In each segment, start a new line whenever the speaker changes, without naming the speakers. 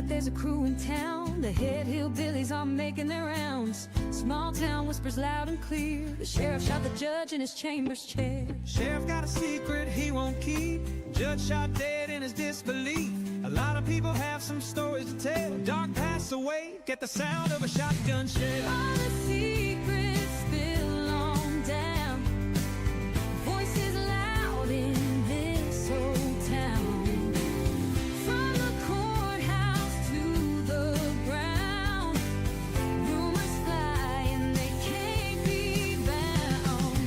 but there's a crew in town. The head hillbillies are making their rounds. Small town whispers loud and clear. The sheriff shot the judge in his chambers chair.
Sheriff got a secret he won't keep. Judge shot dead in his disbelief. A lot of people have some stories to tell. Dark pass away, get the sound of a shotgun shell.
All the secrets spill on down. Voices loud in this old town. From the courthouse to the ground. Rumors fly and they can't be bound.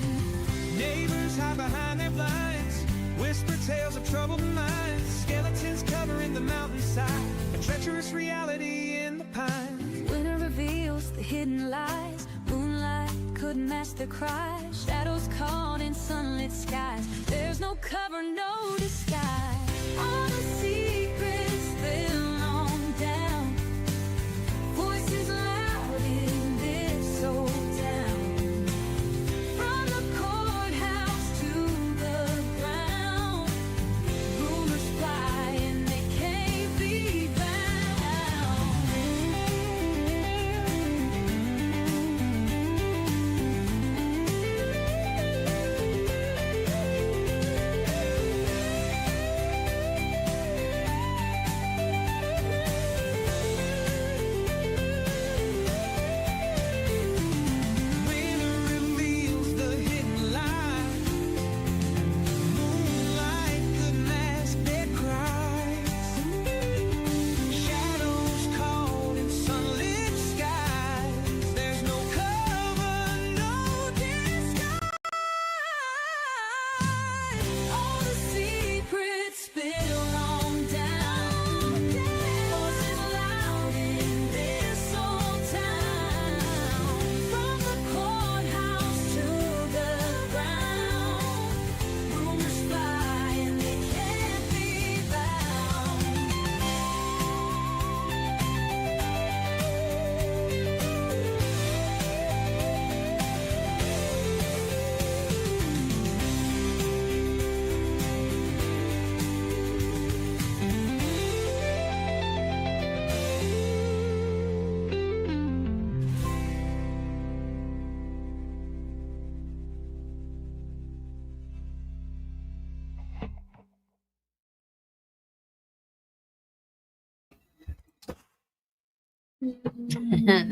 Neighbors hide behind their blinds. Whisper tales of troubled minds. Skeletons covering the mountainside. A treacherous reality in the pines.
Winter reveals the hidden lies. Moonlight couldn't mask their cries. Shadows caught in sunlit skies. There's no cover, no disguise. All the secrets spill on down. Voices loud in this old town. From the courthouse to the ground. Rumors fly and they can't be bound.
Winter reveals the hidden lie. Moonlight could mask their cries. Shadows caught in sunlit skies. There's no cover, no disguise.
All the secrets spill on down. Voices loud in this old town. From the courthouse to the ground. Rumors fly and they can't be bound.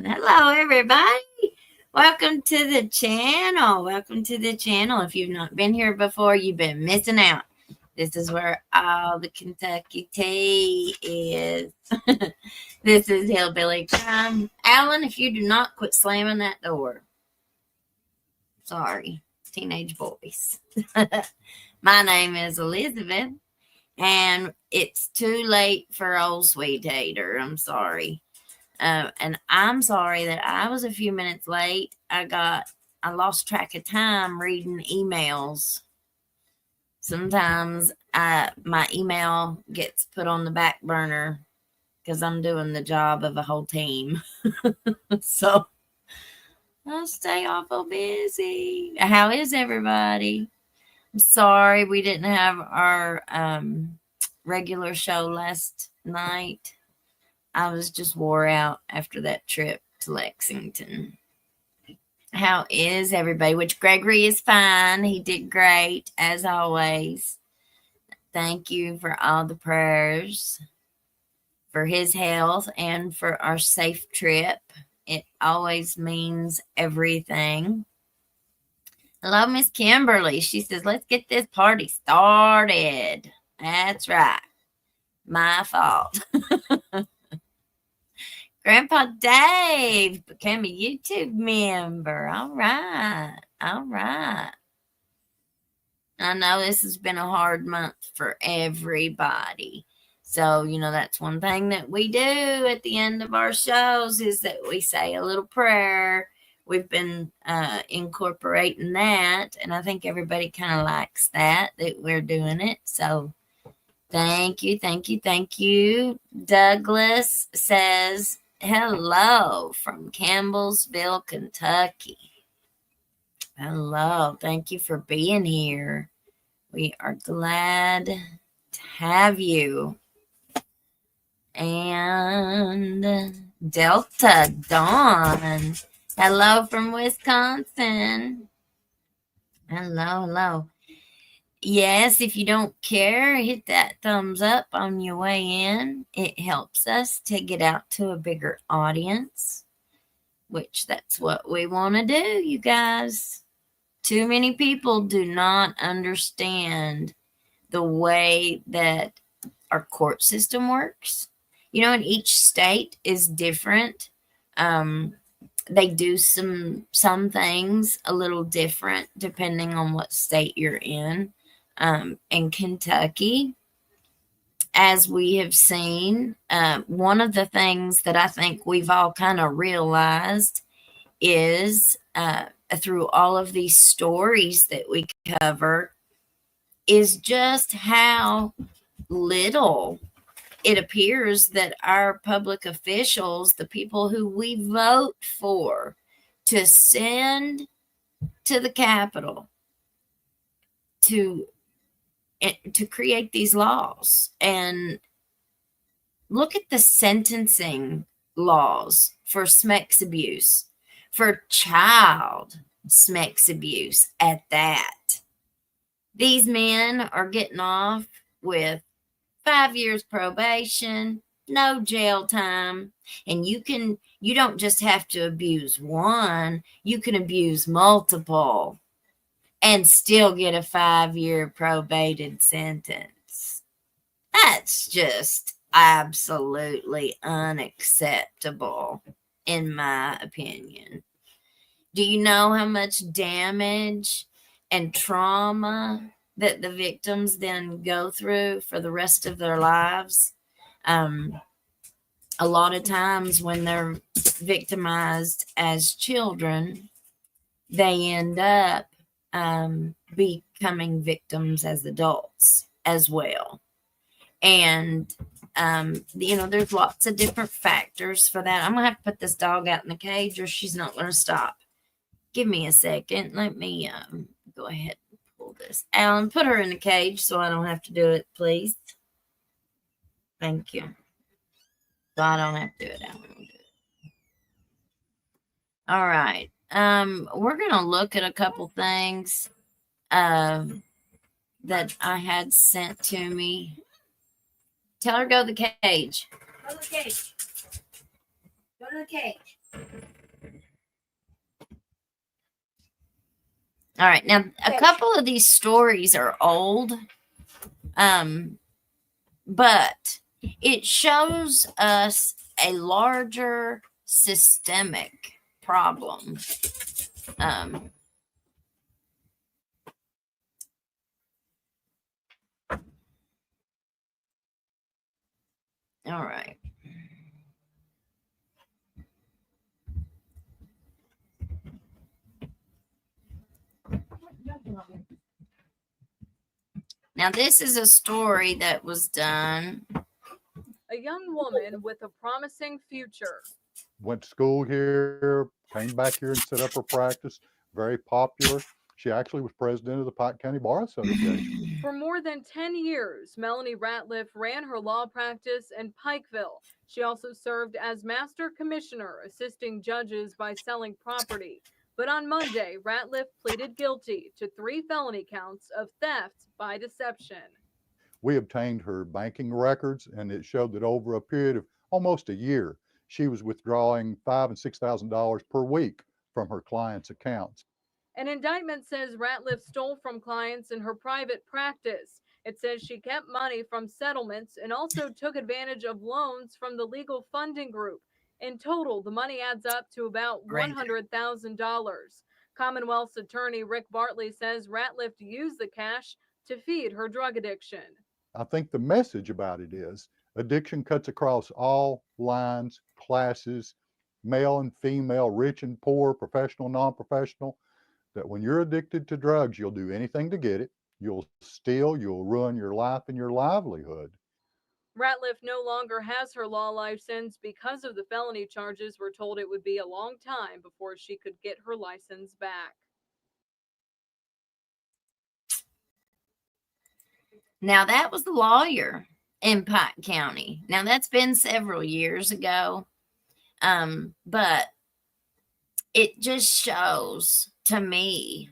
Hello, everybody. Welcome to the channel. Welcome to the channel. If you've not been here before, you've been missing out. This is where all the Kentucky tea is. This is Hillbilly Crime. Alan, if you do not quit slamming that door. Sorry, teenage boys. My name is Elizabeth, and it's too late for old sweet hater. I'm sorry. And I'm sorry that I was a few minutes late. I lost track of time reading emails. Sometimes my email gets put on the back burner because I'm doing the job of a whole team. So I'll stay awful busy. How is everybody? I'm sorry we didn't have our regular show last night. I was just wore out after that trip to Lexington. How is everybody? Which Gregory is fine. He did great, as always. Thank you for all the prayers for his health and for our safe trip. It always means everything. Hello, Miss Kimberly. She says, let's get this party started. That's right. My fault. Grandpa Dave became a YouTube member. All right. All right. I know this has been a hard month for everybody. So, that's one thing that we do at the end of our shows is that we say a little prayer. We've been incorporating that, and I think everybody kind of likes that we're doing it. So thank you, thank you, thank you. Douglas says, hello from Campbellsville, Kentucky. Hello. Thank you for being here. We are glad to have you. And Delta Dawn. Hello from Wisconsin. Hello. Yes, if you don't care, hit that thumbs up on your way in. It helps us to get out to a bigger audience, which that's what we want to do, you guys. Too many people do not understand the way that our court system works. And each state is different. They do some things a little different depending on what state you're in. In Kentucky, as we have seen, one of the things that I think we've all kind of realized is through all of these stories that we cover is just how little it appears that our public officials, the people who we vote for to send to the Capitol to create these laws. And look at the sentencing laws for sex abuse, for child sex abuse at that. These men are getting off with 5 years probation, no jail time, and you don't just have to abuse one, you can abuse multiple and still get a 5-year probated sentence. That's just absolutely unacceptable, in my opinion. Do you know how much damage and trauma that the victims then go through for the rest of their lives? A lot of times when they're victimized as children, they end up becoming victims as adults as well. And there's lots of different factors for that. I'm gonna have to put this dog out in the cage or she's not gonna stop. Give me a second. Let me go ahead and pull this. Alan, put her in the cage so I don't have to do it, please. Thank you. So I don't have to do it. Alan will do it. All right. We're gonna look at a couple things that I had sent to me. Tell her go to the cage. Go to the cage. Go to the cage. All right. Now, a couple of these stories are old, but it shows us a larger systemic problem. All right. Now, this is a story that was done.
A young woman with a promising future.
Went to school here, came back here and set up her practice. Very popular. She actually was president of the Pike County Bar Association.
For more than 10 years, Melanie Ratliff ran her law practice in Pikeville. She also served as master commissioner, assisting judges by selling property. But on Monday, Ratliff pleaded guilty to 3 felony counts of theft by deception.
We obtained her banking records, and it showed that over a period of almost a year, she was withdrawing $5,000 and $6,000 per week from her clients' accounts.
An indictment says Ratliff stole from clients in her private practice. It says she kept money from settlements and also took advantage of loans from the legal funding group. In total, the money adds up to about $100,000. Commonwealth's attorney Rick Bartley says Ratliff used the cash to feed her drug addiction.
I think the message about it is addiction cuts across all lines, classes, male and female, rich and poor, professional, non-professional, that when you're addicted to drugs, you'll do anything to get it. You'll steal, you'll ruin your life and your livelihood.
Ratliff no longer has her law license because of the felony charges. We're told it would be a long time before she could get her license back.
Now, that was the lawyer. in Pike County. Now, that's been several years ago, but it just shows to me,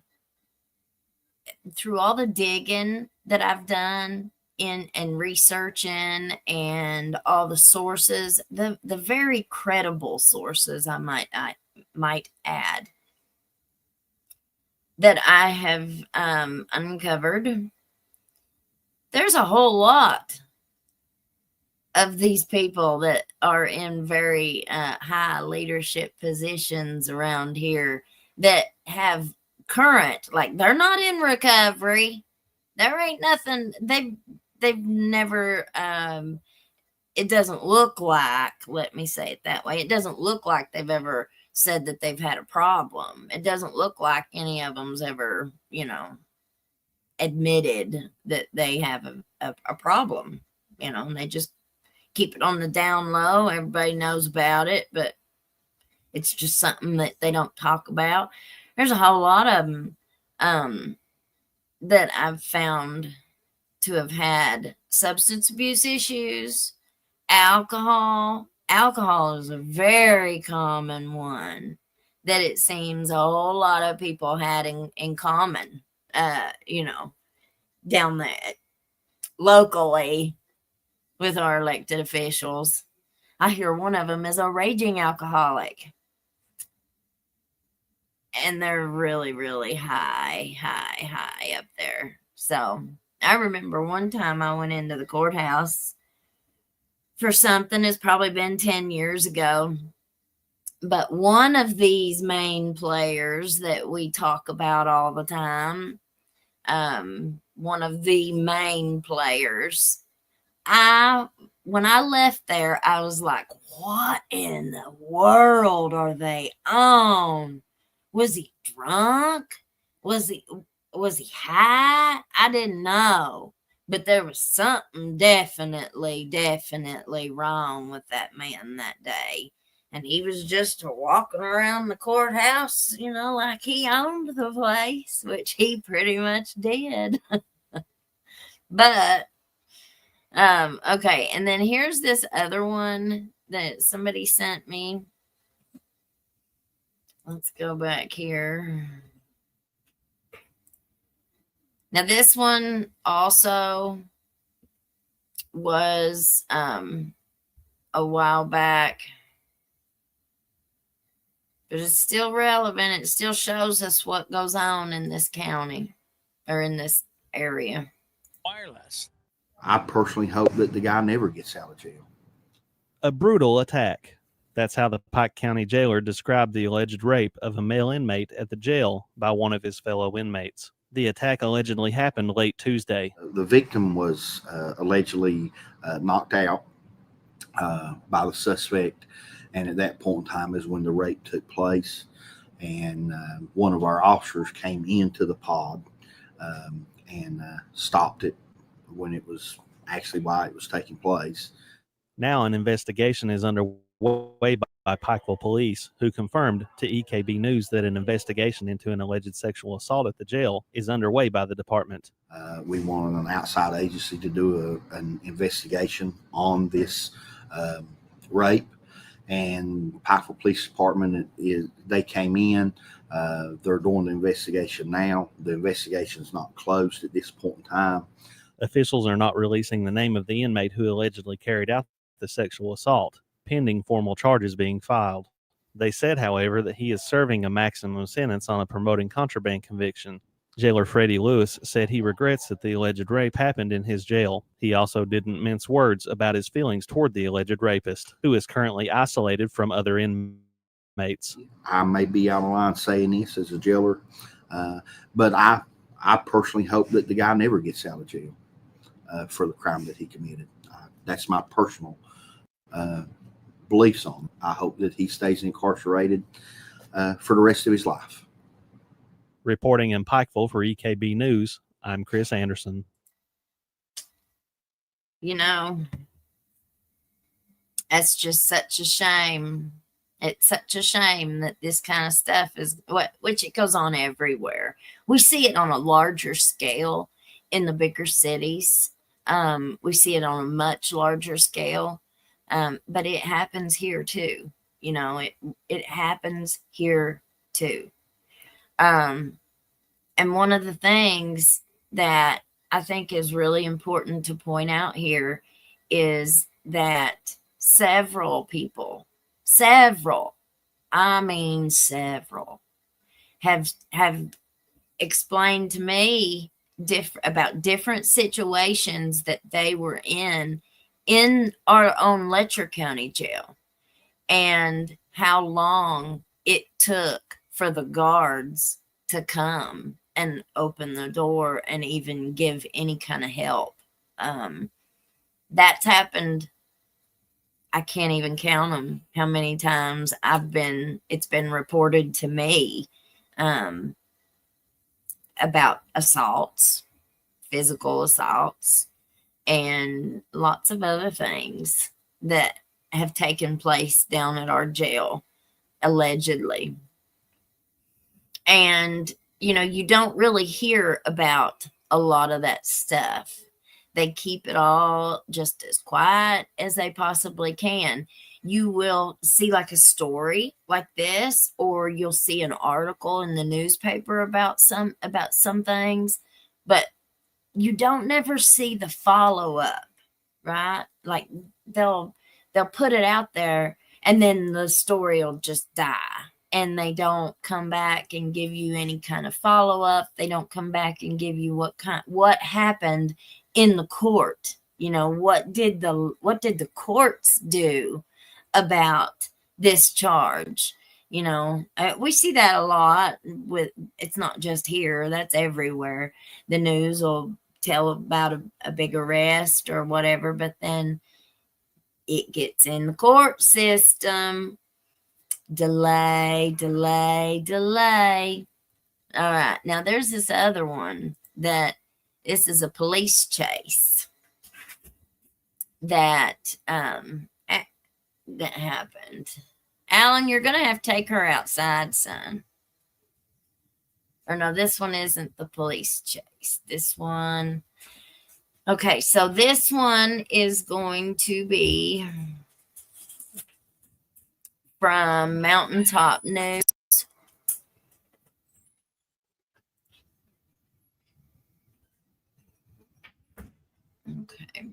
through all the digging that I've done in and researching and all the sources, the very credible sources, I might add, that I have uncovered, there's a whole lot of these people that are in very high leadership positions around here that have current, like, they're not in recovery. There ain't nothing. They've never, it doesn't look like, let me say it that way, it doesn't look like they've ever said that they've had a problem. It doesn't look like any of them's ever, admitted that they have a problem, and they just keep it on the down low. Everybody knows about it, but it's just something that they don't talk about. There's a whole lot of them that I've found to have had substance abuse issues, alcohol. Alcohol is a very common one that it seems a whole lot of people had in common, down there locally with our elected officials. I hear one of them is a raging alcoholic. And they're really, really high up there. So I remember one time I went into the courthouse for something. It's probably been 10 years ago. But one of these main players that we talk about all the time, one of the main players, when I left there, I was like, what in the world are they on? Was he drunk? Was he high? I didn't know. But there was something definitely wrong with that man that day. And he was just walking around the courthouse, like he owned the place, which he pretty much did. But, okay. And then here's this other one that somebody sent me. Let's go back here. Now, this one also was a while back, but it's still relevant. It still shows us what goes on in this county or in this area.
Wireless.
I personally hope that the guy never gets out of jail.
A brutal attack. That's how the Pike County jailer described the alleged rape of a male inmate at the jail by one of his fellow inmates. The attack allegedly happened late Tuesday.
The victim was allegedly knocked out by the suspect, and at that point in time is when the rape took place. And one of our officers came into the pod and stopped it when it was actually while it was taking place.
Now an investigation is underway by Pikeville police, who confirmed to EKB News that an investigation into an alleged sexual assault at the jail is underway by the department.
We wanted an outside agency to do an investigation on this rape, and Pikeville Police Department, they came in. They're doing the investigation now. The investigation is not closed at this point in time.
Officials are not releasing the name of the inmate who allegedly carried out the sexual assault, pending formal charges being filed. They said, however, that he is serving a maximum sentence on a promoting contraband conviction. Jailer Freddie Lewis said he regrets that the alleged rape happened in his jail. He also didn't mince words about his feelings toward the alleged rapist, who is currently isolated from other inmates.
I may be out of line saying this as a jailer, but I personally hope that the guy never gets out of jail for the crime that he committed. That's my personal beliefs on it. I hope that he stays incarcerated for the rest of his life.
Reporting in Pikeville for EKB News, I'm Chris Anderson.
That's just such a shame. It's such a shame that this kind of stuff which it goes on everywhere. We see it on a larger scale in the bigger cities. We see it on a much larger scale, but it happens here too. You know, it happens here too. And one of the things that I think is really important to point out here is that several people, I mean several, have explained to me about different situations that they were in our own Letcher County jail, and how long it took for the guards to come and open the door and even give any kind of help. That's happened. I can't even count them how many times it's been reported to me about assaults, physical assaults, and lots of other things that have taken place down at our jail, allegedly. And, you know, you don't really hear about a lot of that stuff. They keep it all just as quiet as they possibly can. You will see like a story like this, or you'll see an article in the newspaper about some things, but you don't never see the follow-up, right? Like they'll put it out there and then the story will just die, and they don't come back and give you any kind of follow-up. They don't come back and give you what happened in the court. You know, what did the courts do about this charge? You know, we see that a lot it's not just here, that's everywhere. The news will tell about a big arrest or whatever, but then it gets in the court system. Delay. All right, now there's this other one this is a police chase that happened. Alan, you're gonna have to take her outside, son. Or no, this one isn't the police chase. This one. Okay, so this one is going to be from Mountaintop News. Okay.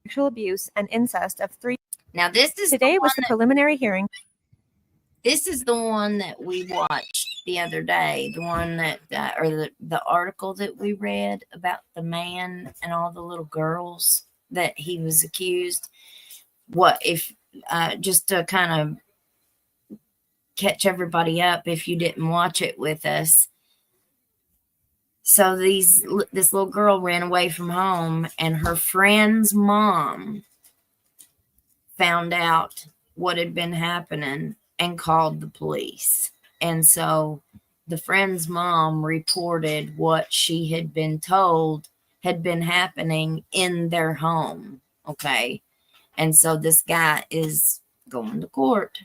Sexual abuse and incest of 3.
Now this is
Today was the preliminary hearing.
This is the one that we watched the other day. The one that, or the article that we read about the man and all the little girls that he was accused. What if, just to kind of catch everybody up if you didn't watch it with us. So this little girl ran away from home, and her friend's mom found out what had been happening and called the police. And so the friend's mom reported what she had been told had been happening in their home. Okay. And so this guy is going to court.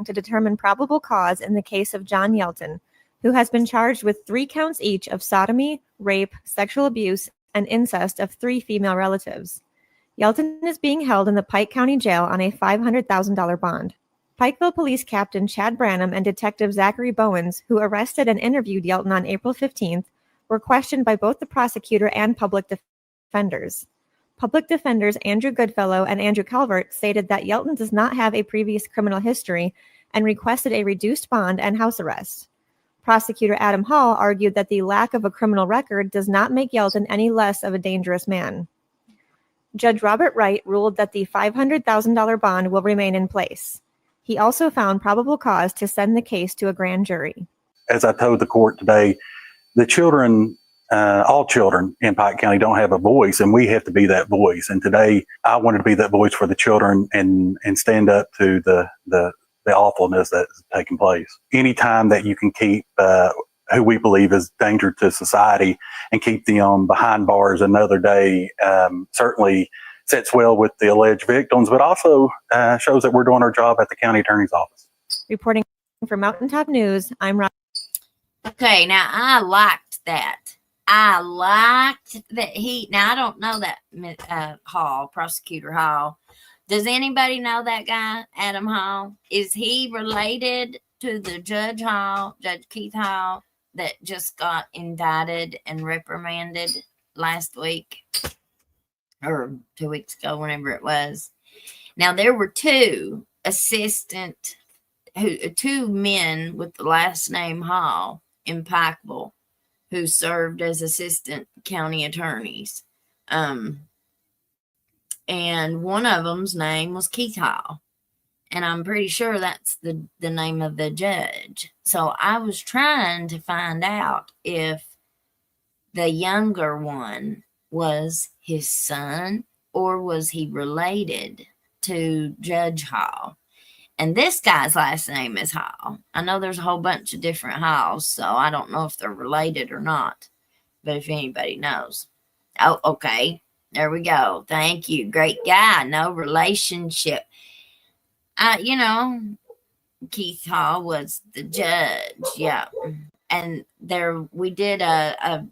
To determine probable cause in the case of John Yelton, who has been charged with 3 counts each of sodomy, rape, sexual abuse, and incest of 3 female relatives. Yelton is being held in the Pike County Jail on a $500,000 bond. Pikeville Police Captain Chad Branham and Detective Zachary Bowens, who arrested and interviewed Yelton on April 15th, were questioned by both the prosecutor and public defenders. Public defenders Andrew Goodfellow and Andrew Calvert stated that Yelton does not have a previous criminal history and requested a reduced bond and house arrest. Prosecutor Adam Hall argued that the lack of a criminal record does not make Yelton any less of a dangerous man. Judge Robert Wright ruled that the $500,000 bond will remain in place. He also found probable cause to send the case to a grand jury.
As I told the court today, the children, all children in Pike County don't have a voice, and we have to be that voice. And today I wanted to be that voice for the children and stand up to the awfulness that's taking place. Anytime that you can keep who we believe is danger to society and keep them behind bars another day, certainly sits well with the alleged victims, but also shows that we're doing our job at the county attorney's office.
Reporting for Mountaintop News, I'm Rob.
Okay, now I liked that. I liked that now I don't know that Hall, Prosecutor Hall. Does anybody know that guy, Adam Hall? Is he related to the Judge Keith Hall, that just got indicted and reprimanded last week or 2 weeks ago, whenever it was? Now, there were two men with the last name Hall in Pikeville who served as assistant county attorneys. And one of them's name was Keith Hall. And I'm pretty sure that's the name of the judge. So I was trying to find out if the younger one was his son or was he related to Judge Hall. And this guy's last name is Hall. I know there's a whole bunch of different Halls, so I don't know if they're related or not. But if anybody knows. Oh, okay. There we go. Thank you. Great guy. No relationship. Keith Hall was the judge. Yeah. And we did an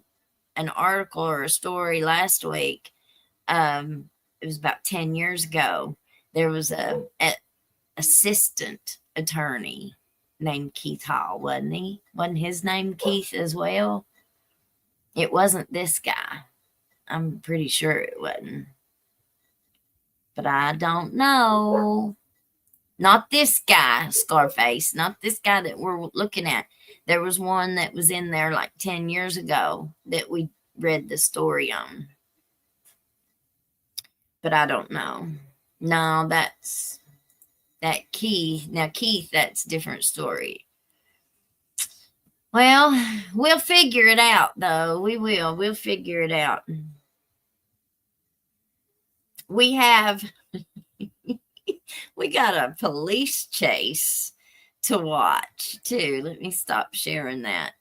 article or a story last week. It was about 10 years ago. There was a assistant attorney named Keith Hall, wasn't he? Wasn't his name Keith as well? It wasn't this guy. I'm pretty sure it wasn't. But I don't know. Not this guy, Scarface. Not this guy that we're looking at. There was one that was in there like 10 years ago that we read the story on. But I don't know. No, that's that Keith. Now, Keith, that's a different story. Well, we'll figure it out, though. We will. We'll figure it out. We have... we got a police chase to watch, too. Let me stop sharing that.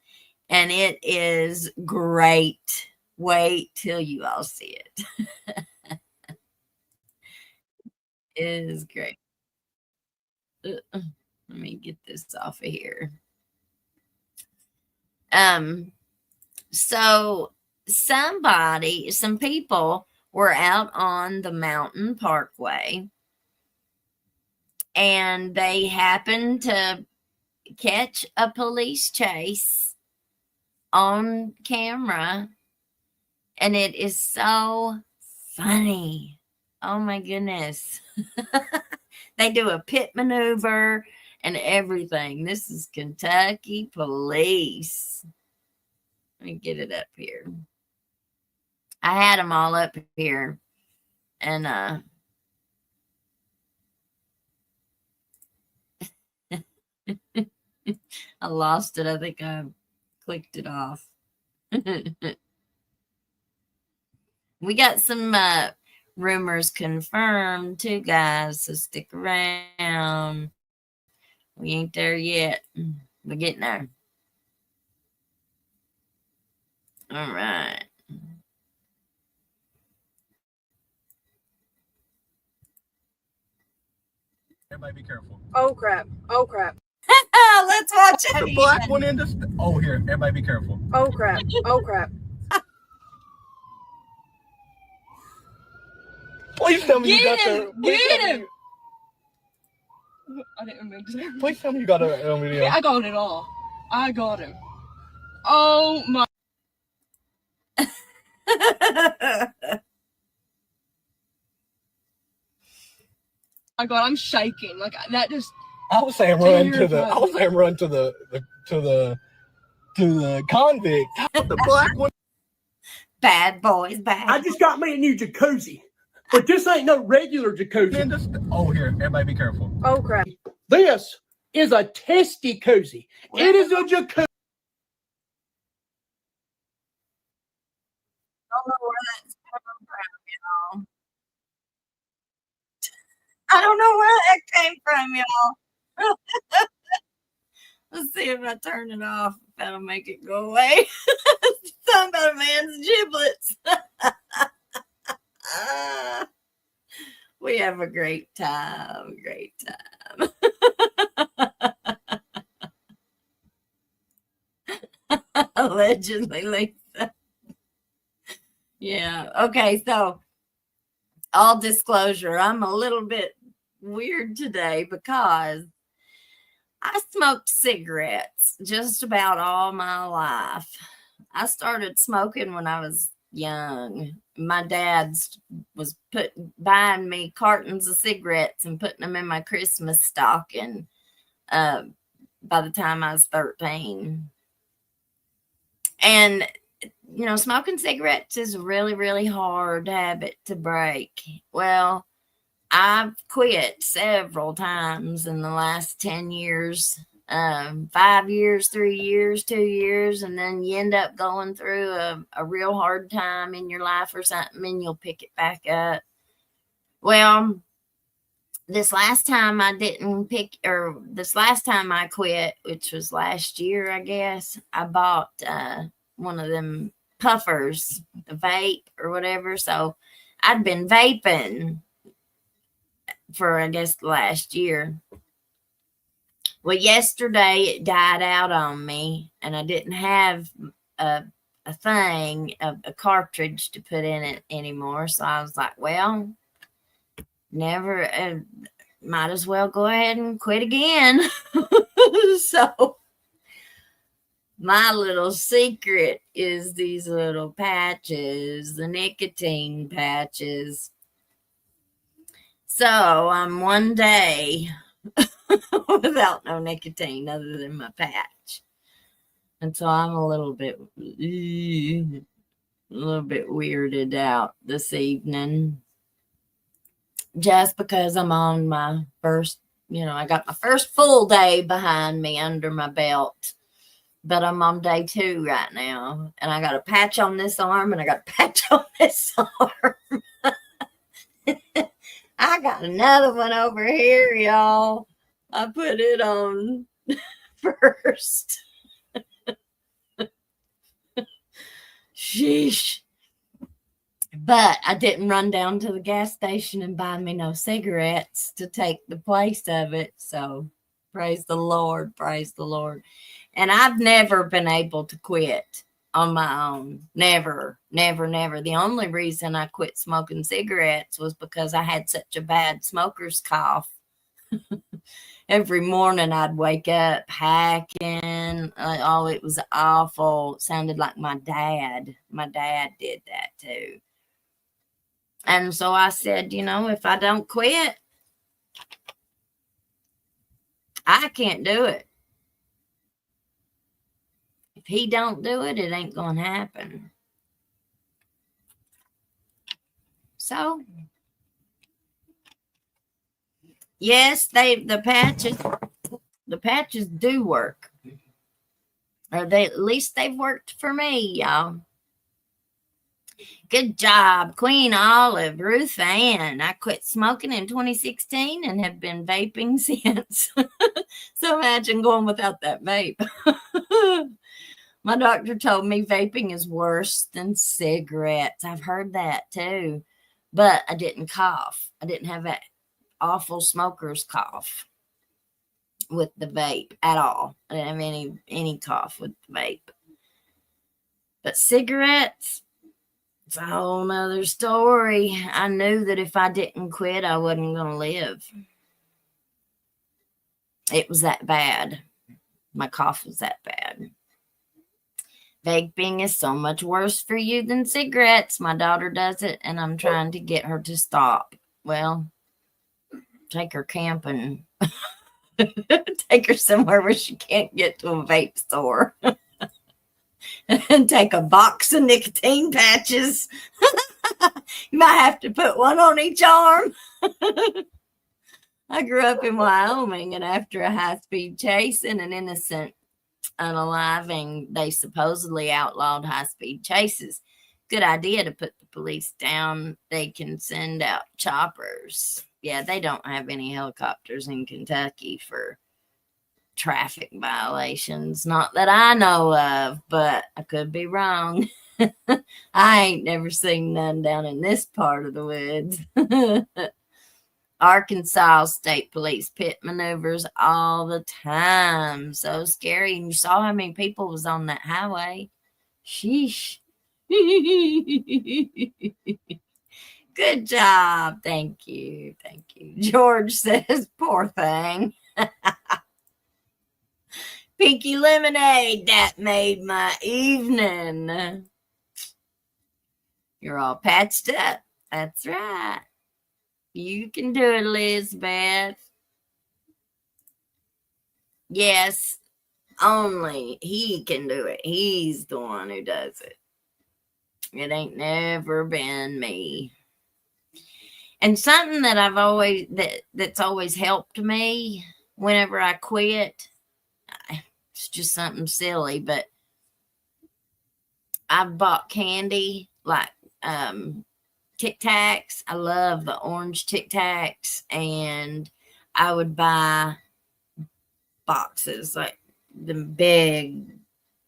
And it is great. Wait till you all see it. It is great. Let me get this off of here. So some people were out on the Mountain Parkway, and they happened to catch a police chase on camera, and it is so funny. Oh my goodness. They do a pit maneuver and everything. This is Kentucky police. Let me get it up here. I had them all up here, and I lost it. I think I clicked it off. We got some rumors confirmed too, guys, so stick around. We ain't there yet. We're getting there. All right.
Everybody be careful.
Oh crap. Oh crap.
Let's watch it.
The black one in this. Oh, here. Everybody be careful.
Oh crap. Oh crap.
Please tell me you got
Get him! Get him! I didn't mean to.
Please tell me you got it on video.
I got it all. I got him. Oh my. My God, I'm shaking. Like that just.
I was saying run to the convict. The black one.
Bad boys, bad.
I just got me a new jacuzzi, but this ain't no regular jacuzzi.
Oh, here, everybody be careful.
Oh crap.
This is a testy cozy. It is a jacuzzi.
I don't know where that came from, y'all. Let's see if I turn it off. If that'll make it go away. Something about a man's giblets. We have a great time. Great time. Allegedly, Lisa. Yeah. Okay. So, all disclosure, I'm a little bit weird today because I smoked cigarettes just about all my life. I started smoking when I was young. My dad was buying me cartons of cigarettes and putting them in my Christmas stocking by the time I was 13. And, you know, smoking cigarettes is a really, really hard habit to break. Well, I've quit several times in the last 10 years, 5 years, 3 years, 2 years, and then you end up going through a real hard time in your life or something, and you'll pick it back up. Well, this last time I quit, which was last year, I guess, I bought one of them puffers, the vape or whatever. So I'd been vaping for, I guess, last year. Well, yesterday it died out on me, and I didn't have a cartridge to put in it anymore. So I was like, well, might as well go ahead and quit again. So my little secret is these little patches, the nicotine patches. So I'm one day without no nicotine other than my patch. And so I'm a little bit weirded out this evening. Just because I'm on my first, I got my first full day behind me under my belt. But I'm on day 2 right now. And I got a patch on this arm and I got a patch on this arm. I got another one over here, y'all. I put it on first. Sheesh. But I didn't run down to the gas station and buy me no cigarettes to take the place of it. So praise the Lord, praise the Lord. And I've never been able to quit on my own. Never, never, never. The only reason I quit smoking cigarettes was because I had such a bad smoker's cough. Every morning I'd wake up hacking. Oh, it was awful. It sounded like my dad. My dad did that too. And so I said, if I don't quit, I can't do it. If he don't do it, it ain't going to happen. So, yes, the patches do work. Or at least they've worked for me, y'all. Good job, Queen Olive, Ruth Ann. I quit smoking in 2016 and have been vaping since. So imagine going without that vape. My doctor told me vaping is worse than cigarettes. I've heard that too. But I didn't cough. I didn't have that awful smoker's cough with the vape at all. I didn't have any cough with the vape. But cigarettes, it's a whole nother story. I knew that if I didn't quit, I wasn't going to live. It was that bad. My cough was that bad. Vaping is so much worse for you than cigarettes. My daughter does it, and I'm trying to get her to stop. Well, take her camping. Take her somewhere where she can't get to a vape store. And take a box of nicotine patches. You might have to put one on each arm. I grew up in Wyoming, and after a high-speed chase and an innocent unaliving, they supposedly outlawed high-speed chases. Good idea to put the police down. They can send out choppers. Yeah, they don't have any helicopters in Kentucky for traffic violations. Not that I know of, but I could be wrong. I ain't never seen none down in this part of the woods. Arkansas State Police pit maneuvers all the time. So scary. And you saw how many people was on that highway. Sheesh. Good job. Thank you. Thank you. George says, poor thing. Pinky lemonade. That made my evening. You're all patched up. That's right. You can do it, Elizabeth. Yes, only he can do it. He's the one who does it. It ain't never been me. And something that that's always helped me whenever I quit, it's just something silly, but I've bought candy like Tic Tacs. I love the orange Tic Tacs, and I would buy boxes, like the big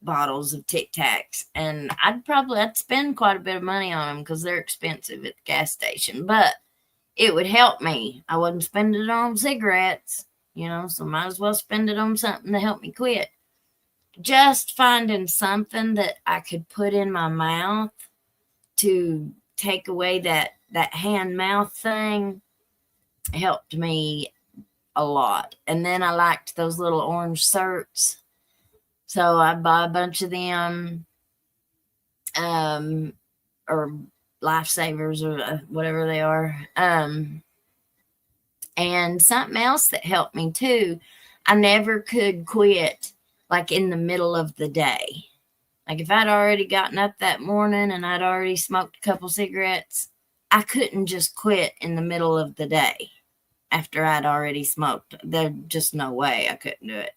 bottles of Tic Tacs, and I'd spend quite a bit of money on them because they're expensive at the gas station, but it would help me. I wouldn't spend it on cigarettes, so might as well spend it on something to help me quit. Just finding something that I could put in my mouth to take away that hand-mouth thing helped me a lot. And then I liked those little orange certs, so I bought a bunch of them, or lifesavers, or whatever they are. And something else that helped me too, I never could quit like in the middle of the day. Like if I'd already gotten up that morning and I'd already smoked a couple cigarettes, I couldn't just quit in the middle of the day after I'd already smoked. There's just no way I couldn't do it.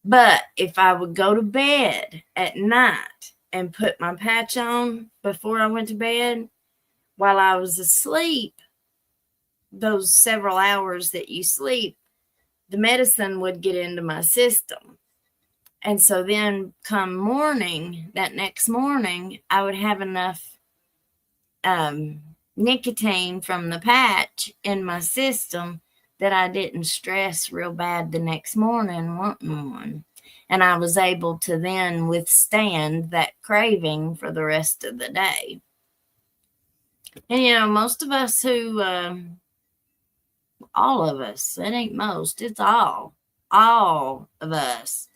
But if I would go to bed at night and put my patch on before I went to bed, while I was asleep, those several hours that you sleep, the medicine would get into my system. And so then come morning, that next morning, I would have enough nicotine from the patch in my system that I didn't stress real bad the next morning wanting one. And I was able to then withstand that craving for the rest of the day. And, most of us who, all of us, it ain't most, it's all of us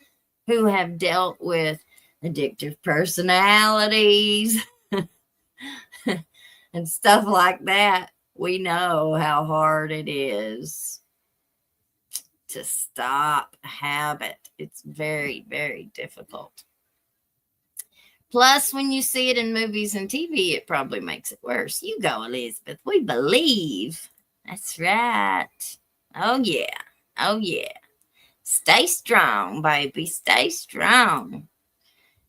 who have dealt with addictive personalities and stuff like that, we know how hard it is to stop a habit. It's very, very difficult. Plus, when you see it in movies and TV, it probably makes it worse. You go, Elizabeth. We believe. That's right. Oh, yeah. Oh, yeah. Stay strong, baby. Stay strong.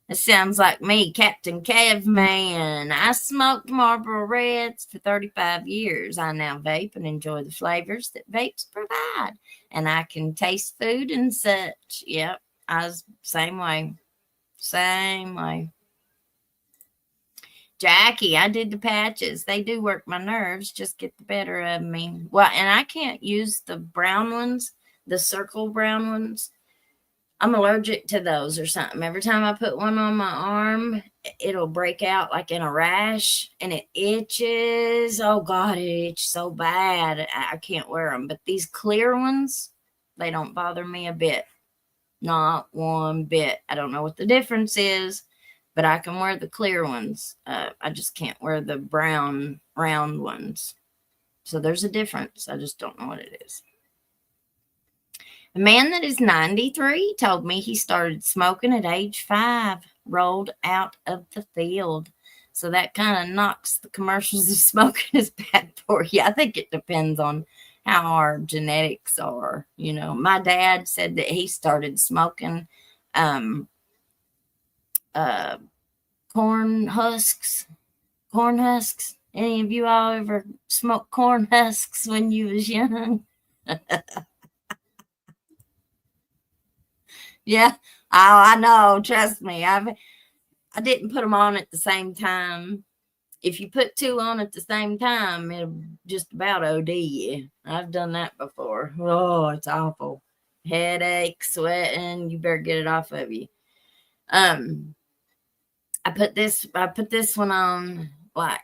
It sounds like me, Captain Caveman. I smoked Marlboro Reds for 35 years. I now vape and enjoy the flavors that vapes provide. And I can taste food and such. Yep, I was same way. Same way. Jackie, I did the patches. They do work my nerves, just get the better of me. Well, and I can't use the brown ones, the circle brown ones. I'm allergic to those or something. Every time I put one on my arm, it'll break out like in a rash, and it itches. Oh, God, it itches so bad. I can't wear them. But these clear ones, they don't bother me a bit. Not one bit. I don't know what the difference is, but I can wear the clear ones. I just can't wear the brown round ones. So there's a difference. I just don't know what it is. A man that is 93 told me he started smoking at age 5, rolled out of the field. So that kind of knocks the commercials of smoking is bad for you. I think it depends on how our genetics are. My dad said that he started smoking corn husks. Any of you all ever smoked corn husks when you was young? Yeah. Oh, I know. Trust me. I didn't put them on at the same time if you put two on at the same time, it'll just about OD you. I've done that before. Oh, it's awful. Headache, sweating. You better get it off of you. I put this one on like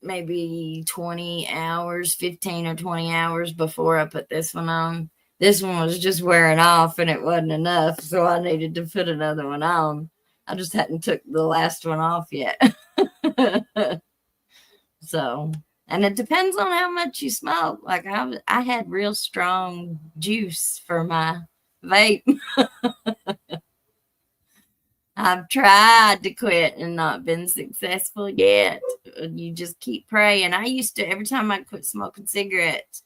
maybe 20 hours, 15 or 20 hours before I put this one on. This one was just wearing off and it wasn't enough, so I needed to put another one on. I just hadn't took the last one off yet. So, and it depends on how much you smoke. Like I had real strong juice for my vape. I've tried to quit and not been successful yet. You just keep praying. I used to, every time I quit smoking cigarettes,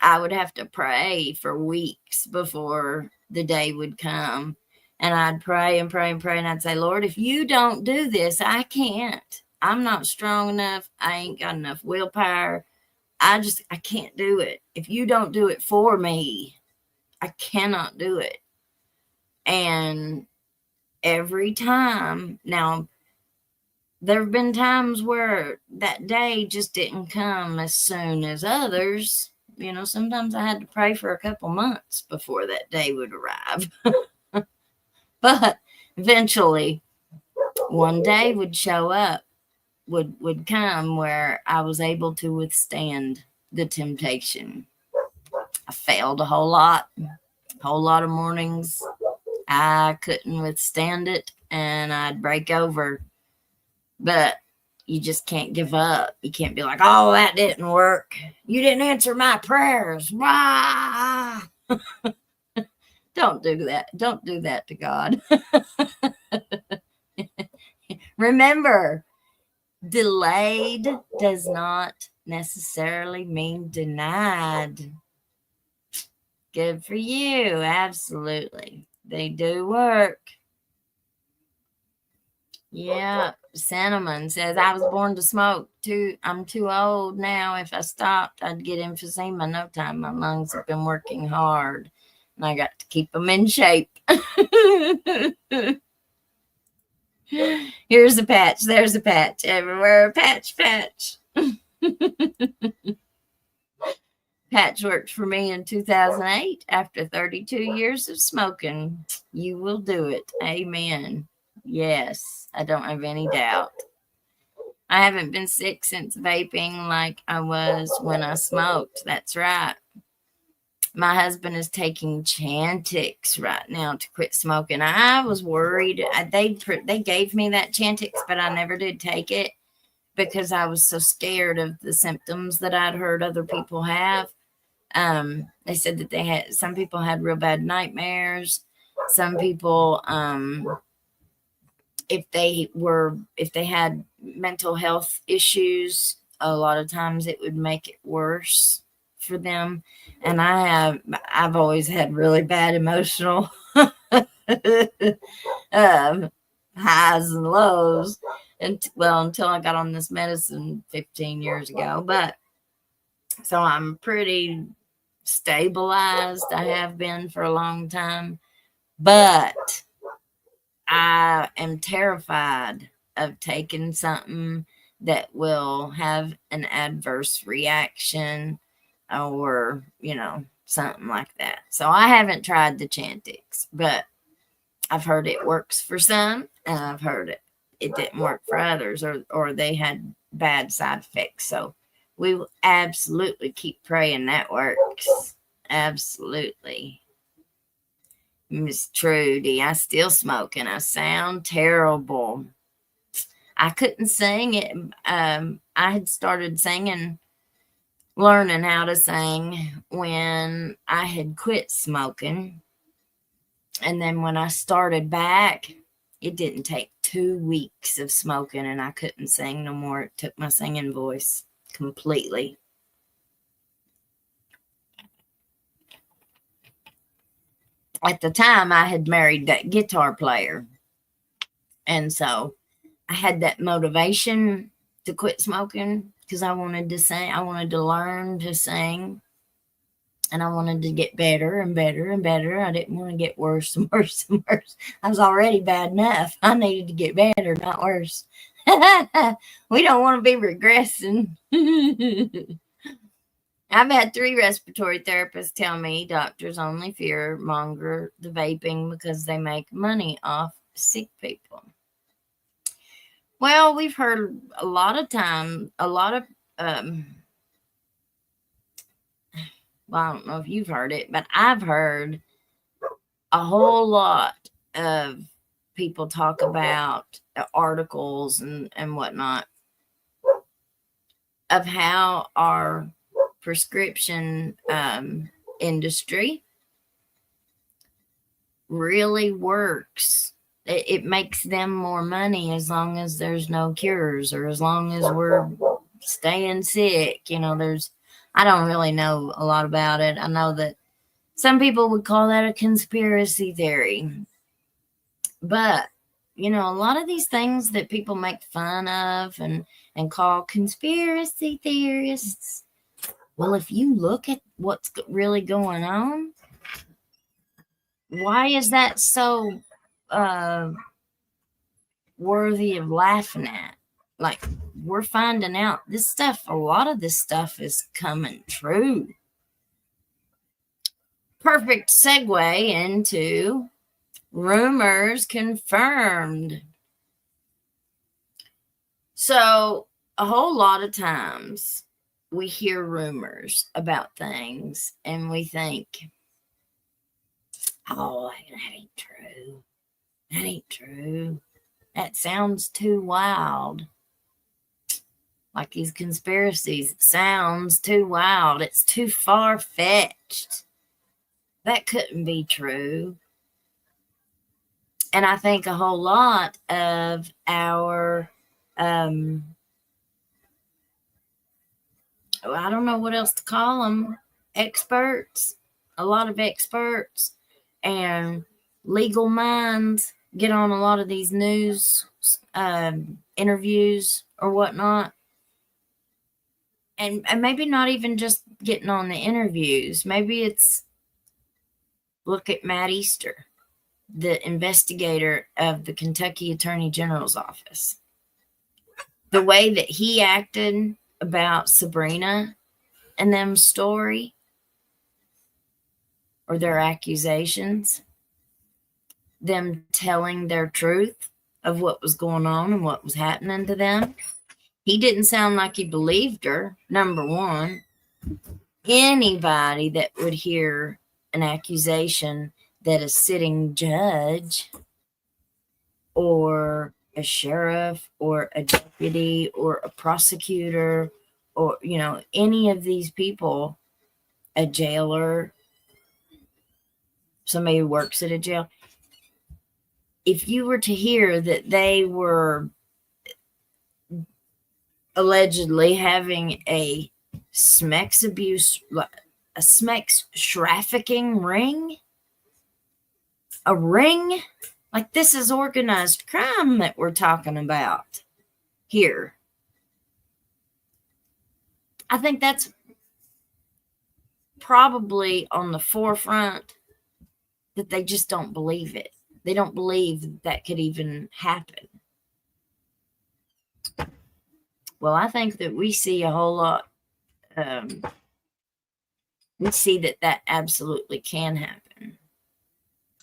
I would have to pray for weeks before the day would come. And I'd pray and pray and pray. And I'd say, Lord, if you don't do this, I can't. I'm not strong enough. I ain't got enough willpower. I can't do it. If you don't do it for me, I cannot do it. And every time, now, there have been times where that day just didn't come as soon as others. You know, sometimes I had to pray for a couple months before that day would arrive. But eventually, one day would show up, would come where I was able to withstand the temptation. I failed a whole lot of mornings. I couldn't withstand it, and I'd break over. But you just can't give up. You can't be like, oh, that didn't work. You didn't answer my prayers. Wah! Don't do that. Don't do that to God. Remember, delayed does not necessarily mean denied. Good for you. Absolutely. They do work. Yeah. Cinnamon says, I was born to smoke. I'm too old now. If I stopped, I'd get emphysema no time. My lungs have been working hard, and I got to keep them in shape. Here's a patch. There's a patch. Everywhere a patch. Patch worked for me in 2008 after 32 years of smoking. You will do it. Amen. Yes, I don't have any doubt. I haven't been sick since vaping like I was when I smoked. That's right. My husband is taking Chantix right now to quit smoking. I was worried. They gave me that Chantix, but I never did take it because I was so scared of the symptoms that I'd heard other people have. They said that some people had real bad nightmares. Some people, if they had mental health issues, a lot of times it would make it worse for them. And I've always had really bad emotional highs and lows, until I got on this medicine 15 years ago. But so I'm pretty stabilized. I have been for a long time, but I am terrified of taking something that will have an adverse reaction or, something like that. So I haven't tried the Chantix, but I've heard it works for some, and I've heard it didn't work for others, or they had bad side effects. So we will absolutely keep praying that works. Absolutely. Miss Trudy, I still smoke and I sound terrible. I couldn't sing it. I had started learning how to sing when I had quit smoking. And then when I started back, it didn't take 2 weeks of smoking and I couldn't sing no more. It took my singing voice completely. At the time, I had married that guitar player. And so I had that motivation to quit smoking because I wanted to sing. I wanted to learn to sing. And I wanted to get better and better and better. I didn't want to get worse and worse and worse. I was already bad enough. I needed to get better, not worse. We don't want to be regressing. I've had 3 respiratory therapists tell me doctors only fear monger the vaping because they make money off sick people. Well, we've heard a lot of well, I don't know if you've heard it, but I've heard a whole lot of people talk about articles and whatnot of how our prescription industry really works. It makes them more money as long as there's no cures or as long as we're staying sick. I don't really know a lot about it. I know that some people would call that a conspiracy theory. But, a lot of these things that people make fun of and call conspiracy theorists, well, if you look at what's really going on, why is that so worthy of laughing at? Like, we're finding out a lot of this stuff is coming true. Perfect segue into rumors confirmed. So, a whole lot of times we hear rumors about things and we think, oh, that ain't true. That ain't true. That sounds too wild. Like these conspiracies, it sounds too wild. It's too far-fetched. That couldn't be true. And I think a whole lot of our, I don't know what else to call them, experts, a lot of experts and legal minds get on a lot of these news interviews or whatnot. And maybe not even just getting on the interviews. Maybe it's, look at Matt Easter, the investigator of the Kentucky Attorney General's office. The way that he acted about Sabrina and them's story or their accusations, them telling their truth of what was going on and what was happening to them. He didn't sound like he believed her, number one. Anybody that would hear an accusation that a sitting judge or a sheriff or a deputy or a prosecutor or, any of these people, a jailer, somebody who works at a jail, if you were to hear that they were allegedly having a Smex abuse, a Smex trafficking ring, a ring, like this is organized crime that we're talking about here. I think that's probably on the forefront that they just don't believe it. They don't believe that could even happen. Well, I think that we see a whole lot. We see that absolutely can happen.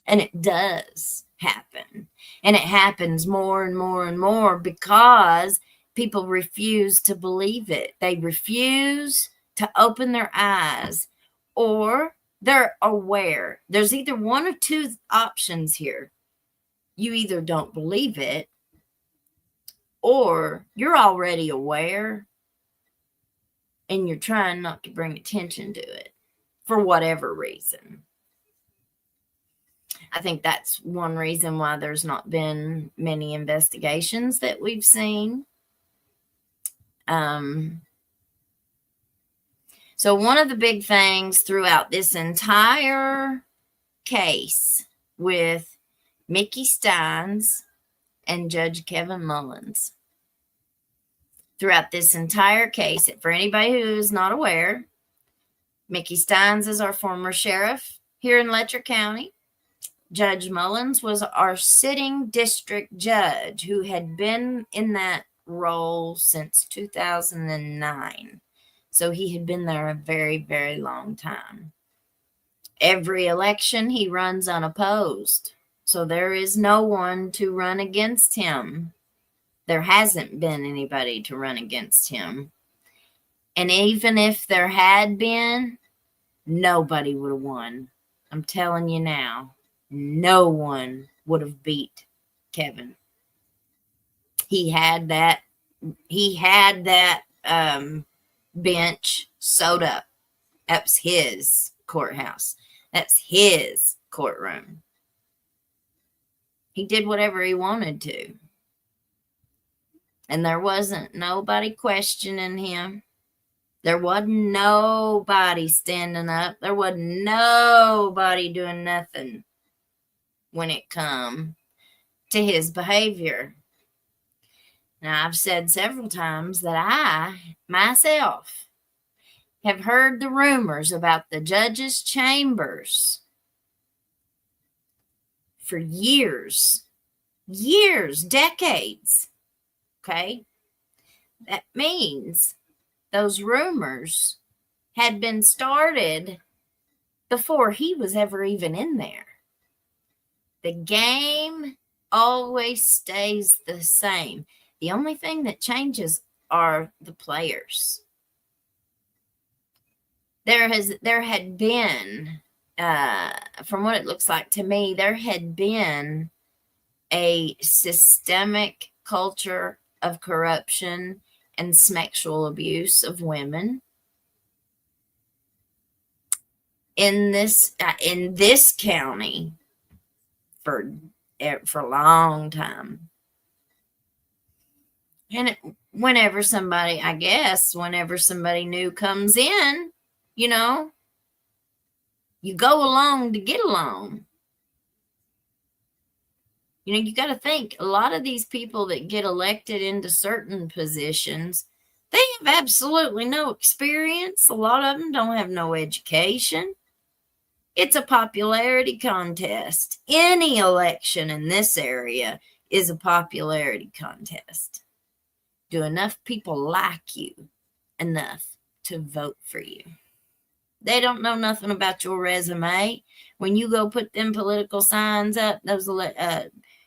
And it does happen. And it happens more and more and more because people refuse to believe it. They refuse to open their eyes, or they're aware. There's either one or two options here. You either don't believe it, or you're already aware and you're trying not to bring attention to it for whatever reason. I think that's one reason why there's not been many investigations that we've seen. So one of the big things throughout this entire case with Mickey Stines and Judge Kevin Mullins, throughout this entire case, for anybody who is not aware, Mickey Stines is our former sheriff here in Letcher County. Judge Mullins was our sitting district judge who had been in that role since 2009. So he had been there a very, very long time. Every election he runs unopposed. So there is no one to run against him. There hasn't been anybody to run against him. And even if there had been, nobody would have won. I'm telling you now, no one would have beat Kevin. He had that bench sewed up. That was his courthouse. That's his courtroom. He did whatever he wanted to. And there wasn't nobody questioning him. There wasn't nobody standing up. There wasn't nobody doing nothing when it come to his behavior. Now, I've said several times that I, myself, have heard the rumors about the judge's chambers for years, decades. Okay? That means those rumors had been started before he was ever even in there. The game always stays the same. The only thing that changes are the players. There had been, from what it looks like to me, there had been a systemic culture of corruption and sexual abuse of women in this county for a long time. And whenever somebody new comes in, you know, you go along to get along. You know, you got to think, a lot of these people that get elected into certain positions, they have absolutely no experience. A lot of them don't have no education. It's a popularity contest. Any election in this area is a popularity contest. Do enough people like you enough to vote for you? They don't know nothing about your resume. When you go put them political signs up, those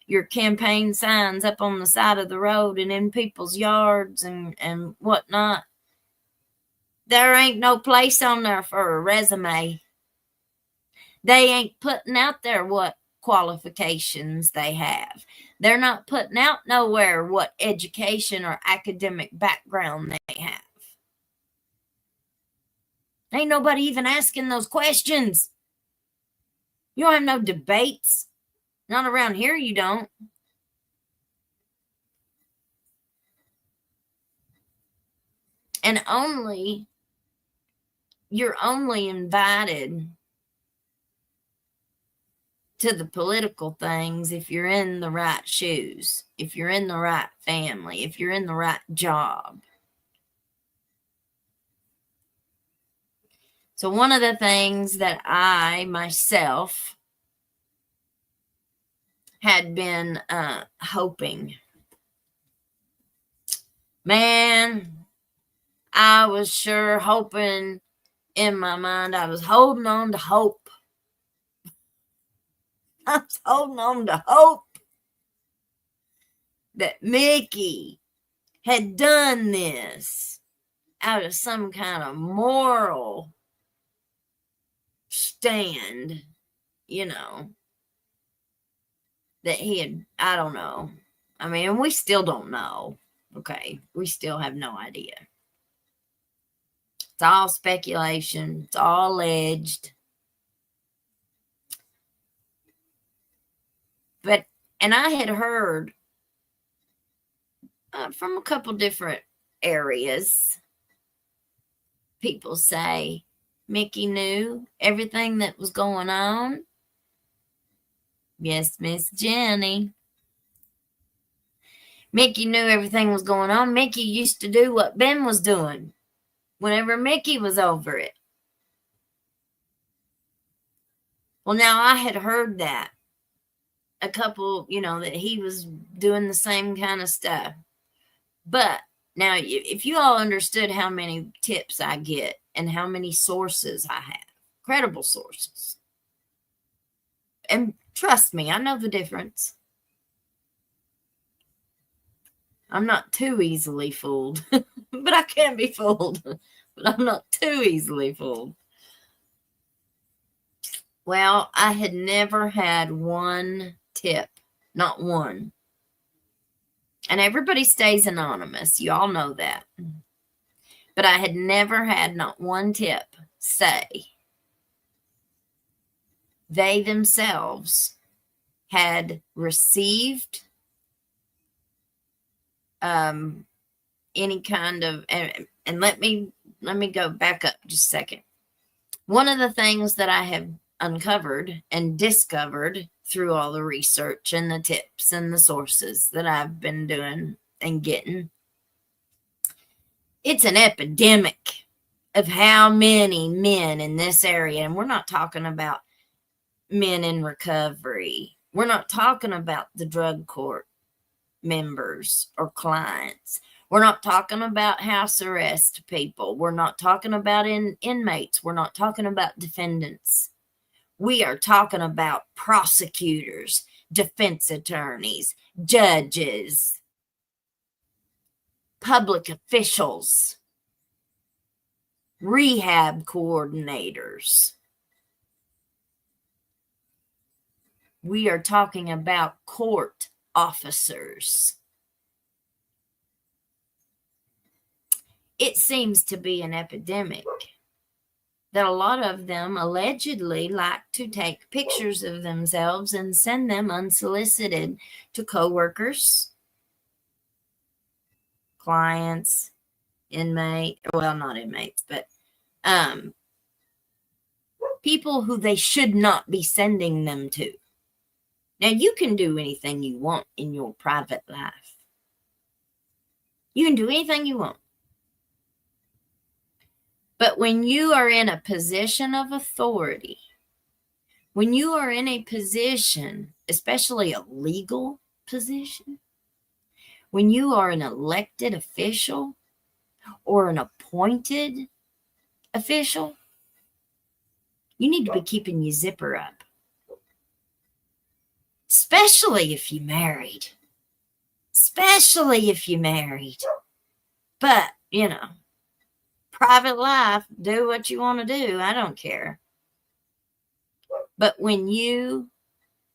your campaign signs up on the side of the road and in people's yards and whatnot, there ain't no place on there for a resume. They ain't putting out there what qualifications they have. They're not putting out nowhere what education or academic background they have. Ain't nobody even asking those questions. You don't have no debates. Not around here, you don't. And you're only invited to the political things if you're in the right shoes, if you're in the right family, if you're in the right job. So one of the things that I myself had been hoping, man, I was sure hoping in my mind, I was holding on to hope. I was holding on to hope that Mickey had done this out of some kind of moral stand, you know, that he had, I don't know. I mean, we still don't know. Okay. We still have no idea. It's all speculation. It's all alleged. And I had heard from a couple different areas, people say Mickey knew everything that was going on. Yes, Miss Jenny. Mickey knew everything was going on. Mickey used to do what Ben was doing whenever Mickey was over it. Well, now I had heard that a couple, you know, that he was doing the same kind of stuff. But now, if you all understood how many tips I get and how many sources I have, credible sources, and trust me, I know the difference. I'm not too easily fooled, but I can be fooled. But I'm not too easily fooled. Well, I had never had one tip, not one. And everybody stays anonymous. You all know that. But I had never had not one tip say they themselves had received any kind of, and let me go back up just a second. One of the things that I have uncovered and discovered through all the research and the tips and the sources that I've been doing and getting, it's an epidemic of how many men in this area, and we're not talking about men in recovery. We're not talking about the drug court members or clients. We're not talking about house arrest people. We're not talking about inmates. We're not talking about defendants. We are talking about prosecutors, defense attorneys, judges, public officials, rehab coordinators. We are talking about court officers. It seems to be an epidemic that a lot of them allegedly like to take pictures of themselves and send them unsolicited to coworkers, clients, not inmates, but people who they should not be sending them to. Now, you can do anything you want in your private life. You can do anything you want. But when you are in a position of authority, when you are in a position, especially a legal position, when you are an elected official or an appointed official, you need to be keeping your zipper up. Especially if you're married. Especially if you're married. But, private life, do what you want to do. I don't care. But when you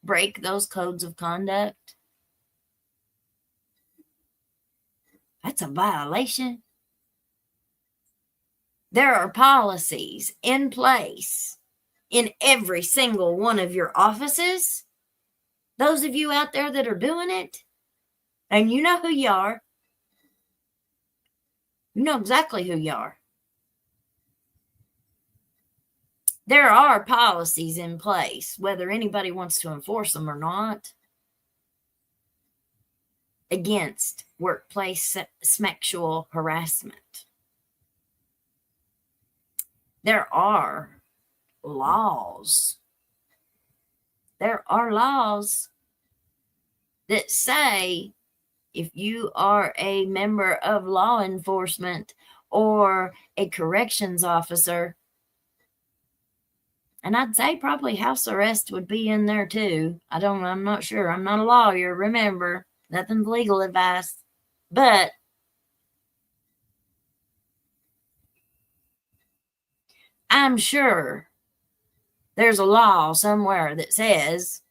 break those codes of conduct, that's a violation. There are policies in place in every single one of your offices. Those of you out there that are doing it, and you know who you are. You know exactly who you are. There are policies in place, whether anybody wants to enforce them or not, against workplace sexual harassment. There are laws. There are laws that say if you are a member of law enforcement or a corrections officer, and I'd say probably house arrest would be in there too. I'm not sure. I'm not a lawyer. Remember, nothing's legal advice. But I'm sure there's a law somewhere that says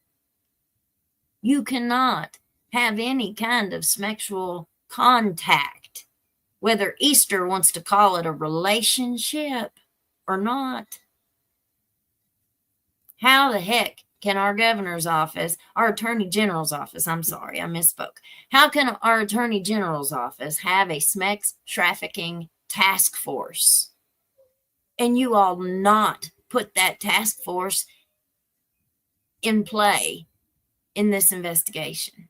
you cannot have any kind of sexual contact, whether Easter wants to call it a relationship or not. How the heck can our governor's office, our attorney general's office, I'm sorry, I misspoke. How can our attorney general's office have a sex trafficking task force and you all not put that task force in play in this investigation?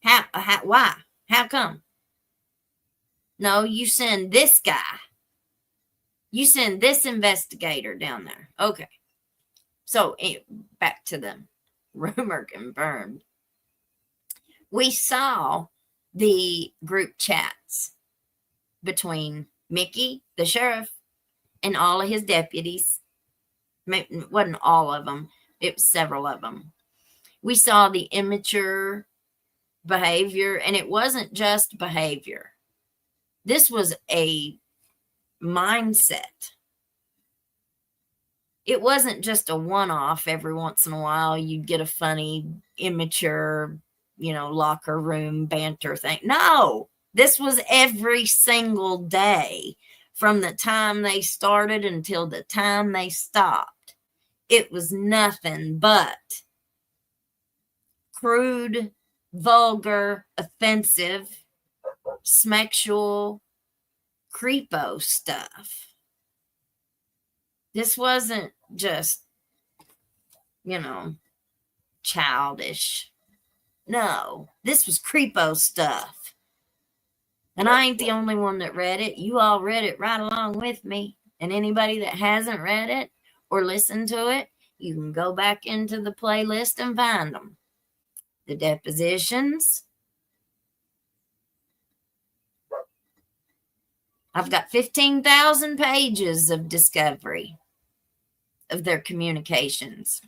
Why? How come? No, you send this guy. You send this investigator down there. Okay. So back to the rumor confirmed. We saw the group chats between Mickey, the sheriff, and all of his deputies. It wasn't all of them. It was several of them. We saw the immature behavior, and it wasn't just behavior. This was a mindset. It wasn't just a one-off. Every once in a while you'd get a funny, immature, locker room banter thing. No, this was every single day from the time they started until the time they stopped. It was nothing but crude, vulgar, offensive, sexual, creepo stuff. This wasn't just, childish. No, this was creepo stuff. And I ain't the only one that read it. You all read it right along with me. And anybody that hasn't read it or listened to it, you can go back into the playlist and find them. The depositions. I've got 15,000 pages of discovery of their communications.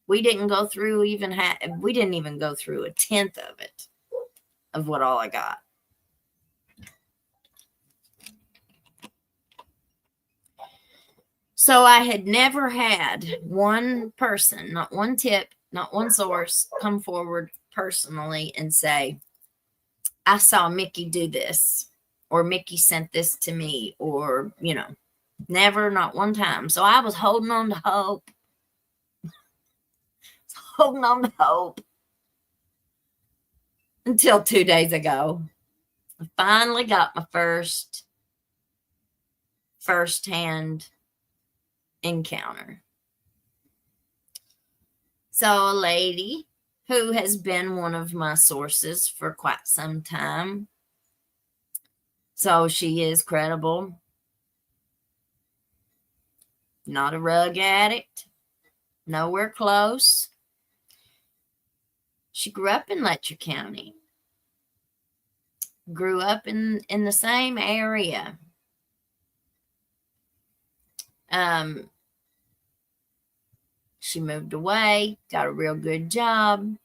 We didn't go through we didn't even go through a tenth of it, of what all I got. So I had never had one person, not one tip, not one source, come forward personally and say, I saw Mickey do this, or Mickey sent this to me, or, never, not one time. So I was holding on to hope. Until 2 days ago. I finally got my first-hand encounter. So a lady who has been one of my sources for quite some time. So she is credible. Not a rug addict. Nowhere close. She grew up in Letcher County. Grew up in the same area. She moved away, got a real good job.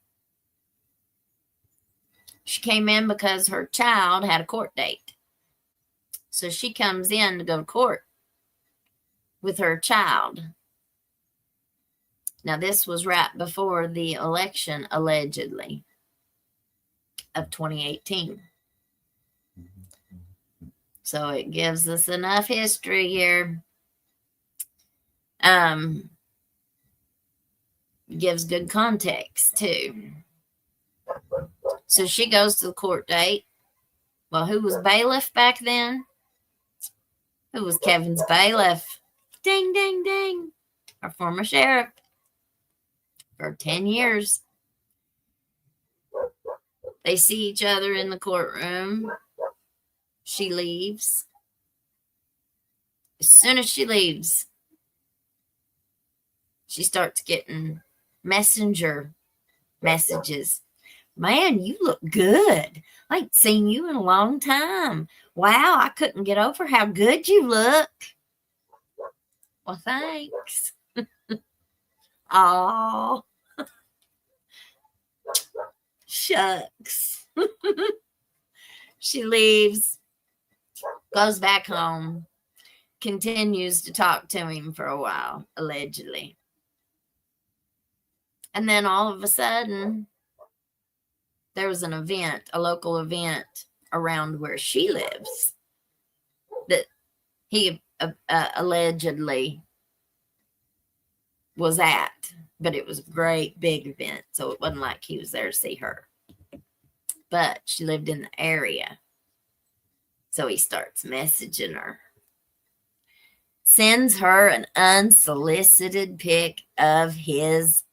She came in because her child had a court date. So she comes in to go to court with her child. Now, this was right before the election, allegedly, of 2018. So it gives us enough history here. Gives good context, too. So she goes to the court date. Well, who was bailiff back then? Who was Kevin's bailiff? Ding, ding, ding. Our former sheriff. For 10 years. They see each other in the courtroom. She leaves. As soon as she leaves, she starts getting messenger messages. Man, you look good. I ain't seen you in a long time. Wow, I couldn't get over how good you look. Well, thanks. Oh, shucks. She leaves, goes back home, continues to talk to him for a while, allegedly. And then all of a sudden, there was an event, a local event around where she lives that he allegedly was at, but it was a great big event. So it wasn't like he was there to see her, but she lived in the area. So he starts messaging her, sends her an unsolicited pic of his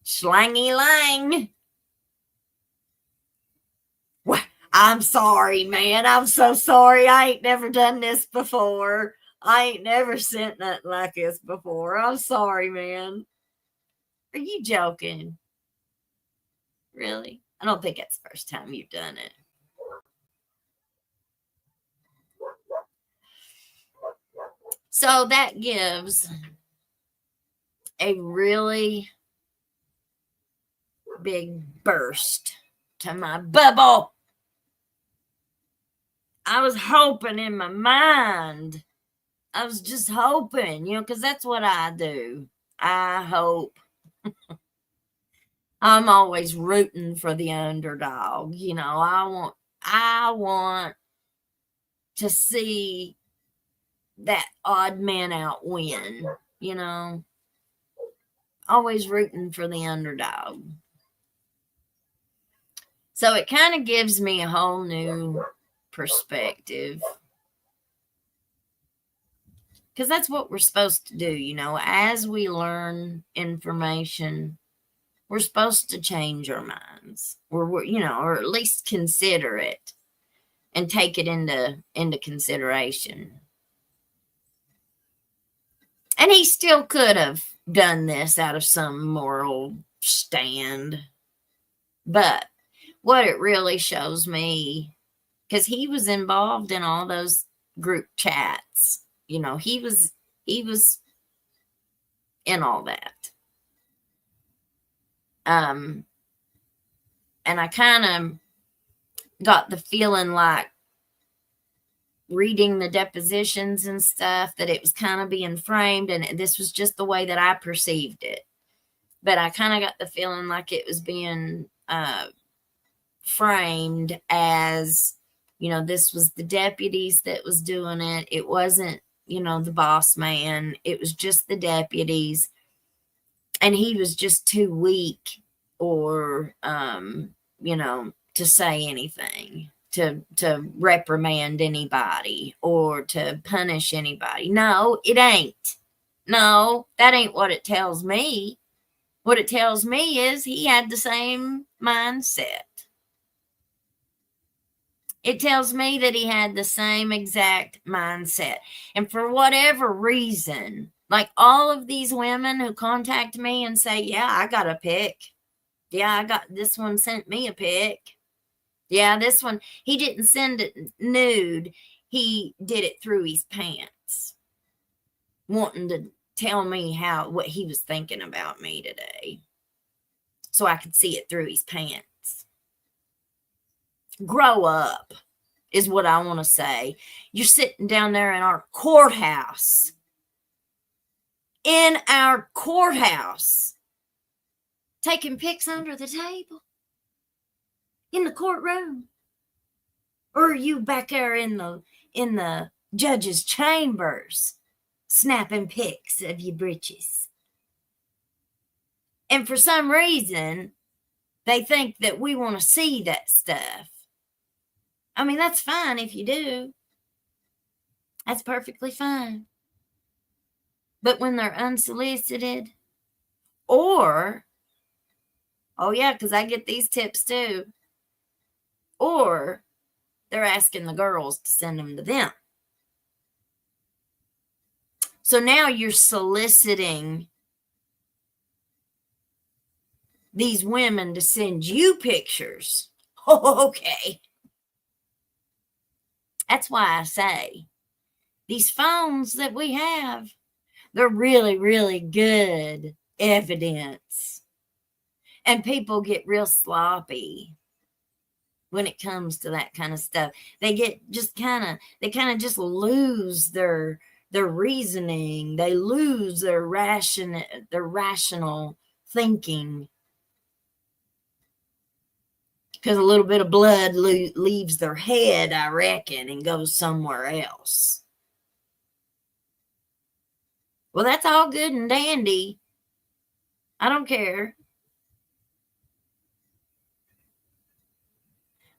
slangy lang. Well, I'm sorry, man. I'm so sorry. I ain't never done this before. I ain't never sent nothing like this before. I'm sorry, man. Are you joking? Really? I don't think it's the first time you've done it. So that gives a really big burst to my bubble. I was hoping in my mind. I was just hoping, because that's what I do. I hope. I'm always rooting for the underdog. I want to see that odd man out win, always rooting for the underdog. So it kind of gives me a whole new perspective, because that's what we're supposed to do. As we learn information, we're supposed to change our minds, or at least consider it and take it into consideration. And he still could have done this out of some moral stand. But what it really shows me, because he was involved in all those group chats, he was in all that. And I kind of got the feeling, like, reading the depositions and stuff, that it was kind of being framed, and this was just the way that I perceived it. But I kind of got the feeling like it was being framed as, this was the deputies that was doing it. It wasn't, the boss man. It was just the deputies. And he was just too weak or, to say anything, to reprimand anybody or to punish anybody. No, it ain't. No, that ain't what it tells me. What it tells me is he had the same mindset. It tells me that he had the same exact mindset. And for whatever reason, like all of these women who contact me and say, yeah, I got a pic. Yeah, this one sent me a pic. Yeah, this one, he didn't send it nude. He did it through his pants, wanting to tell me what he was thinking about me today, so I could see it through his pants. Grow up is what I want to say. You're sitting down there in our courthouse. Taking pics under the table. In the courtroom. Or are you back there in the judge's chambers snapping pics of your britches? And for some reason, they think that we want to see that stuff. I mean, that's fine if you do. That's perfectly fine. But when they're unsolicited, or, oh yeah, because I get these tips too, or they're asking the girls to send them to them. So now you're soliciting these women to send you pictures. Oh, okay. That's why I say these phones that we have, they're really, really good evidence. And people get real sloppy when it comes to that kind of stuff. They kind of just lose their reasoning. They lose their rational thinking. Because a little bit of blood leaves their head, I reckon, and goes somewhere else. Well, that's all good and dandy. I don't care.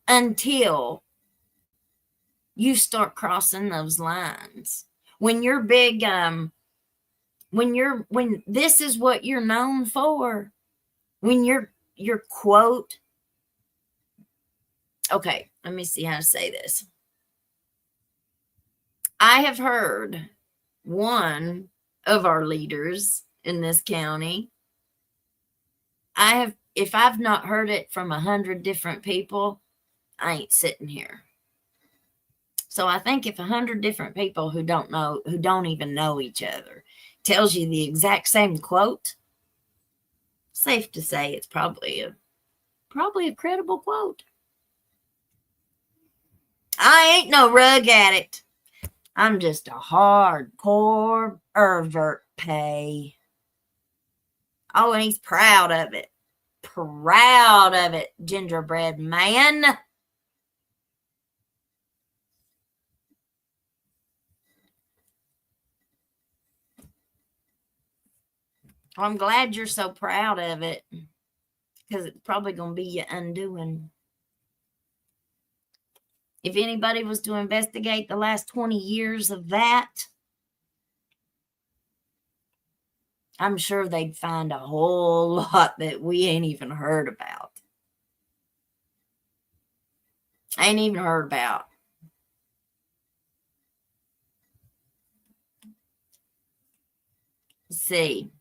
Until you start crossing those lines. When you're big, when this is what you're known for, when your quote, okay, let me see how to say this. I have heard one of our leaders in this county if I've not heard it from 100 different people, I ain't sitting here. So I think if 100 different people who don't even know each other tells you the exact same quote, safe to say it's probably a credible quote. I ain't no rug addict. I'm just a hardcore pervert pay. Oh, and he's proud of it. Proud of it, gingerbread man. Well, I'm glad you're so proud of it, because it's probably going to be your undoing. If anybody was to investigate the last 20 years of that, I'm sure they'd find a whole lot that we ain't even heard about. Ain't even heard about. See,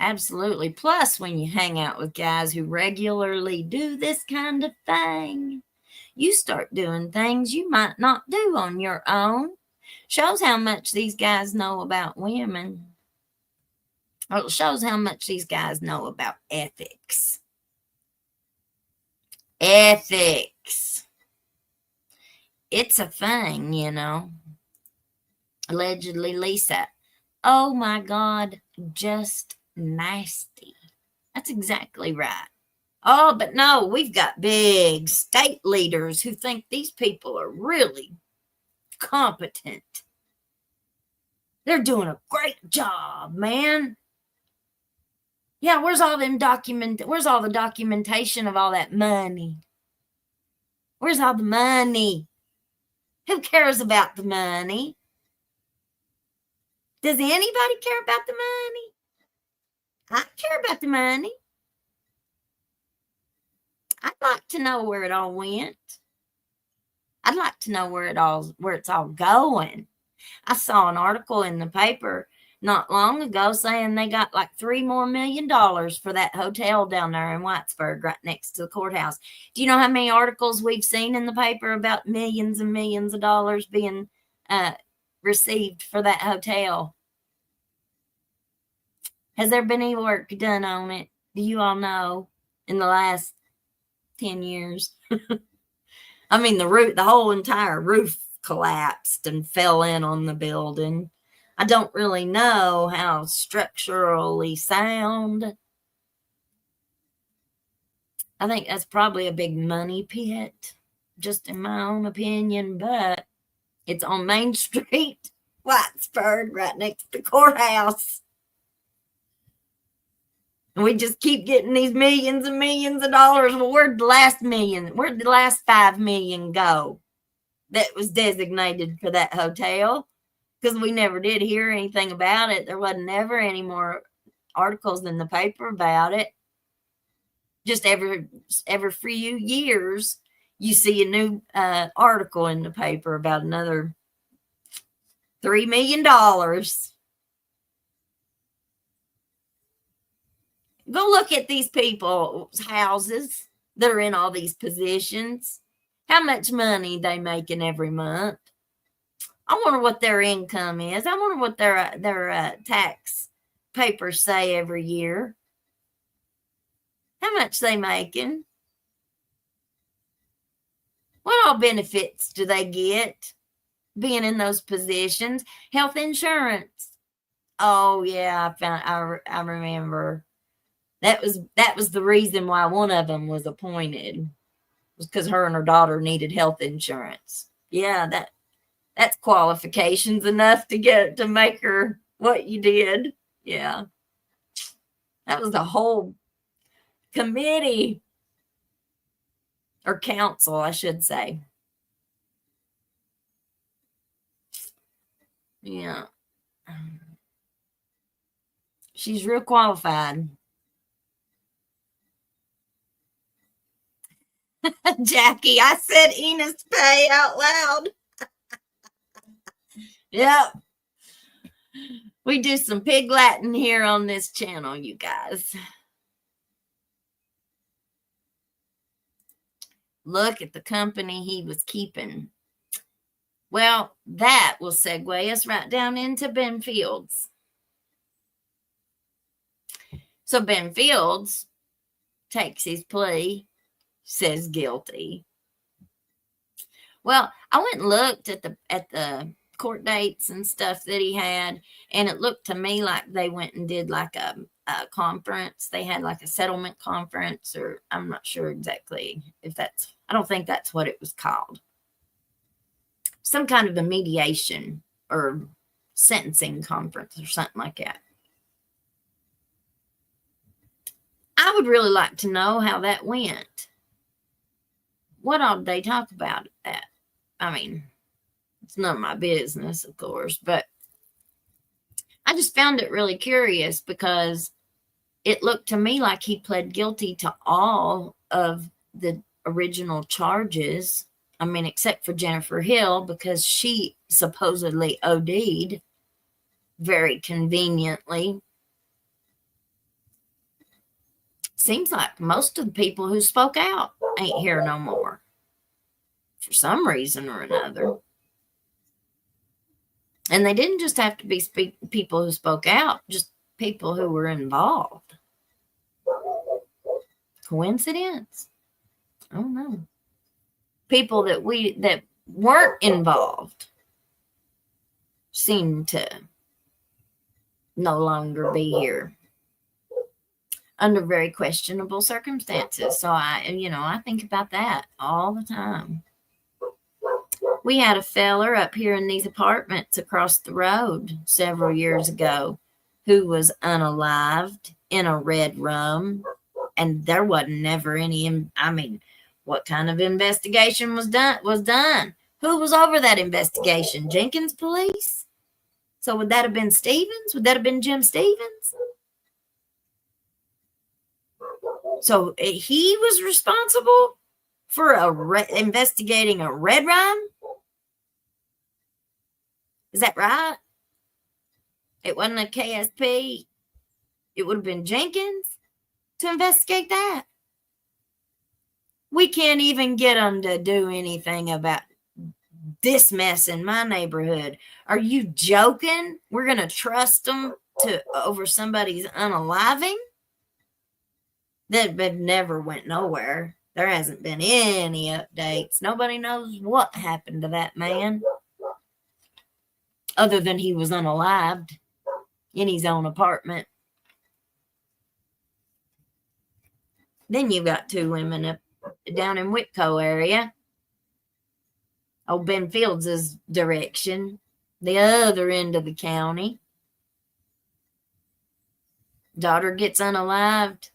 absolutely. Plus, when you hang out with guys who regularly do this kind of thing, you start doing things you might not do on your own. Shows how much these guys know about women. Well, it shows how much these guys know about ethics. Ethics. It's a thing, you know. Allegedly, Lisa. Oh my God, just nasty. That's exactly right. Oh, but no, we've got big state leaders who think these people are really competent. They're doing a great job, man. Yeah, where's all the documentation of all that money? Where's all the money? Who cares about the money? Does anybody care about the money? I care about the money. I'd like to know where it all went. I'd like to know where it's all going. I saw an article in the paper not long ago saying they got like $3 more million for that hotel down there in Whitesburg, right next to the courthouse. Do you know how many articles we've seen in the paper about millions and millions of dollars being received for that hotel? Has there been any work done on it? Do you all know in the last 10 years? I mean, the whole entire roof collapsed and fell in on the building. I don't really know how structurally sound. I think that's probably a big money pit, just in my own opinion, but it's on Main Street, Whitesburg, right next to the courthouse. And we just keep getting these millions and millions of dollars. Well, where'd the last $5 million go that was designated for that hotel? Because we never did hear anything about it. There wasn't ever any more articles in the paper about it. Just every few years, you see a new article in the paper about another $3 million. Go look at these people's houses that are in all these positions. How much money they making every month. I wonder what their income is. I wonder what their tax papers say every year. How much they making? What all benefits do they get being in those positions? Health insurance. Oh yeah, I remember. That was the reason why one of them was appointed, was because her and her daughter needed health insurance. Yeah, that's qualifications enough to make her what you did. Yeah, that was the whole committee, or council, I should say. Yeah, she's real qualified. Jackie, I said Enos Pay out loud. Yep. We do some pig Latin here on this channel, you guys. look at the company he was keeping. Well, that will segue us right down into Ben Fields. So Ben Fields takes his plea, says guilty. Well, I went and looked at the court dates and stuff that he had, and it looked to me like they went and did like a conference. They had like a settlement conference, or I'm not sure exactly if that's, I don't think that's what it was called. Some kind of a mediation or sentencing conference or something like that. I would really like to know how that went. What all did they talk about at that? I mean, it's none of my business, of course, but I just found it really curious because it looked to me like he pled guilty to all of the original charges. I mean, except for Jennifer Hill, because she supposedly OD'd very conveniently. Seems like most of the people who spoke out ain't here no more for some reason or another. And they didn't just have to be people who spoke out, just people who were involved. Coincidence? I don't know. People that weren't involved seem to no longer be here under very questionable circumstances. So I think about that all the time. We had a feller up here in these apartments across the road several years ago who was unalived in a red room, and there wasn't never any, what kind of investigation was done? Who was over that investigation? Jenkins police? So would that have been Stevens? Would that have been Jim Stevens? So he was responsible for investigating a red room? Is that right? It wasn't a KSP. It would have been Jenkins to investigate that. We can't even get them to do anything about this mess in my neighborhood. Are you joking? We're going to trust them over somebody's unaliving? That never went nowhere. There hasn't been any updates. Nobody knows what happened to that man, other than he was unalived in his own apartment. Then you've got two women up down in Whitco area. Old Ben Fields' direction, the other end of the county. Daughter gets unalived.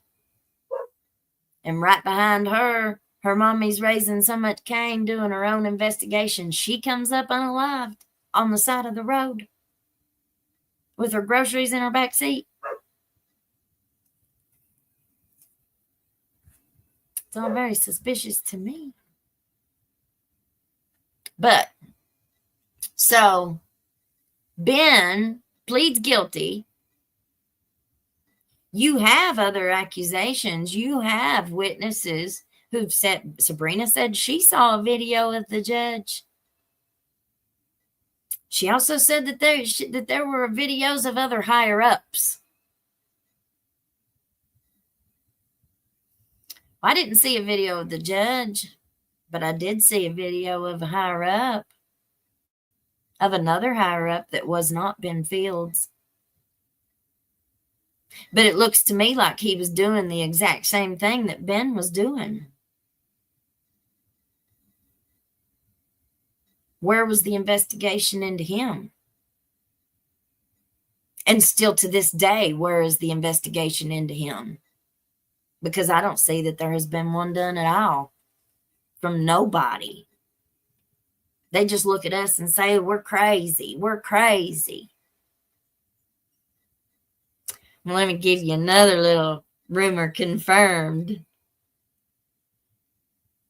And right behind her, her mommy's raising so much cane, doing her own investigation. She comes up unalived on the side of the road with her groceries in her back seat. It's all very suspicious to me. But, so, Ben pleads guilty. You have other accusations. You have witnesses who've said, Sabrina said she saw a video of the judge. She also said that there were videos of other higher-ups. I didn't see a video of the judge, but I did see a video of a higher-up, of another higher-up that was not Ben Fields. But it looks to me like he was doing the exact same thing that Ben was doing. Where was the investigation into him? And still to this day, where is the investigation into him? Because I don't see that there has been one done at all from nobody. They just look at us and say, we're crazy. We're crazy. Well, let me give you another little rumor confirmed.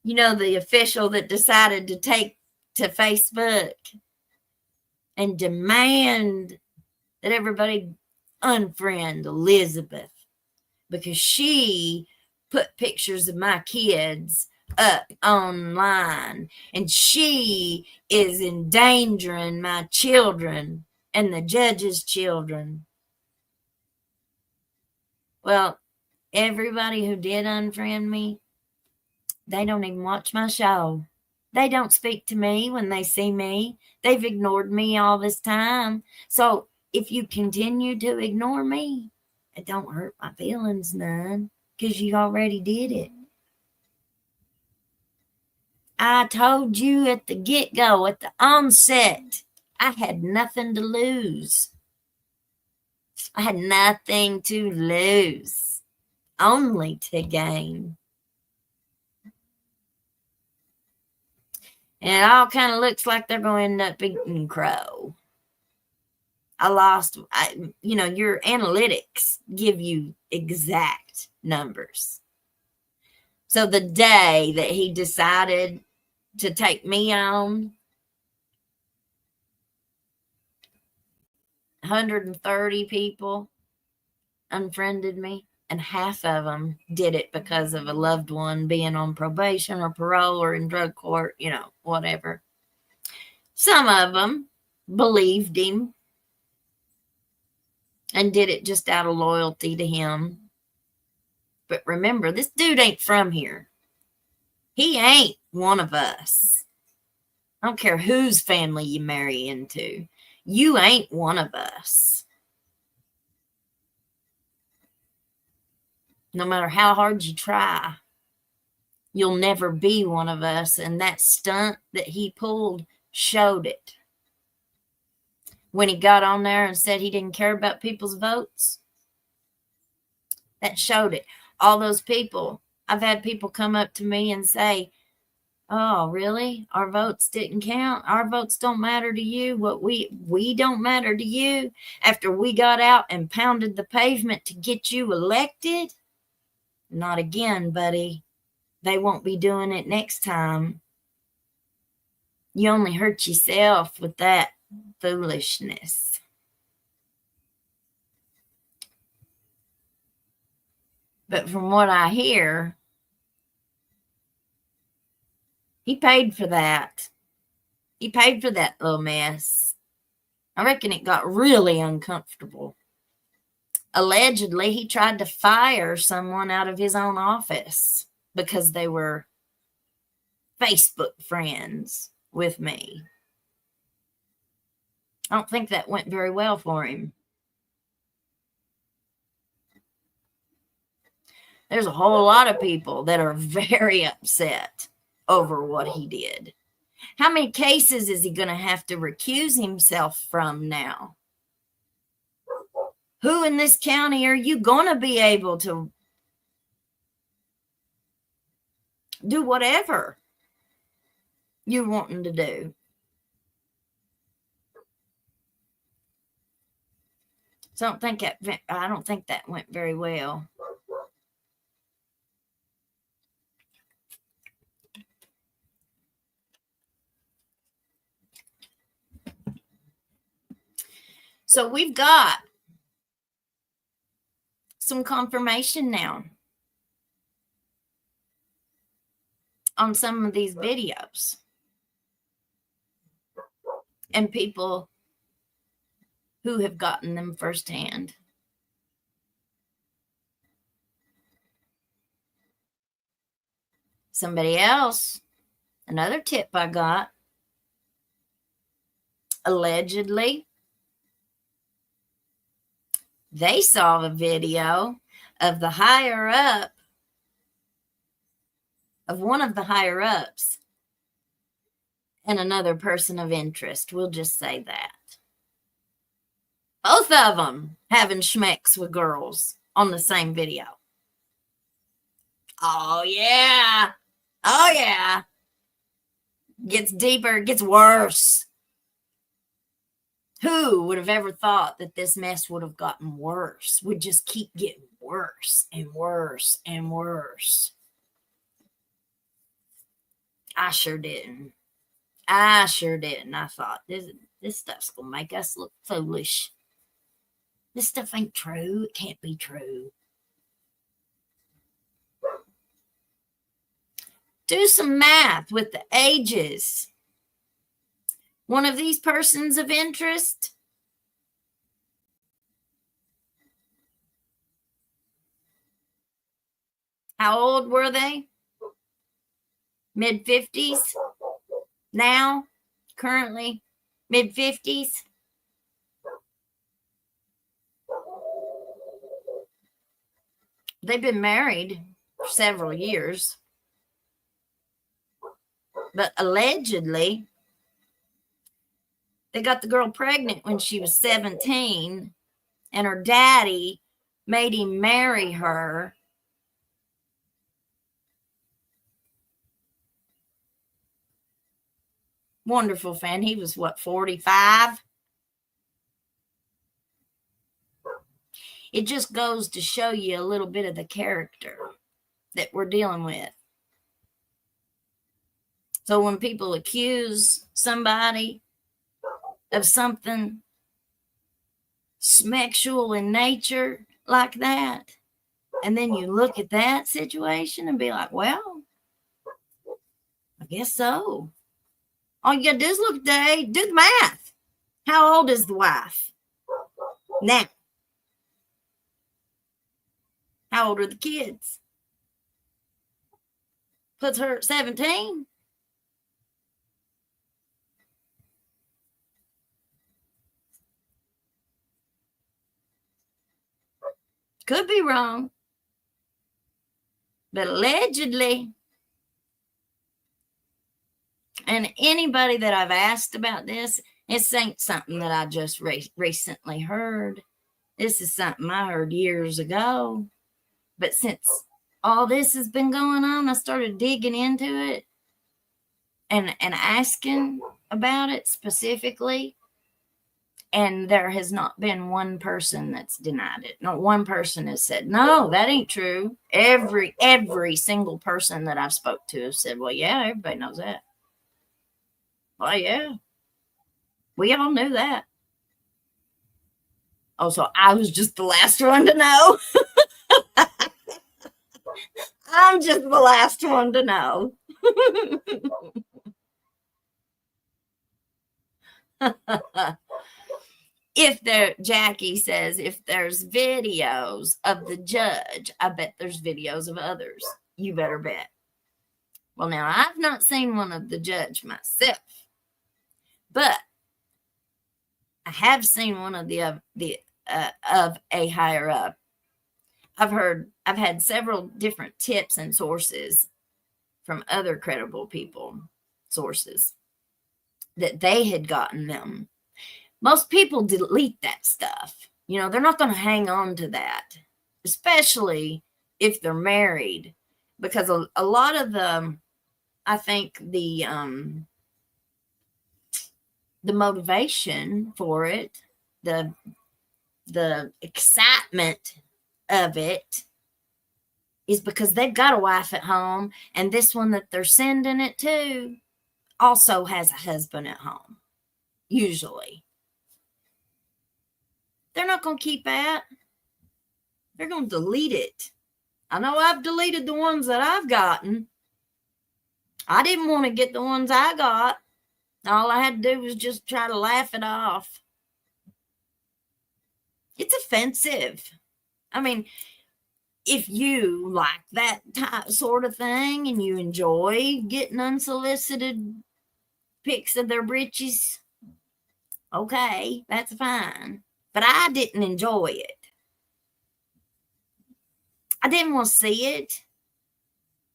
You know, the official that decided to take to Facebook and demand that everybody unfriend Elizabeth because she put pictures of my kids up online, and she is endangering my children and the judge's children. Well, everybody who did unfriend me, they don't even watch my show. They don't speak to me when they see me. They've ignored me all this time. So if you continue to ignore me, it don't hurt my feelings none, because you already did it. I told you at the get-go, at the onset, I had nothing to lose. I had nothing to lose, only to gain. And it all kind of looks like they're going to end up eating crow. Your analytics give you exact numbers. So the day that he decided to take me on, 130 people unfriended me, and half of them did it because of a loved one being on probation or parole or in drug court, whatever. Some of them believed him and did it just out of loyalty to him. But remember, this dude ain't from here. He ain't one of us. I don't care whose family you marry into. You ain't one of us. No matter how hard you try, you'll never be one of us. And that stunt that he pulled showed it. When he got on there and said he didn't care about people's votes, that showed it. All those people, I've had people come up to me and say, "Oh, really? Our votes didn't count? Our votes don't matter to you? What we don't matter to you after we got out and pounded the pavement to get you elected?" Not again, buddy. They won't be doing it next time. You only hurt yourself with that foolishness. But from what I hear, he paid for that. He paid for that little mess. I reckon it got really uncomfortable. Allegedly, he tried to fire someone out of his own office because they were Facebook friends with me. I don't think that went very well for him. There's a whole lot of people that are very upset over what he did. How many cases is he going to have to recuse himself from now? Who in this county are you going to be able to do whatever you're wanting to do? So I don't think that went very well. So we've got some confirmation now on some of these videos, and people who have gotten them firsthand. Somebody else, another tip I got, allegedly, they saw a video of the higher up, of one of the higher ups, and another person of interest. We'll just say that. Both of them having schmecks with girls on the same video. Oh, yeah. Oh, yeah. Gets deeper, gets worse. Who would have ever thought that this mess would have gotten worse? Would just keep getting worse and worse and worse. I sure didn't. I thought this stuff's going to make us look foolish. This stuff ain't true. It can't be true. Do some math with the ages. One of these persons of interest, how old were they? Mid-50s? Now, currently, mid-50s? They've been married for several years. But allegedly, they got the girl pregnant when she was 17, and her daddy made him marry her. Wonderful fan. He was, what, 45? It just goes to show you a little bit of the character that we're dealing with. So when people accuse somebody of something sexual in nature like that, and then you look at that situation and be like, well, I guess so. All you gotta do is look at the age, do the math. How old is the wife? Now. How old are the kids? Puts her at 17. Could be wrong. But allegedly, and anybody that I've asked about this, this ain't something that I just recently heard. This is something I heard years ago. But since all this has been going on, I started digging into it and asking about it specifically. And there has not been one person that's denied it. Not one person has said, no, that ain't true. Every single person that I've spoke to has said, well, yeah, everybody knows that. Well, yeah, we all knew that. Oh, so I was just the last one to know. I'm just the last one to know. Jackie says, if there's videos of the judge, I bet there's videos of others. You better bet. Well, now I've not seen one of the judge myself, but I have seen one of of a higher up. I've had several different tips and sources from other credible sources that they had gotten them. Most people delete that stuff. You know, they're not going to hang on to that, especially if they're married, because a lot of them, I think the motivation for it, the excitement of it is because they've got a wife at home, and this one that they're sending it to also has a husband at home, usually. They're not going to keep that. They're going to delete it. I know I've deleted the ones that I've gotten. I didn't want to get the ones I got. All I had to do was just try to laugh it off. It's offensive. I mean, if you like that sort of thing and you enjoy getting unsolicited pics of their britches, okay, that's fine. But I didn't enjoy it. I didn't want to see it.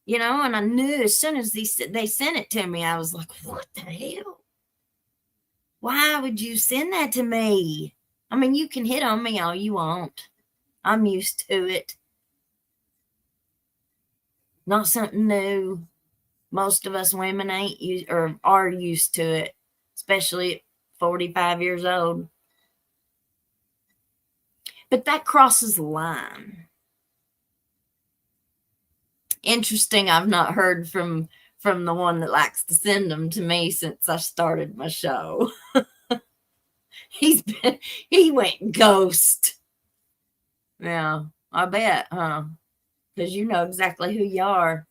You know, and I knew as soon as they sent it to me, I was like, what the hell? Why would you send that to me? I mean, you can hit on me all you want. I'm used to it. Not something new. Most of us women ain't used or are used to it, especially at 45 years old. But that crosses the line. Interesting, I've not heard from the one that likes to send them to me since I started my show. He went ghost. Yeah, I bet, huh? Because you know exactly who you are.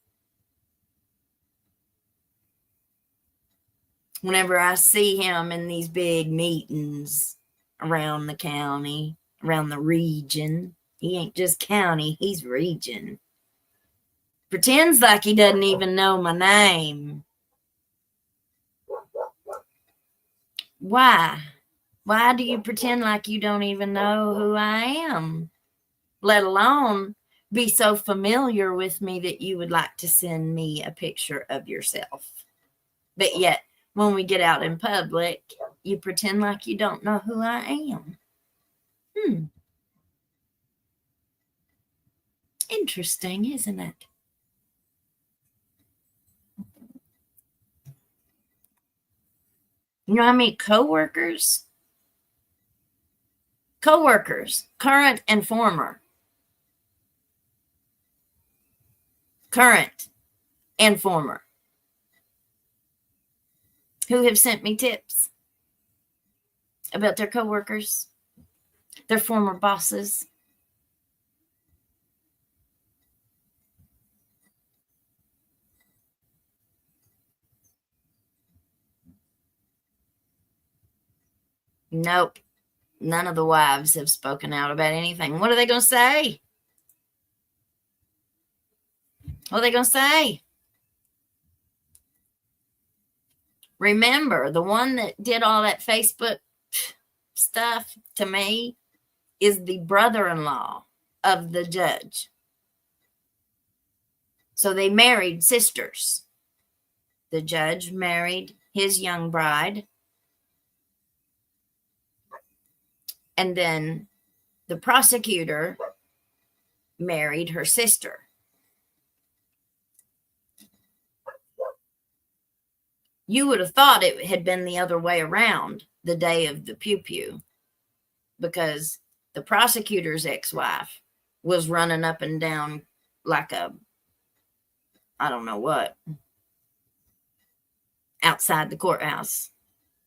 Whenever I see him in these big meetings around the county, around the region, he ain't just county, he's region. Pretends like he doesn't even know my name. Why? Why do you pretend like you don't even know who I am? Let alone be so familiar with me that you would like to send me a picture of yourself. But yet, when we get out in public, you pretend like you don't know who I am. Interesting, isn't it? You know how many coworkers, current and former, who have sent me tips about their coworkers, their former bosses. Nope. None of the wives have spoken out about anything. What are they going to say? What are they going to say? Remember, the one that did all that Facebook stuff to me is the brother-in-law of the judge. So they married sisters. The judge married his young bride. And then the prosecutor married her sister. You would have thought it had been the other way around the day of the pew-pew, because the prosecutor's ex-wife was running up and down like a, I don't know what, outside the courthouse,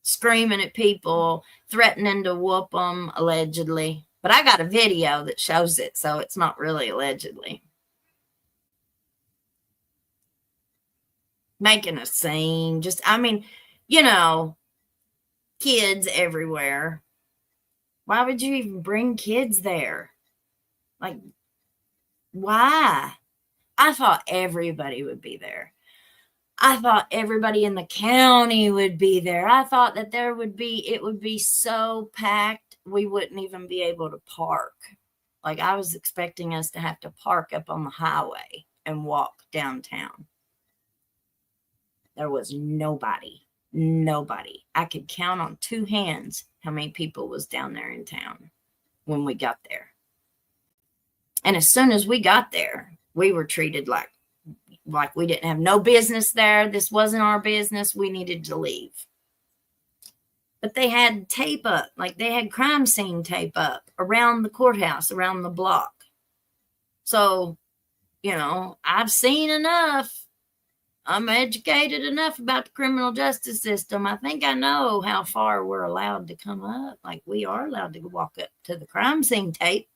screaming at people, threatening to whoop them, allegedly. But I got a video that shows it, so it's not really allegedly. Making a scene, just, I mean, you know, kids everywhere. Why would you even bring kids there? Like, why? I thought everybody would be there. I thought everybody in the county would be there. I thought that it would be so packed, we wouldn't even be able to park. Like, I was expecting us to have to park up on the highway and walk downtown. There was nobody. I could count on two hands how many people was down there in town when we got there. And as soon as we got there, we were treated like we didn't have no business there. This wasn't our business. We needed to leave. But they had tape up, like they had crime scene tape up around the courthouse, around the block. So, you know, I've seen enough. I'm educated enough about the criminal justice system. I think I know how far we're allowed to come up. Like, we are allowed to walk up to the crime scene tape.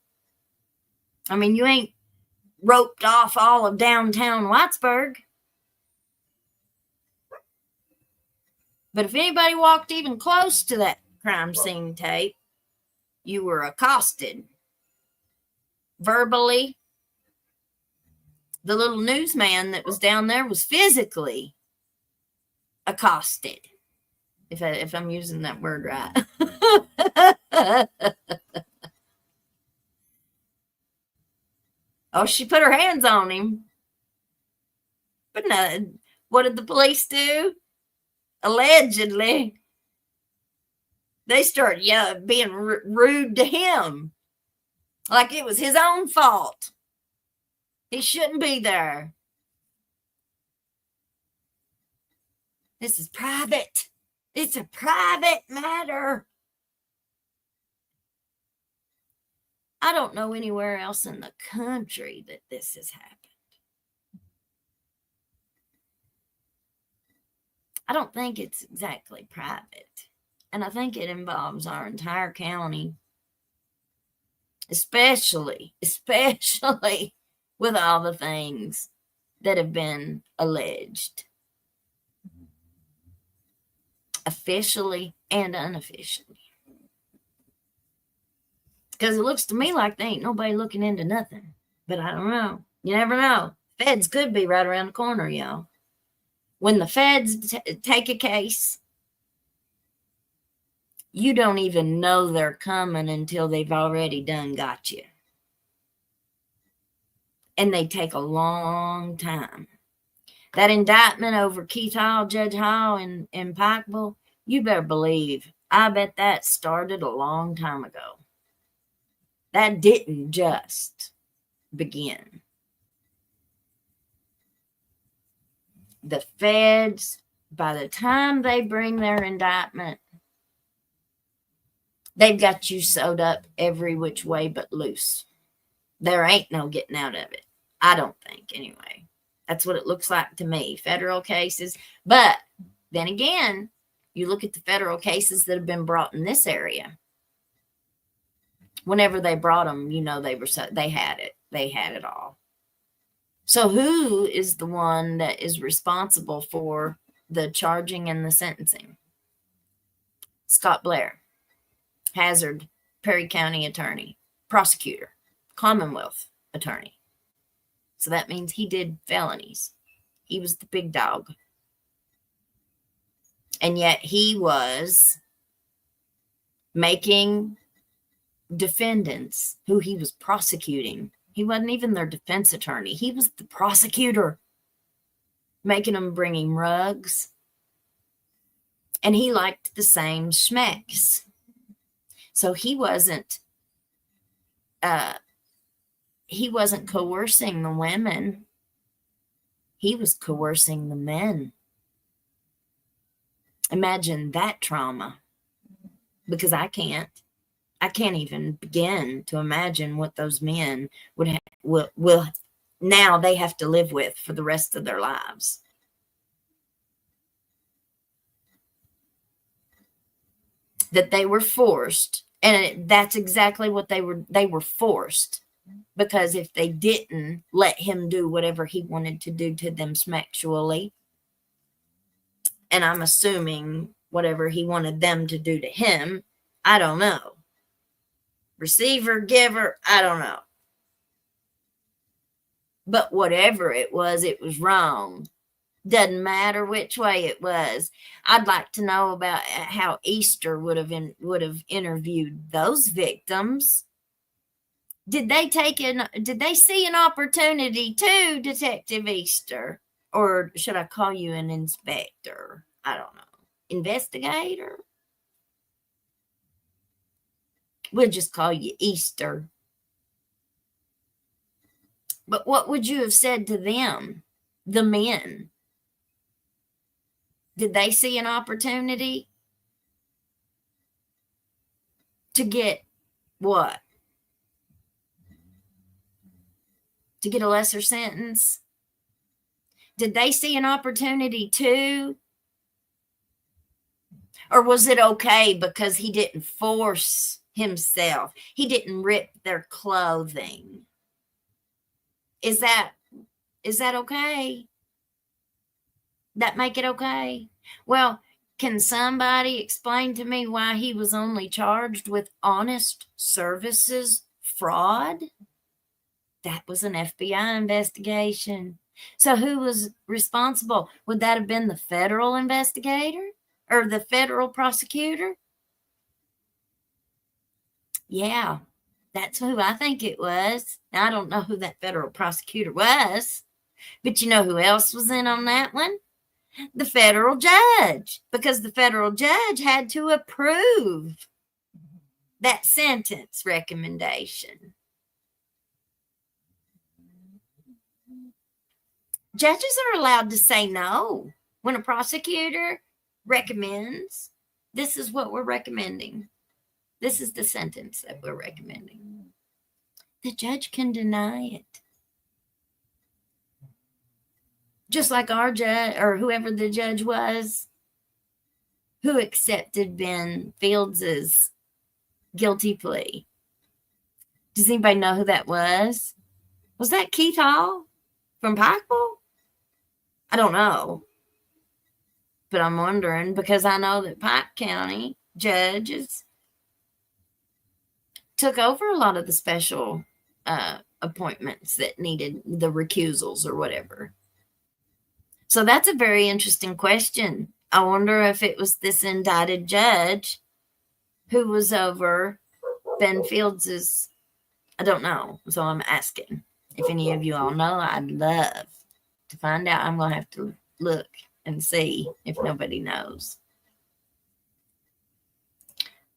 I mean, you ain't roped off all of downtown Whitesburg. But if anybody walked even close to that crime scene tape, you were accosted verbally. The little newsman that was down there was physically accosted, if I'm using that word right. Oh, she put her hands on him. But no, what did the police do? Allegedly, they started being rude to him, like it was his own fault. He shouldn't be there. This is private. It's a private matter. I don't know anywhere else in the country that this has happened. I don't think it's exactly private. And I think it involves our entire county. Especially with all the things that have been alleged. officially and unofficially. Because it looks to me like there ain't nobody looking into nothing. But I don't know. You never know. Feds could be right around the corner, y'all. When the feds take a case, you don't even know they're coming until they've already done got you. And they take a long time. That indictment over Keith Hall, Judge Hall in Pikeville, you better believe, I bet that started a long time ago. That didn't just begin. The feds, by the time they bring their indictment, they've got you sewed up every which way but loose. There ain't no getting out of it. I don't think, anyway. That's what it looks like to me. Federal cases. But then again, you look at the federal cases that have been brought in this area. Whenever they brought them, you know, they had it. They had it all. So who is the one that is responsible for the charging and the sentencing? Scott Blair, Hazard, Perry County attorney, prosecutor, Commonwealth attorney. So that means he did felonies. He was the big dog. And yet he was making defendants who he was prosecuting. He wasn't even their defense attorney. He was the prosecutor, making them bring him rugs. And he liked the same schmecks. So he wasn't coercing the women. He was coercing the men. Imagine that trauma. Because I can't even begin to imagine what those men will now they have to live with for the rest of their lives. That they were forced, and that's exactly what they were forced, because if they didn't let him do whatever he wanted to do to them sexually, and I'm assuming whatever he wanted them to do to him, I don't know. Receiver, giver, I don't know. But whatever it was wrong. Doesn't matter which way it was. I'd like to know about how Easter would have interviewed those victims. Did they see an opportunity to, Detective Easter? Or should I call you an inspector? I don't know. Investigator? We'll just call you Easter. But what would you have said to them, the men? Did they see an opportunity to get what? To get a lesser sentence? Did they see an opportunity to? Or was it okay because he didn't force himself? He didn't rip their clothing. Is that okay? That make it okay? Well, can somebody explain to me why he was only charged with honest services fraud? That was an FBI investigation. So who was responsible? Would that have been the federal investigator or the federal prosecutor? Yeah, that's who I think it was. Now, I don't know who that federal prosecutor was, but you know who else was in on that one? The federal judge, because the federal judge had to approve that sentence recommendation. Judges are allowed to say no when a prosecutor recommends, this is what we're recommending. This is the sentence that we're recommending. The judge can deny it. Just like our judge, or whoever the judge was, who accepted Ben Fields' guilty plea. Does anybody know who that was? Was that Keith Hall from Pikeville? I don't know. But I'm wondering, because I know that Pike County judges took over a lot of the special appointments that needed the recusals or whatever. So that's a very interesting question. I wonder if it was this indicted judge who was over Ben Fields's, I don't know. So I'm asking. If any of you all know, I'd love to find out. I'm going to have to look and see if nobody knows.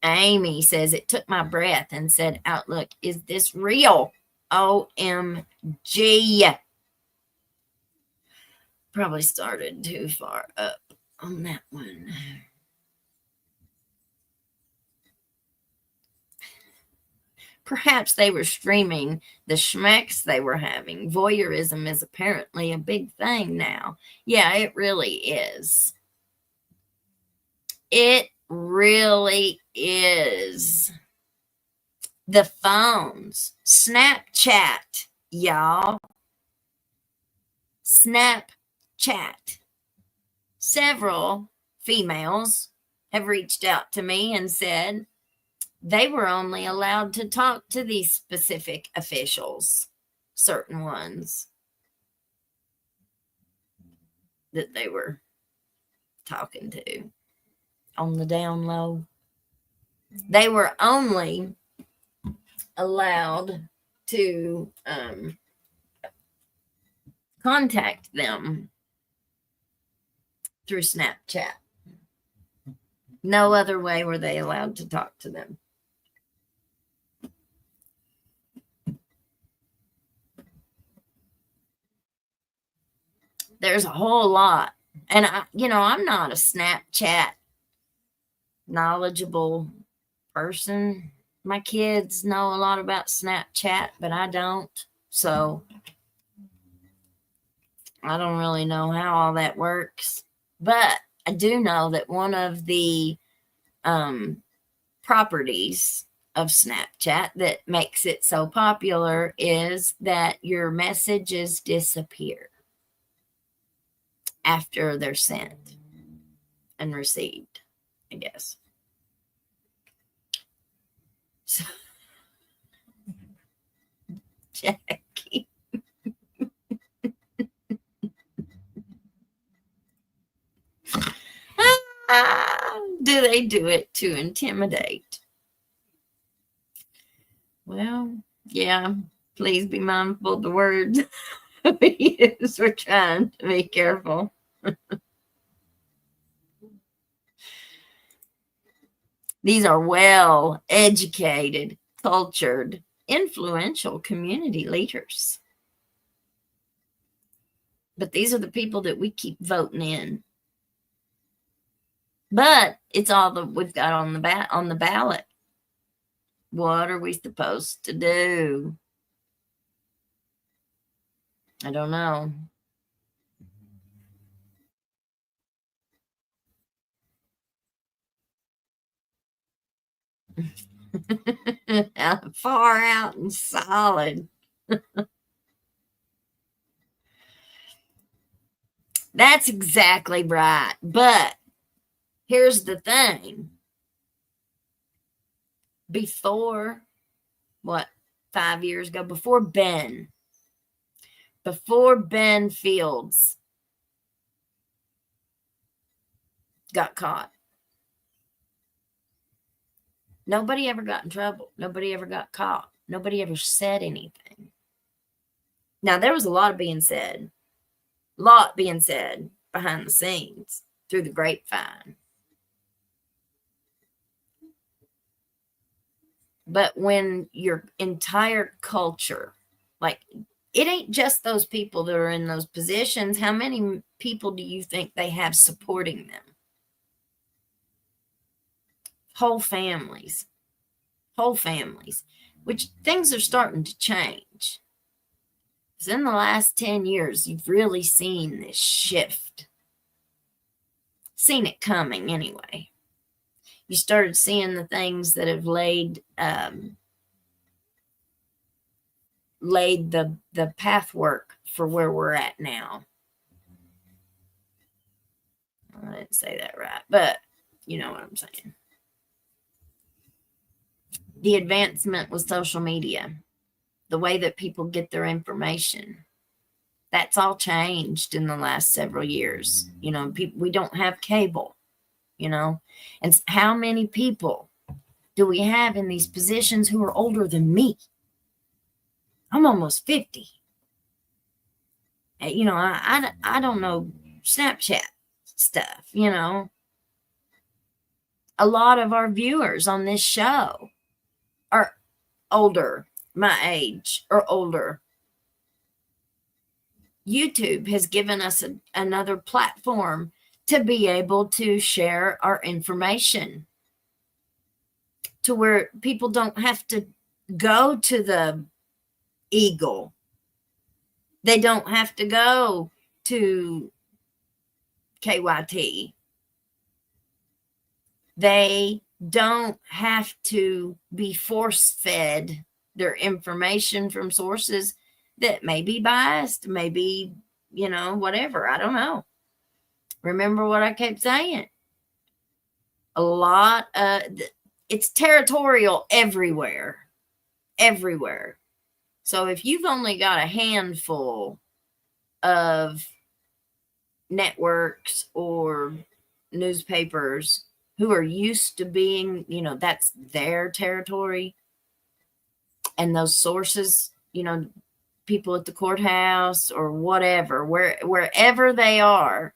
Amy says, it took my breath and said, Outlook, is this real? OMG. Probably started too far up on that one. Perhaps they were streaming the schmecks they were having. Voyeurism is apparently a big thing now. Yeah, it really is. It really is. The phones. Snapchat, y'all. Snapchat. Several females have reached out to me and said they were only allowed to talk to these specific officials, certain ones that they were talking to on the down low. They were only allowed to contact them through Snapchat. No other way were they allowed to talk to them. There's a whole lot. And I'm not a Snapchat knowledgeable person. My kids know a lot about Snapchat, but I don't. So I don't really know how all that works. But I do know that one of the properties of Snapchat that makes it so popular is that your messages disappear after they're sent and received, I guess. So, Jackie. Do they do it to intimidate? Well, yeah, please be mindful of the words we use. We're trying to be careful. These are well-educated, cultured, influential community leaders. But these are the people that we keep voting in. But it's all that we've got on the ballot. What are we supposed to do? I don't know. Far out and solid. That's exactly right. But here's the thing. Before, 5 years ago, before Ben Fields got caught, nobody ever got in trouble. Nobody ever got caught. Nobody ever said anything. Now, there was a lot being said behind the scenes through the grapevine. But when your entire culture, like, it ain't just those people that are in those positions. How many people do you think they have supporting them? Whole families, which things are starting to change. Because in the last 10 years, you've really seen this shift. Seen it coming anyway. You started seeing the things that have laid the pathwork for where we're at now. I didn't say that right, but you know what I'm saying. The advancement with social media, the way that people get their information, that's all changed in the last several years. You know, we don't have cable, you know, and how many people do we have in these positions who are older than me? I'm almost 50. You know, I don't know Snapchat stuff, you know. A lot of our viewers on this show are older, my age or older. YouTube has given us another platform to be able to share our information, to where people don't have to go to the Eagle. They don't have to go to KYT. They don't have to be force-fed their information from sources that may be biased, maybe, you know, whatever. I don't know. Remember what I kept saying. A lot of it's territorial everywhere. Everywhere. So if you've only got a handful of networks or newspapers who are used to being, you know, that's their territory, and those sources, you know, people at the courthouse or whatever, wherever they are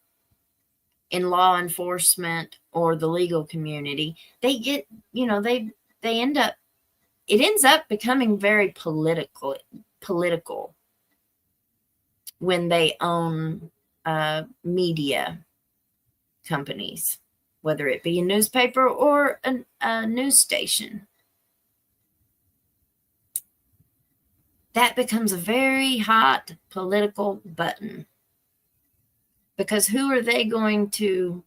in law enforcement or the legal community, they get, you know, they end up, it ends up becoming very political when they own media companies, whether it be a newspaper or a news station. That becomes a very hot political button, because who are they going to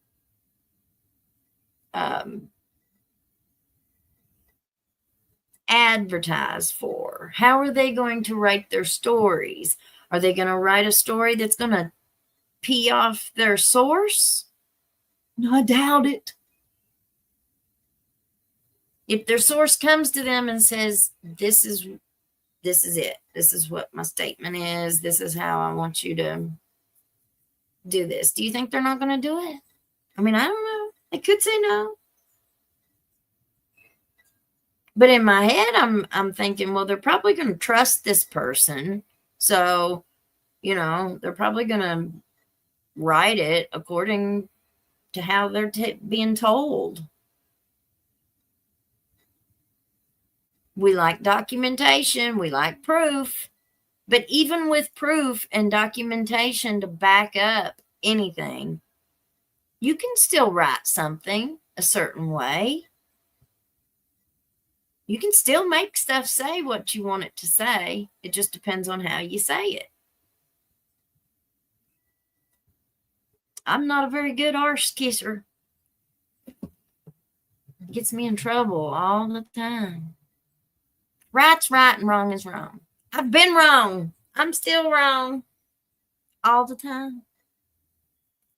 advertise for? How are they going to write their stories? Are they going to write a story that's going to pee off their source? No, I doubt it. If their source comes to them and says, this is it, this is what my statement is, this is how I want you to do this, do you think they're not going to do it? I mean, I don't know. They could say no. But in my head, I'm thinking, well, they're probably going to trust this person. So, you know, they're probably going to write it according to how they're being told. We like documentation. We like proof. But even with proof and documentation to back up anything, you can still write something a certain way. You can still make stuff say what you want it to say. It just depends on how you say it. I'm not a very good arse kisser. It gets me in trouble all the time. Right's right and wrong is wrong. I've been wrong. I'm still wrong. All the time.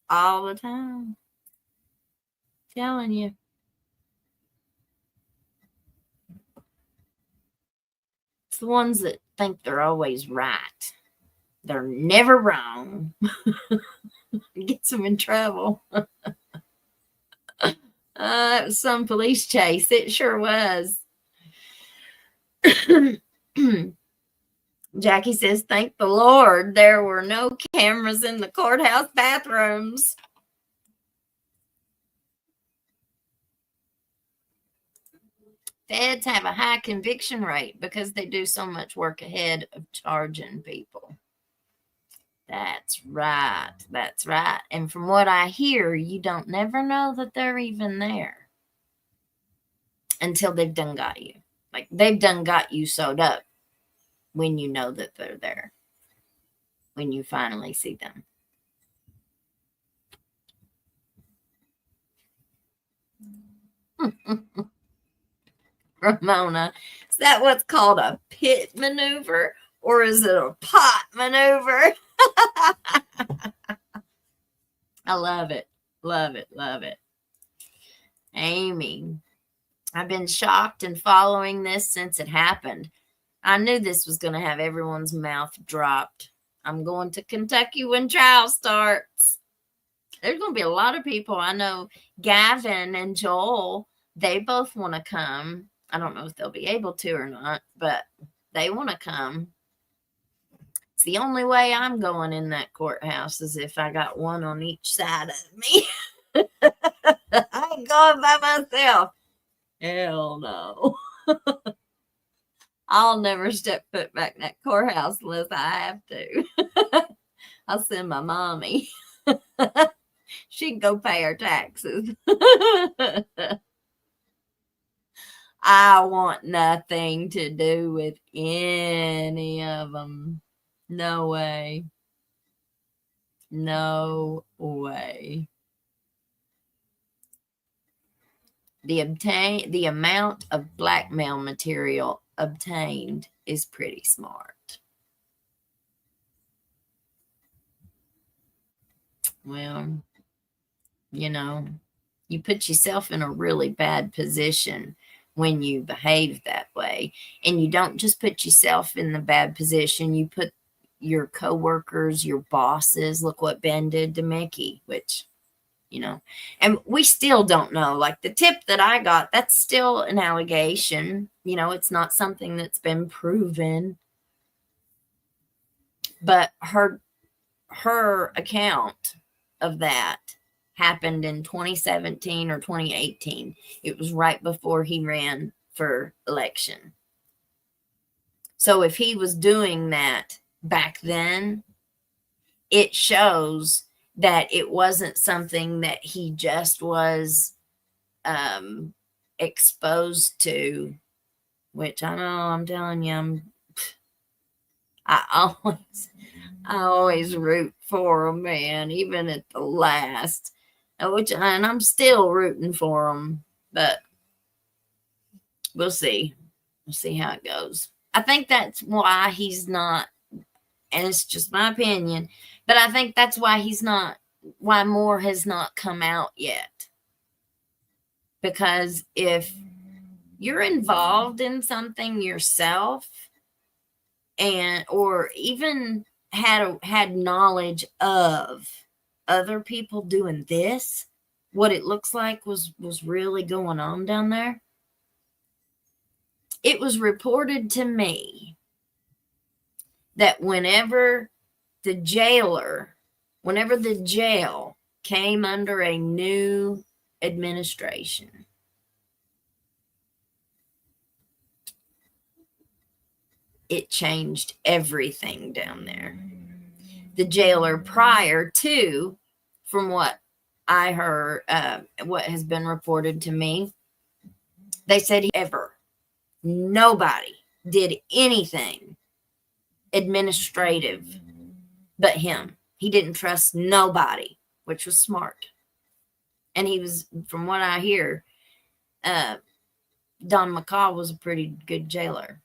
All the time. Telling you. It's the ones that think they're always right. They're never wrong. It gets them in trouble. It was some police chase. It sure was. Jackie says, thank the Lord there were no cameras in the courthouse bathrooms. Feds have a high conviction rate because they do so much work ahead of charging people. That's right. That's right. And from what I hear, you don't never know that they're even there until they've done got you. Like they've done got you sewed up when you know that they're there, when you finally see them. Ramona, is that what's called a pit maneuver, or is it a pot maneuver? I love it. Love it. Love it. Amy, I've been shocked and following this since it happened. I knew this was going to have everyone's mouth dropped. I'm going to Kentucky when trial starts. There's going to be a lot of people. I know Gavin and Joel, they both want to come. I don't know if they'll be able to or not, but they want to come. It's the only way I'm going in that courthouse is if I got one on each side of me. I ain't going by myself. Hell no. I'll never step foot back in that courthouse unless I have to. I'll send my mommy. She can go pay her taxes. I want nothing to do with any of them. No way. No way. The amount of blackmail material obtained is pretty smart. Well, you know, you put yourself in a really bad position when you behave that way. And you don't just put yourself in the bad position, you put your coworkers, your bosses. Look what Ben did to Mickey, which, you know, and we still don't know. Like the tip that I got, that's still an allegation. You know, it's not something that's been proven. But her account of that happened in 2017 or 2018. It was right before he ran for election. So if he was doing that back then, it shows that it wasn't something that he just was exposed to, which I know, I'm telling you, I always root for him, man, even at the last, and I'm still rooting for him, but we'll see. We'll see how it goes. I think that's why he's not, and it's just my opinion, but I think that's why why more has not come out yet. Because if you're involved in something yourself, or even had knowledge of other people doing this, what it looks like was really going on down there. It was reported to me that whenever the jail came under a new administration, it changed everything down there. The jailer prior to, from what I heard, what has been reported to me, they said nobody did anything administrative but him. He didn't trust nobody, which was smart. And he was, from what I hear, Don McCall was a pretty good jailer.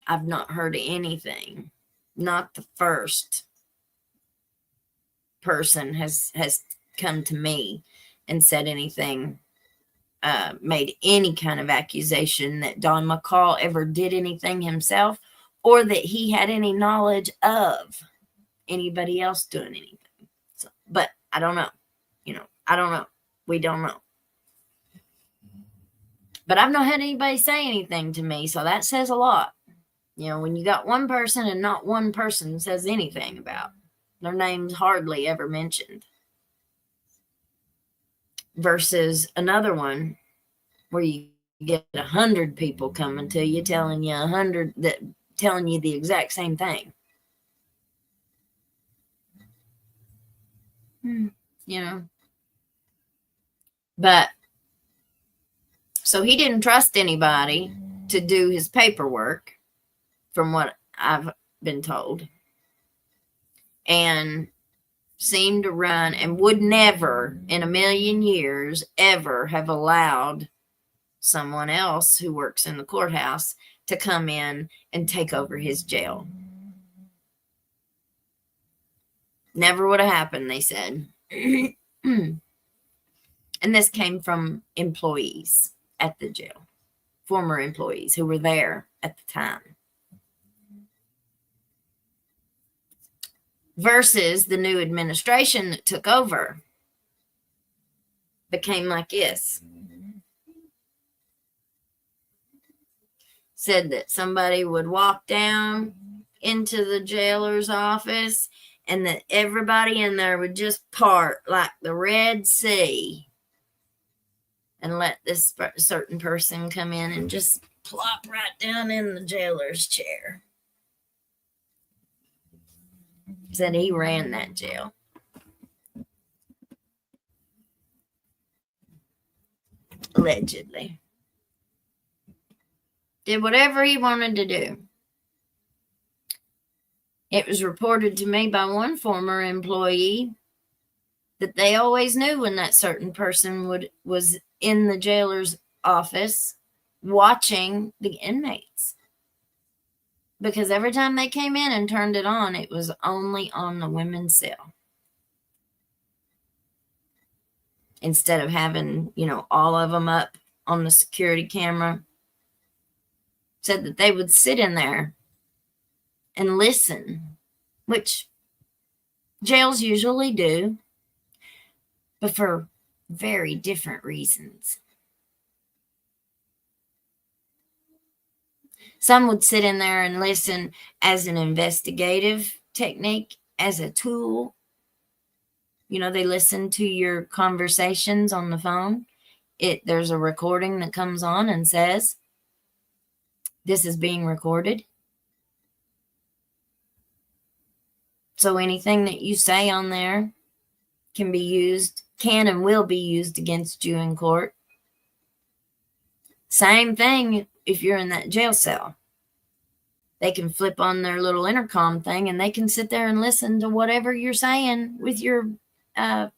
I've not heard anything. Not the first person has come to me and said anything, made any kind of accusation that Don McCall ever did anything himself, or that he had any knowledge of anybody else doing anything. So, but I don't know. I don't know. We don't know. But I've not had anybody say anything to me, so that says a lot. When you got one person and not one person says anything about, their name's hardly ever mentioned. Versus another one where you get 100 people coming to you telling you telling you the exact same thing. But so he didn't trust anybody to do his paperwork, from what I've been told, and seemed to run and would never in a million years ever have allowed someone else who works in the courthouse to come in and take over his jail. Never would have happened, they said. And this came from employees at the jail, former employees who were there at the time. Versus the new administration that took over became like this. Said that somebody would walk down into the jailer's office and that everybody in there would just part like the Red Sea and let this certain person come in and just plop right down in the jailer's chair. Said he ran that jail. Allegedly. Did whatever he wanted to do. It was reported to me by one former employee that they always knew when that certain person was in the jailer's office watching the inmates. Because every time they came in and turned it on, it was only on the women's cell. Instead of having, all of them up on the security camera. Said that they would sit in there and listen, which jails usually do, but for very different reasons. Some would sit in there and listen as an investigative technique, as a tool. They listen to your conversations on the phone. There's a recording that comes on and says, this is being recorded. So anything that you say on there can and will be used against you in court. Same thing if you're in that jail cell. They can flip on their little intercom thing and they can sit there and listen to whatever you're saying with your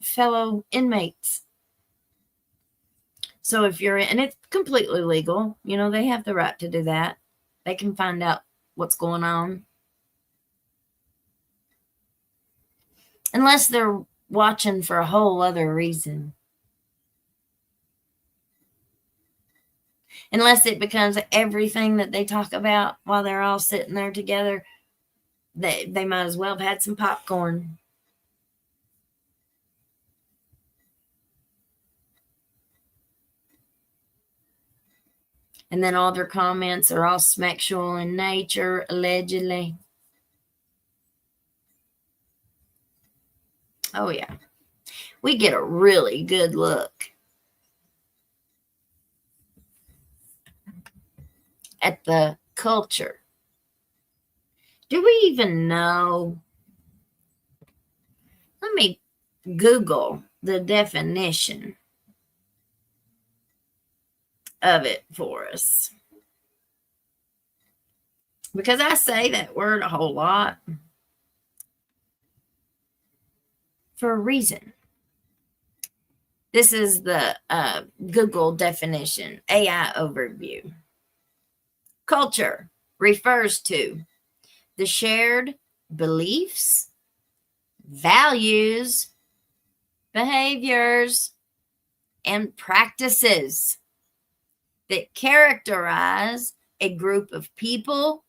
fellow inmates. So if you're in, and it's completely legal, they have the right to do that. They can find out what's going on. Unless they're watching for a whole other reason. Unless it becomes everything that they talk about while they're all sitting there together, they might as well have had some popcorn. And then all their comments are all sexual in nature, allegedly. Oh, yeah. We get a really good look at the culture. Do we even know? Let me Google the definition of it for us. Because I say that word a whole lot for a reason. This is the Google definition, AI overview. Culture refers to the shared beliefs, values, behaviors, and practices that characterize a group of people,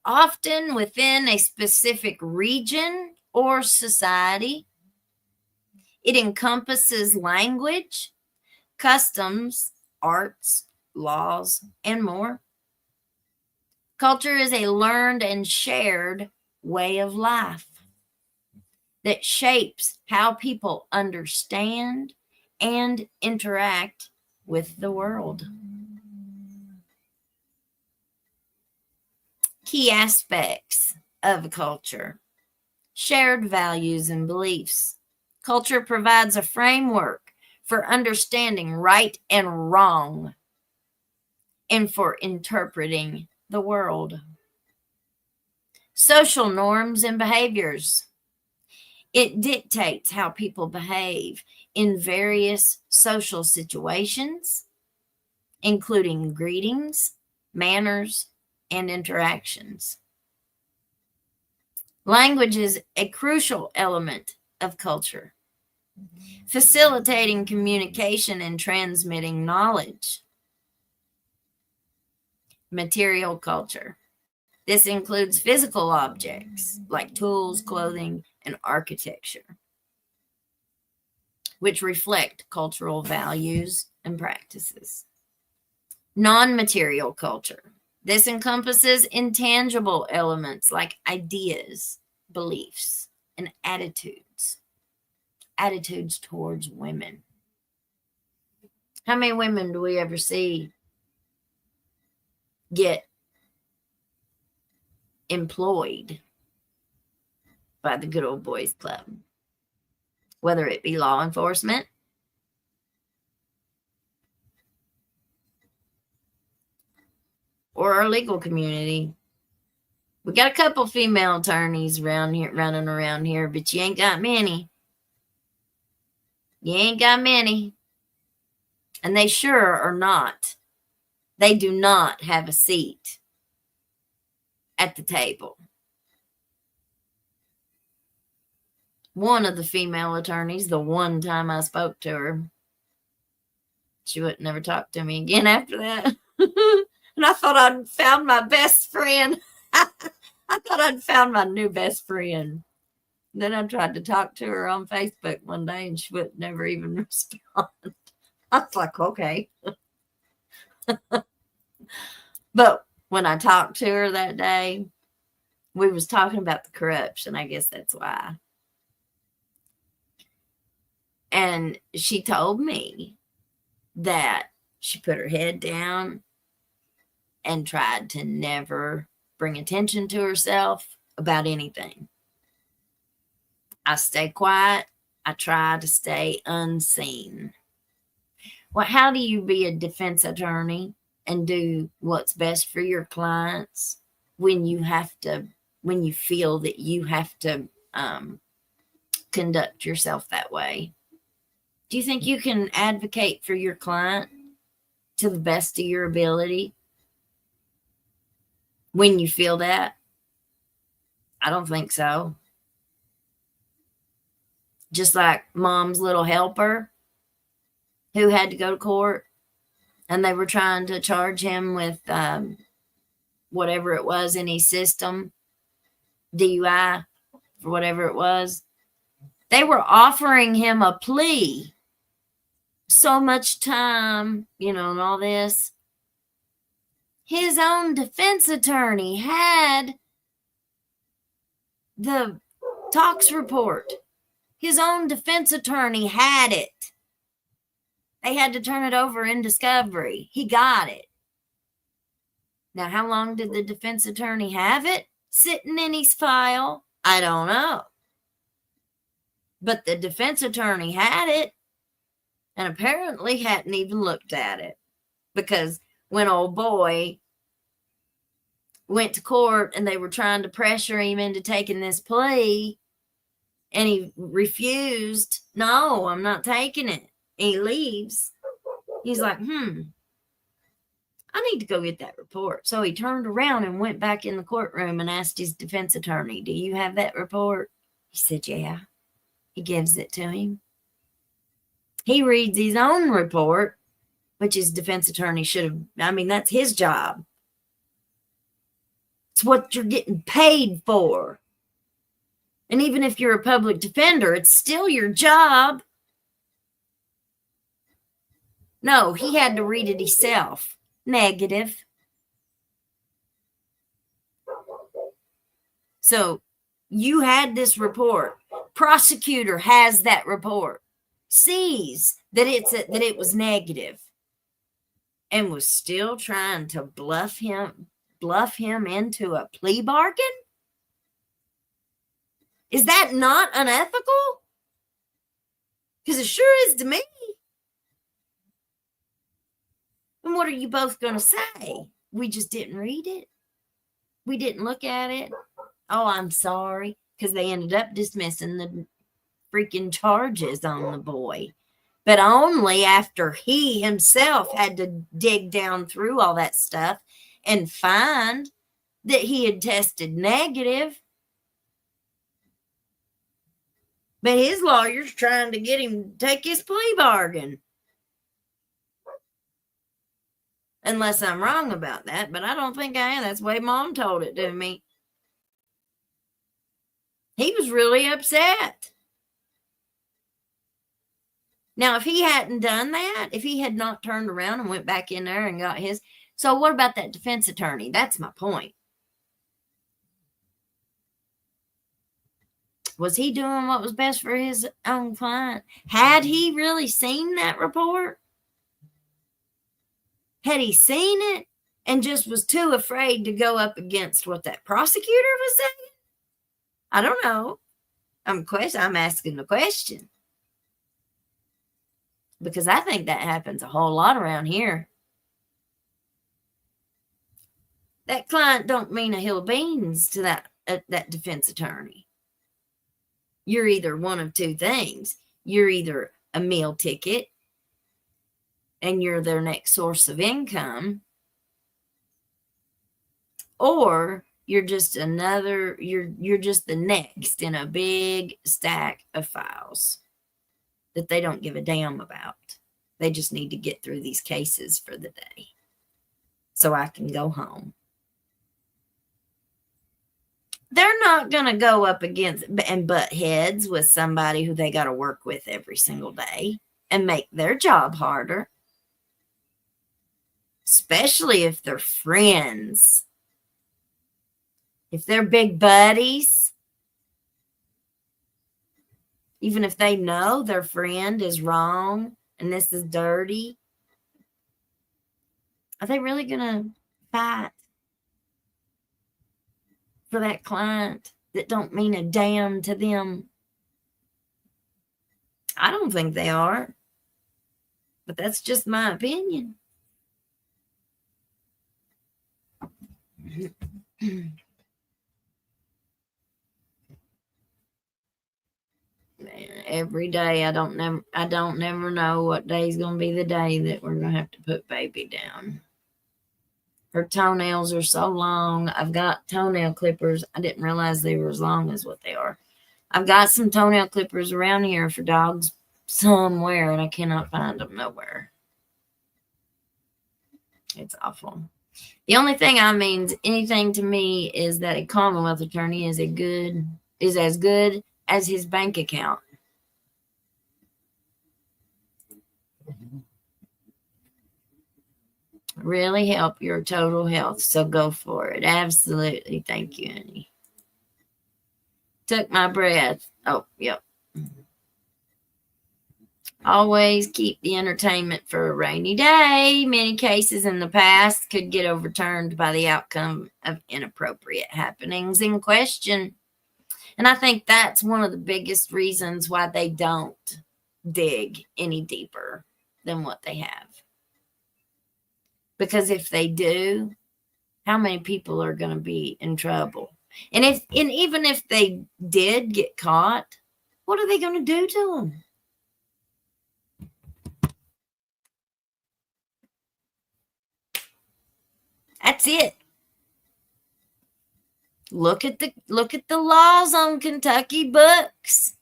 often within a specific region or society. It encompasses language, customs, arts, laws, and more. Culture is a learned and shared way of life that shapes how people understand and interact with the world. Key aspects of culture: shared values and beliefs. Culture provides a framework for understanding right and wrong and for interpreting the world. Social norms and behaviors. It dictates how people behave in various social situations, including greetings, manners, and interactions. Language is a crucial element of culture, facilitating communication and transmitting knowledge. Material culture. This includes physical objects like tools, clothing, and architecture, which reflect cultural values and practices. Non-material culture. This encompasses intangible elements like ideas, beliefs, and attitudes. Attitudes towards women. How many women do we ever see get employed by the good old boys club? Whether it be law enforcement, or our legal community. We got a couple female attorneys around here, running around here, but you ain't got many. You ain't got many. And they sure are not. They do not have a seat at the table. One of the female attorneys, the one time I spoke to her, she would never talk to me again after that. And I thought I'd found my best friend. I thought I'd found my new best friend. Then I tried to talk to her on Facebook one day and she would never even respond. I was like, okay. But when I talked to her that day, we was talking about the corruption. I guess that's why. And she told me that she put her head down and tried to never bring attention to herself about anything. I stay quiet. I try to stay unseen. Well, how do you be a defense attorney and do what's best for your clients when you feel that you have to conduct yourself that way? Do you think you can advocate for your client to the best of your ability when you feel that? I don't think so. Just like Mom's little helper who had to go to court and they were trying to charge him with whatever it was in his system, DUI, or whatever it was. They were offering him a plea. So much time, and all this. His own defense attorney had the talks report. His own defense attorney had it. They had to turn it over in discovery. He got it. Now, how long did the defense attorney have it sitting in his file? I don't know. But the defense attorney had it. And apparently hadn't even looked at it. Because when old boy went to court and they were trying to pressure him into taking this plea, and he refused, no, I'm not taking it. And he leaves. He's like, I need to go get that report. So he turned around and went back in the courtroom and asked his defense attorney, do you have that report? He said, yeah. He gives it to him. He reads his own report, which his defense attorney should have. That's his job. It's what you're getting paid for. And even if you're a public defender, it's still your job. No, he had to read it himself. Negative. So you had this report. Prosecutor has that report. Sees that it was negative and was still trying to bluff him into a plea bargain? Is that not unethical? Because it sure is to me. And what are you both going to say? We just didn't read it. We didn't look at it. Oh, I'm sorry. Because they ended up dismissing the freaking charges on the boy. But only after he himself had to dig down through all that stuff and find that he had tested negative. But his lawyer's trying to get him to take his plea bargain. Unless I'm wrong about that, but I don't think I am. That's the way Mom told it to me. He was really upset. Now, if he hadn't done that, if he had not turned around and went back in there and got his. So what about that defense attorney? That's my point. Was he doing what was best for his own client? Had he really seen that report? Had he seen it and just was too afraid to go up against what that prosecutor was saying? I don't know. I'm asking the question. Because I think that happens a whole lot around here. That client don't mean a hill of beans to that defense attorney. You're either one of two things. You're either a meal ticket and you're their next source of income, or you're just you're just the next in a big stack of files that they don't give a damn about. They just need to get through these cases for the day so I can go home. They're not going to go up against and butt heads with somebody who they got to work with every single day and make their job harder. Especially if they're friends. If they're big buddies. Even if they know their friend is wrong and this is dirty. Are they really going to fight for that client that don't mean a damn to them? I don't think they are. But that's just my opinion. Every day I don't never know what day's gonna be the day that we're gonna have to put baby down. Her toenails are so long. I've got toenail clippers. I didn't realize they were as long as what they are. I've got some toenail clippers around here for dogs somewhere, and I cannot find them nowhere. It's awful. The only thing means anything to me is that a Commonwealth attorney is as good as his bank account. Really help your total health, so go for it. Absolutely. Thank you, Annie. Took my breath. Oh, yep. Always keep the entertainment for a rainy day. Many cases in the past could get overturned by the outcome of inappropriate happenings in question. And I think that's one of the biggest reasons why they don't dig any deeper than what they have. Because if they do, how many people are going to be in trouble? And even if they did get caught, what are they going to do to them? That's it. Look at the laws on Kentucky books.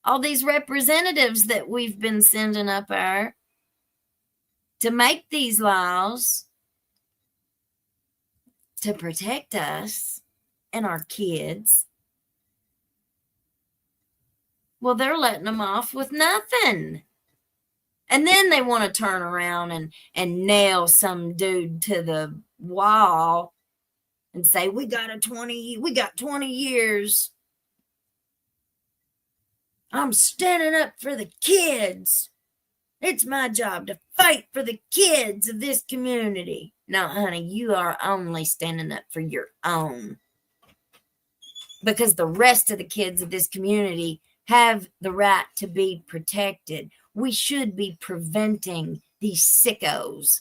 All these representatives that we've been sending up there to make these laws to protect us and our kids. Well, they're letting them off with nothing. And then they want to turn around and nail some dude to the wall and say, we got 20 years. I'm standing up for the kids. It's my job to fight for the kids of this community. No, honey, you are only standing up for your own. Because the rest of the kids of this community have the right to be protected. We should be preventing these sickos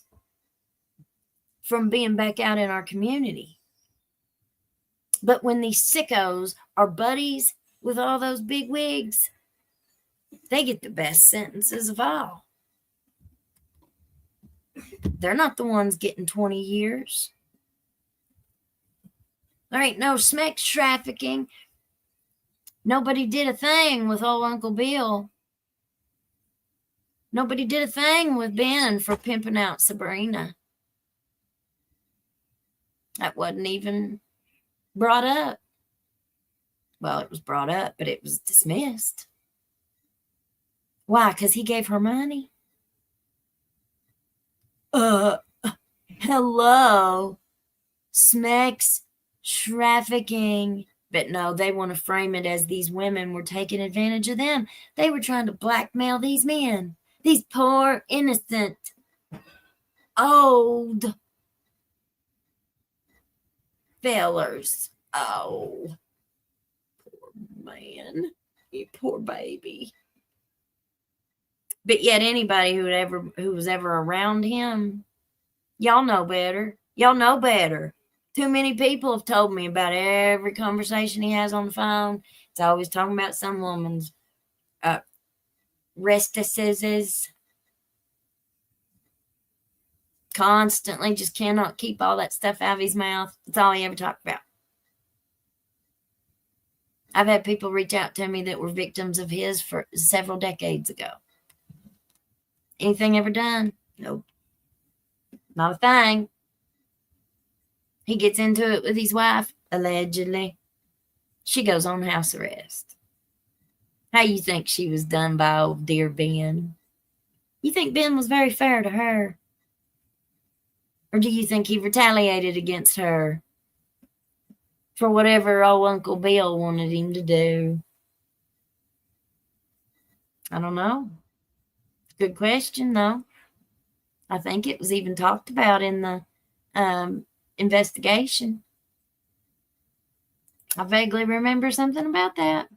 from being back out in our community. But when these sickos are buddies with all those big wigs, they get the best sentences of all. They're not the ones getting 20 years. There ain't no sex trafficking. Nobody did a thing with old Uncle Bill. Nobody did a thing with Ben for pimping out Sabrina. That wasn't even brought up. Well, it was brought up, but it was dismissed. Why? Because he gave her money? Hello. Smex trafficking. But no, they want to frame it as these women were taking advantage of them. They were trying to blackmail these men. These poor, innocent, old fellers. Oh, poor man. You poor baby. But yet anybody who was ever around him, y'all know better. Y'all know better. Too many people have told me about every conversation he has on the phone. It's always talking about some woman's restlessnesses. Constantly, just cannot keep all that stuff out of his mouth. That's all he ever talked about. I've had people reach out to me that were victims of his for several decades ago. Anything ever done? Nope. Not a thing. He gets into it with his wife, allegedly. She goes on house arrest. How you think she was done by old dear Ben? You think Ben was very fair to her? Or do you think he retaliated against her for whatever old Uncle Bill wanted him to do? I don't know. Good question, though. I think it was even talked about in the investigation. I vaguely remember something about that.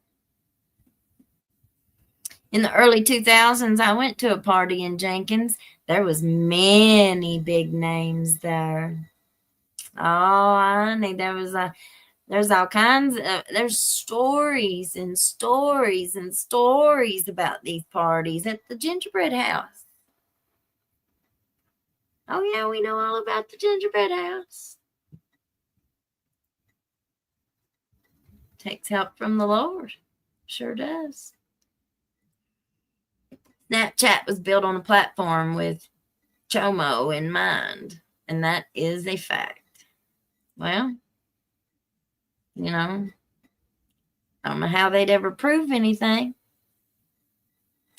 In the early 2000s, I went to a party in Jenkins. There was many big names there. Oh, honey, there's all kinds of, there's stories and stories and stories about these parties at the gingerbread house. Oh, yeah, we know all about the gingerbread house. Takes help from the Lord. Sure does. Snapchat was built on a platform with Chomo in mind, and that is a fact. Well, you know, I don't know how they'd ever prove anything.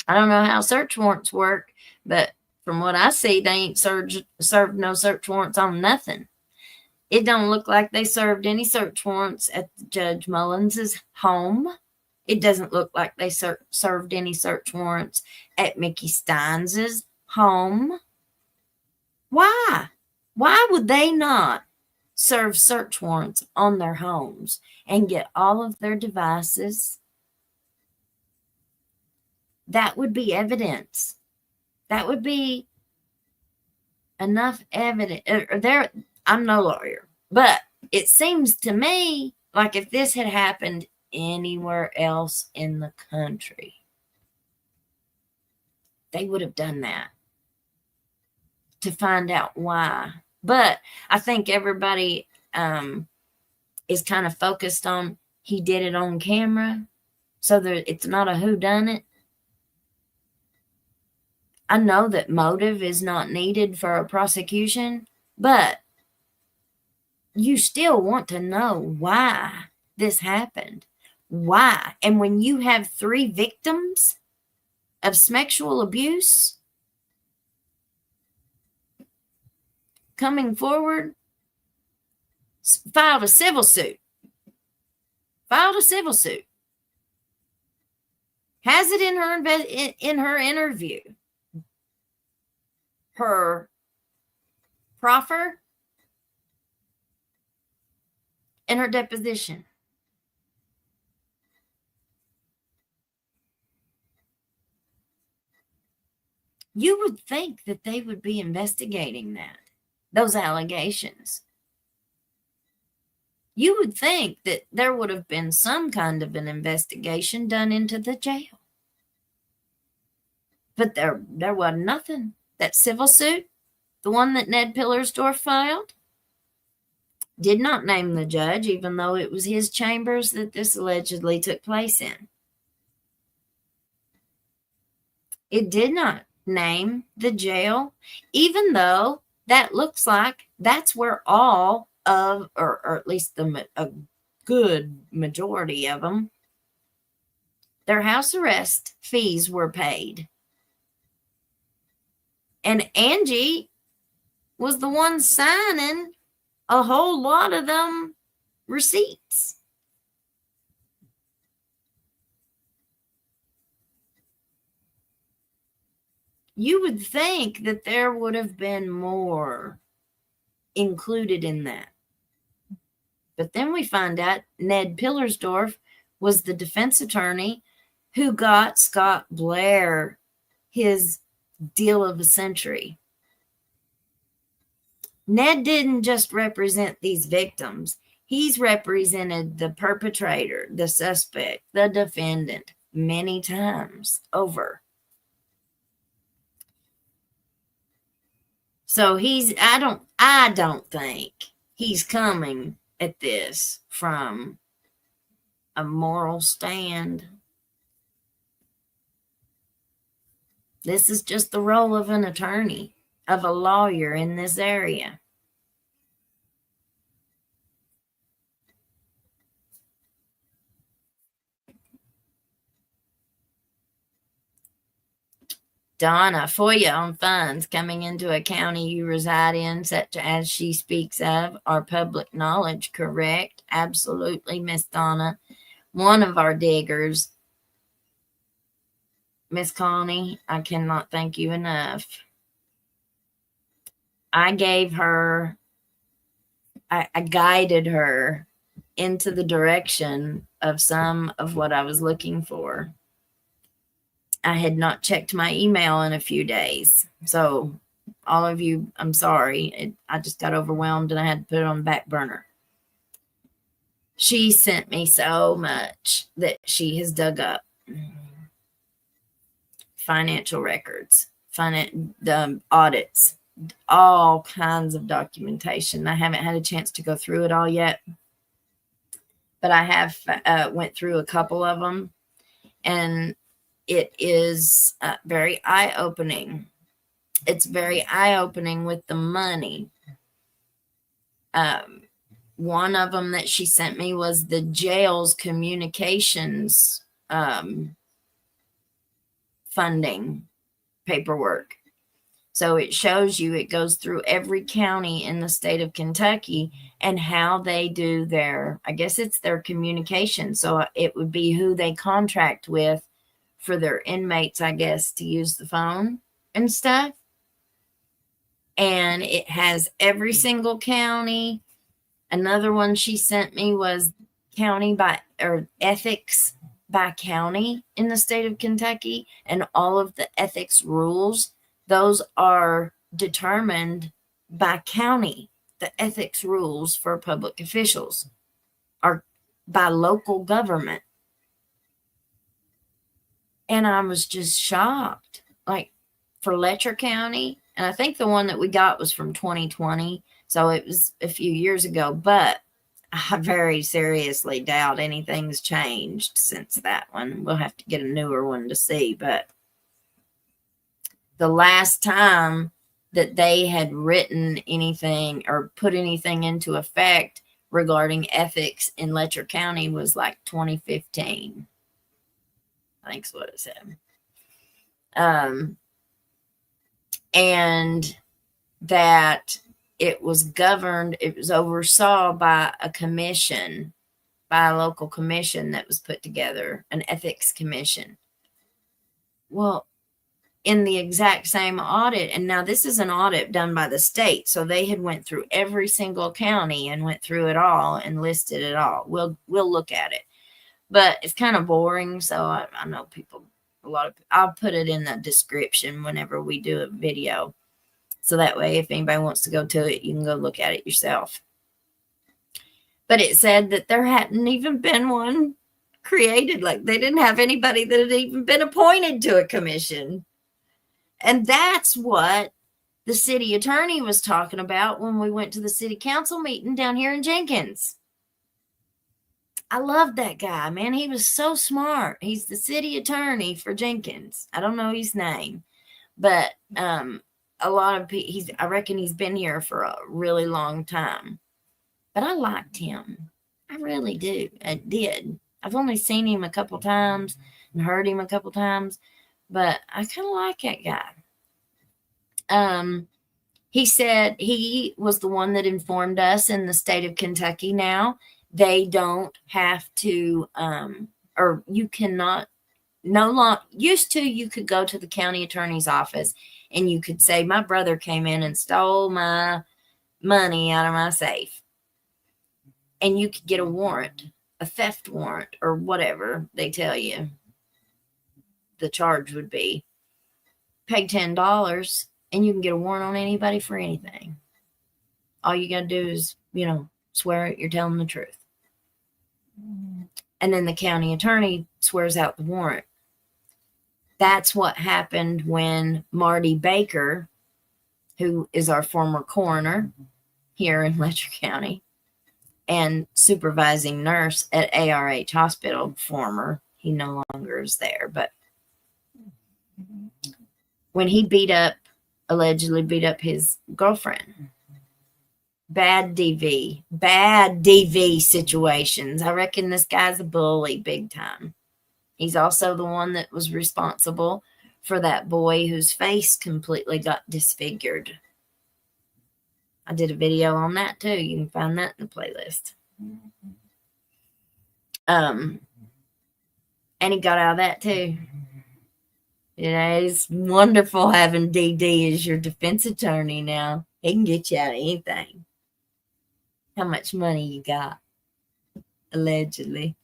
I don't know how search warrants work, but from what I see, they ain't served no search warrants on nothing. It don't look like they served any search warrants at Judge Mullins's home. It doesn't look like they served any search warrants at Mickey Stines' home. Why? Why would they not serve search warrants on their homes and get all of their devices? That would be evidence. That would be enough evidence. I'm no lawyer, but it seems to me like if this had happened anywhere else in the country, they would have done that to find out why. But I think everybody is kind of focused on he did it on camera, so it's not a whodunit. I know that motive is not needed for a prosecution, but you still want to know why this happened. Why? And when you have 3 victims of sexual abuse coming forward, filed a civil suit, has it in her interview, her proffer, and her deposition. You would think that they would be investigating those allegations. You would think that there would have been some kind of an investigation done into the jail. But there wasn't nothing. That civil suit, the one that Ned Pillersdorf filed, did not name the judge, even though it was his chambers that this allegedly took place in. It did not name the jail, even though that looks like that's where all of, or at least a good majority of them, their house arrest fees were paid. And Angie was the one signing a whole lot of them receipts. You would think that there would have been more included in that. But then we find out Ned Pillersdorf was the defense attorney who got Scott Blair his deal of a century. Ned didn't just represent these victims. He's represented the perpetrator, the suspect, the defendant many times over. So I don't think he's coming at this from a moral stand. This is just the role of an attorney, of a lawyer in this area. Donna, FOIA on funds coming into a county you reside in, such as she speaks of, are public knowledge, correct? Absolutely, Miss Donna. One of our diggers, Miss Connie, I cannot thank you enough. I gave her, I guided her into the direction of some of what I was looking for. I had not checked my email in a few days. So all of you, I'm sorry. I just got overwhelmed and I had to put it on the back burner. She sent me so much that she has dug up. Financial records, the audits, all kinds of documentation. I haven't had a chance to go through it all yet, but I have went through a couple of them, and it is very eye-opening. It's very eye-opening with the money. One of them that she sent me was the jail's communications funding paperwork. So it shows you, it goes through every county in the state of Kentucky and how they do their, I guess it's their communication. So it would be who they contract with for their inmates, I guess, to use the phone and stuff. And it has every single county. Another one she sent me was county by, or ethics by county in the state of Kentucky, and all of the ethics rules, those are determined by county. The ethics rules for public officials are by local government. And I was just shocked. Like for Letcher County, and I think the one that we got was from 2020, so it was a few years ago, but I very seriously doubt anything's changed since that one. We'll have to get a newer one to see, but the last time that they had written anything or put anything into effect regarding ethics in Letcher County was like 2015. I think is what it said. And that it was governed, it was oversaw by a commission, by a local commission that was put together, an ethics commission. Well, in the exact same audit, and now this is an audit done by the state, so they had went through every single county and went through it all and listed it all. We'll look at it, but it's kind of boring, so I know people, I'll put it in the description whenever we do a video, so that way if anybody wants to go to it, you can go look at it yourself. But it said that there hadn't even been one created. Like they didn't have anybody that had even been appointed to a commission. And that's what the city attorney was talking about when we went to the city council meeting down here in Jenkins. I loved that guy, man. He was so smart. He's the city attorney for Jenkins. I don't know his name, but a lot of people, I reckon he's been here for a really long time. But I liked him. I really do. I did. I've only seen him a couple times and heard him a couple times, but I kind of like that guy. He said he was the one that informed us in the state of Kentucky now they don't have to, or you cannot, no long, used to, you could go to the county attorney's office and you could say, my brother came in and stole my money out of my safe. And you could get a warrant, a theft warrant, or whatever they tell you the charge would be. Pay $10 and you can get a warrant on anybody for anything. All you got to do is, swear you're telling the truth. And then the county attorney swears out the warrant. That's what happened when Marty Baker, who is our former coroner here in Letcher County and supervising nurse at ARH Hospital, he no longer is there, but when he allegedly beat up his girlfriend, bad DV situations. I reckon this guy's a bully big time. He's also the one that was responsible for that boy whose face completely got disfigured. I did a video on that too. You can find that in the playlist. And he got out of that too. It's wonderful having DD as your defense attorney now. He can get you out of anything. How much money you got? Allegedly.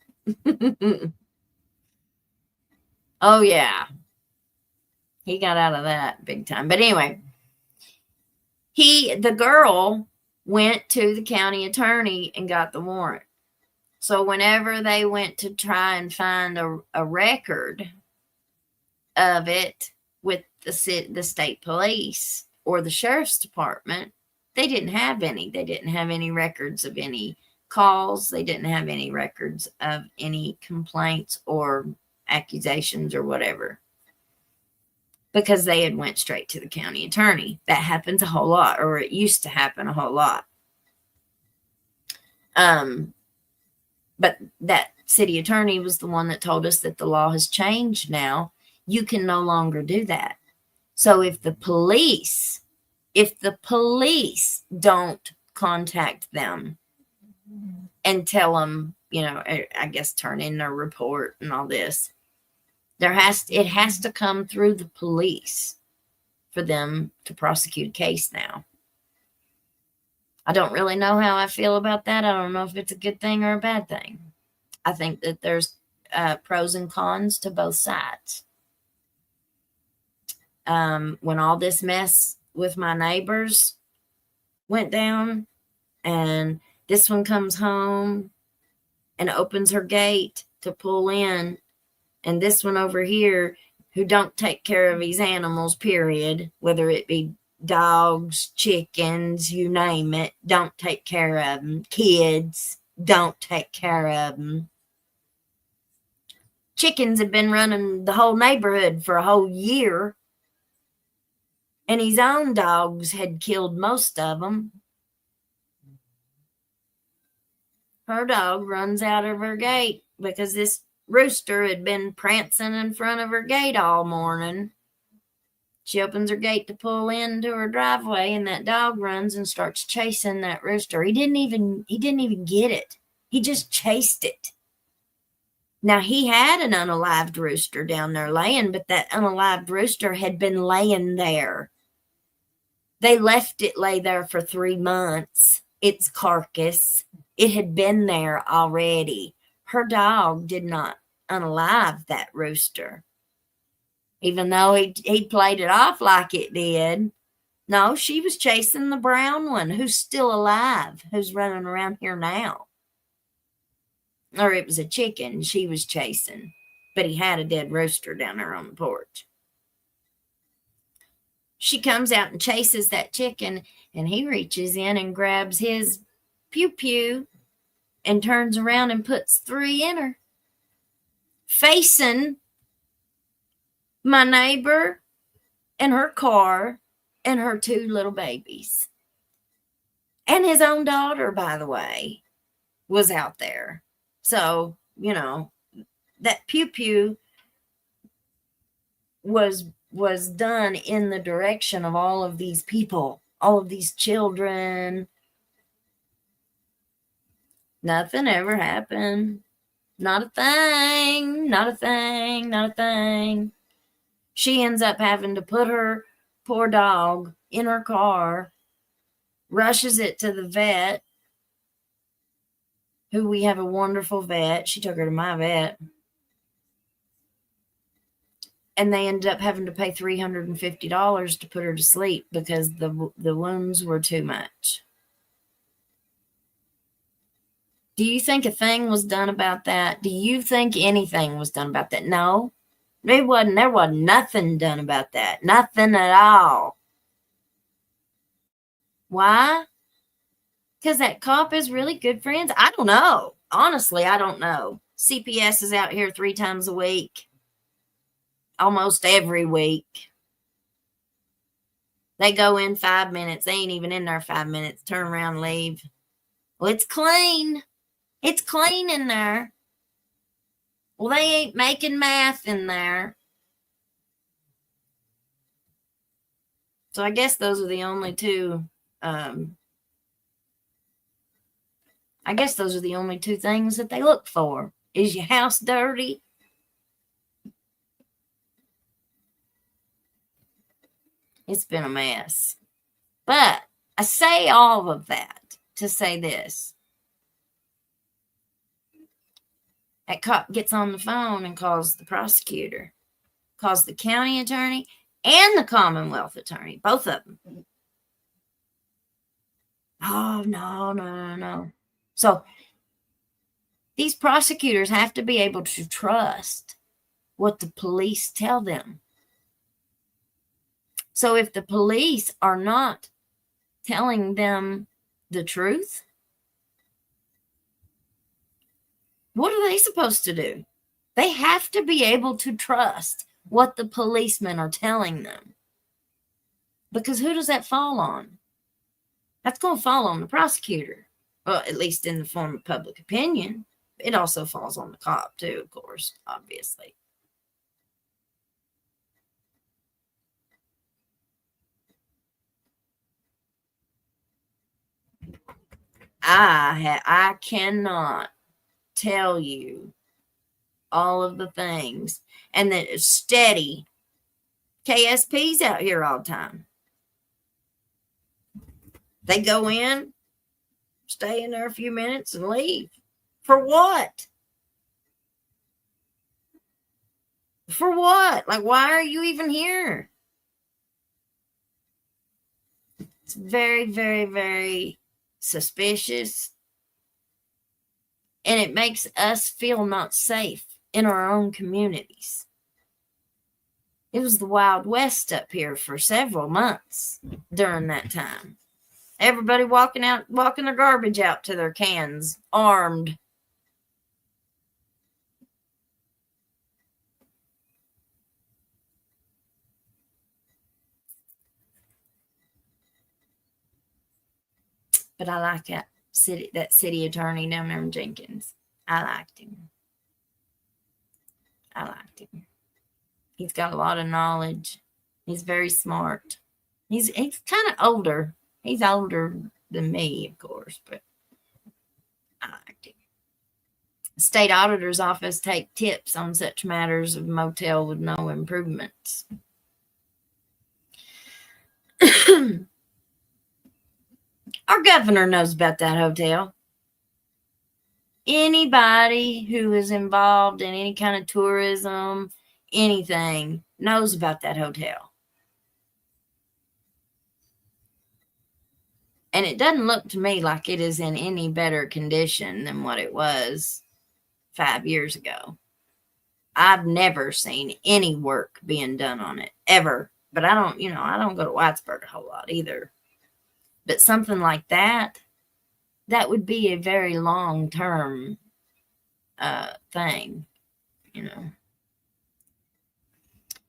Oh, yeah. He got out of that big time. But anyway, the girl went to the county attorney and got the warrant. So whenever they went to try and find a record of it with the state police or the sheriff's department, they didn't have any. They didn't have any records of any calls. They didn't have any records of any complaints or accusations or whatever, because they had went straight to the county attorney. That happens a whole lot, or it used to happen a whole lot. But that city attorney was the one that told us that the law has changed now. You can no longer do that. So if the police don't contact them and tell them, I guess turn in their report and all this, it has to come through the police for them to prosecute a case now. I don't really know how I feel about that. I don't know if it's a good thing or a bad thing. I think that there's pros and cons to both sides. When all this mess with my neighbors went down and this one comes home and opens her gate to pull in, and this one over here who don't take care of his animals, period, whether it be dogs, chickens, you name it, don't take care of them. Kids, don't take care of them. Chickens have been running the whole neighborhood for a whole year, and his own dogs had killed most of them. Her dog runs out of her gate because this rooster had been prancing in front of her gate all morning. She opens her gate to pull into her driveway, and that dog runs and starts chasing that rooster. He didn't even get it. He just chased it. Now, he had an unalived rooster down there laying, but that unalived rooster had been laying there. They left it lay there for 3 months. Its carcass, it had been there already. Her dog did not unalive that rooster, even though he played it off like it did. No, she was chasing the brown one who's still alive, who's running around here now. Or it was a chicken she was chasing, but he had a dead rooster down there on the porch. she comes out and chases that chicken, and he reaches in and grabs his pew pew and turns around and puts 3 in her, facing my neighbor and her car and her 2 little babies. And his own daughter, by the way, was out there. So, you know, that pew pew was done in the direction of all of these people, all of these children. Nothing ever happened. Not a thing, not a thing, not a thing. She ends up having to put her poor dog in her car, rushes it to the vet, who we have a wonderful vet. She took her to my vet. And they ended up having to pay $350 to put her to sleep because the wounds were too much. Do you think a thing was done about that? Do you think anything was done about that? No, there wasn't nothing done about that. Nothing at all. Why? Because that cop is really good friends? I don't know. Honestly, I don't know. CPS is out here 3 times a week. Almost every week. They go in 5 minutes. They ain't even in there 5 minutes. Turn around, leave. Well, it's clean. It's clean in there. Well, they ain't making math in there. So I guess those are the only 2. I guess those are the only 2 things that they look for. Is your house dirty? It's been a mess. But I say all of that to say this. That cop gets on the phone and calls the prosecutor, calls the county attorney and the Commonwealth attorney, both of them. Oh, no. So these prosecutors have to be able to trust what the police tell them. So if the police are not telling them the truth, what are they supposed to do? They have to be able to trust what the policemen are telling them. Because who does that fall on? That's going to fall on the prosecutor. Well, at least in the form of public opinion. It also falls on the cop too, of course, obviously. I cannot tell you all of the things, and that it's steady KSPs out here all the time. They go in, stay in there a few minutes, and leave. For what? For what? Like, why are you even here? It's very, very, very suspicious. And it makes us feel not safe in our own communities. It was the Wild West up here for several months during that time. Everybody walking their garbage out to their cans, armed. But I like that city attorney down there in Jenkins. I liked him. He's got a lot of knowledge. He's very smart. He's kind of older. He's older than me, of course, but I liked him. The state auditor's office take tips on such matters of motel with no improvements. Our governor knows about that hotel. Anybody who is involved in any kind of tourism, anything, knows about that hotel. And it doesn't look to me like it is in any better condition than what it was 5 years ago. I've never seen any work being done on it, ever. But I don't, I don't go to Whitesburg a whole lot either. But something like that, that would be a very long-term thing,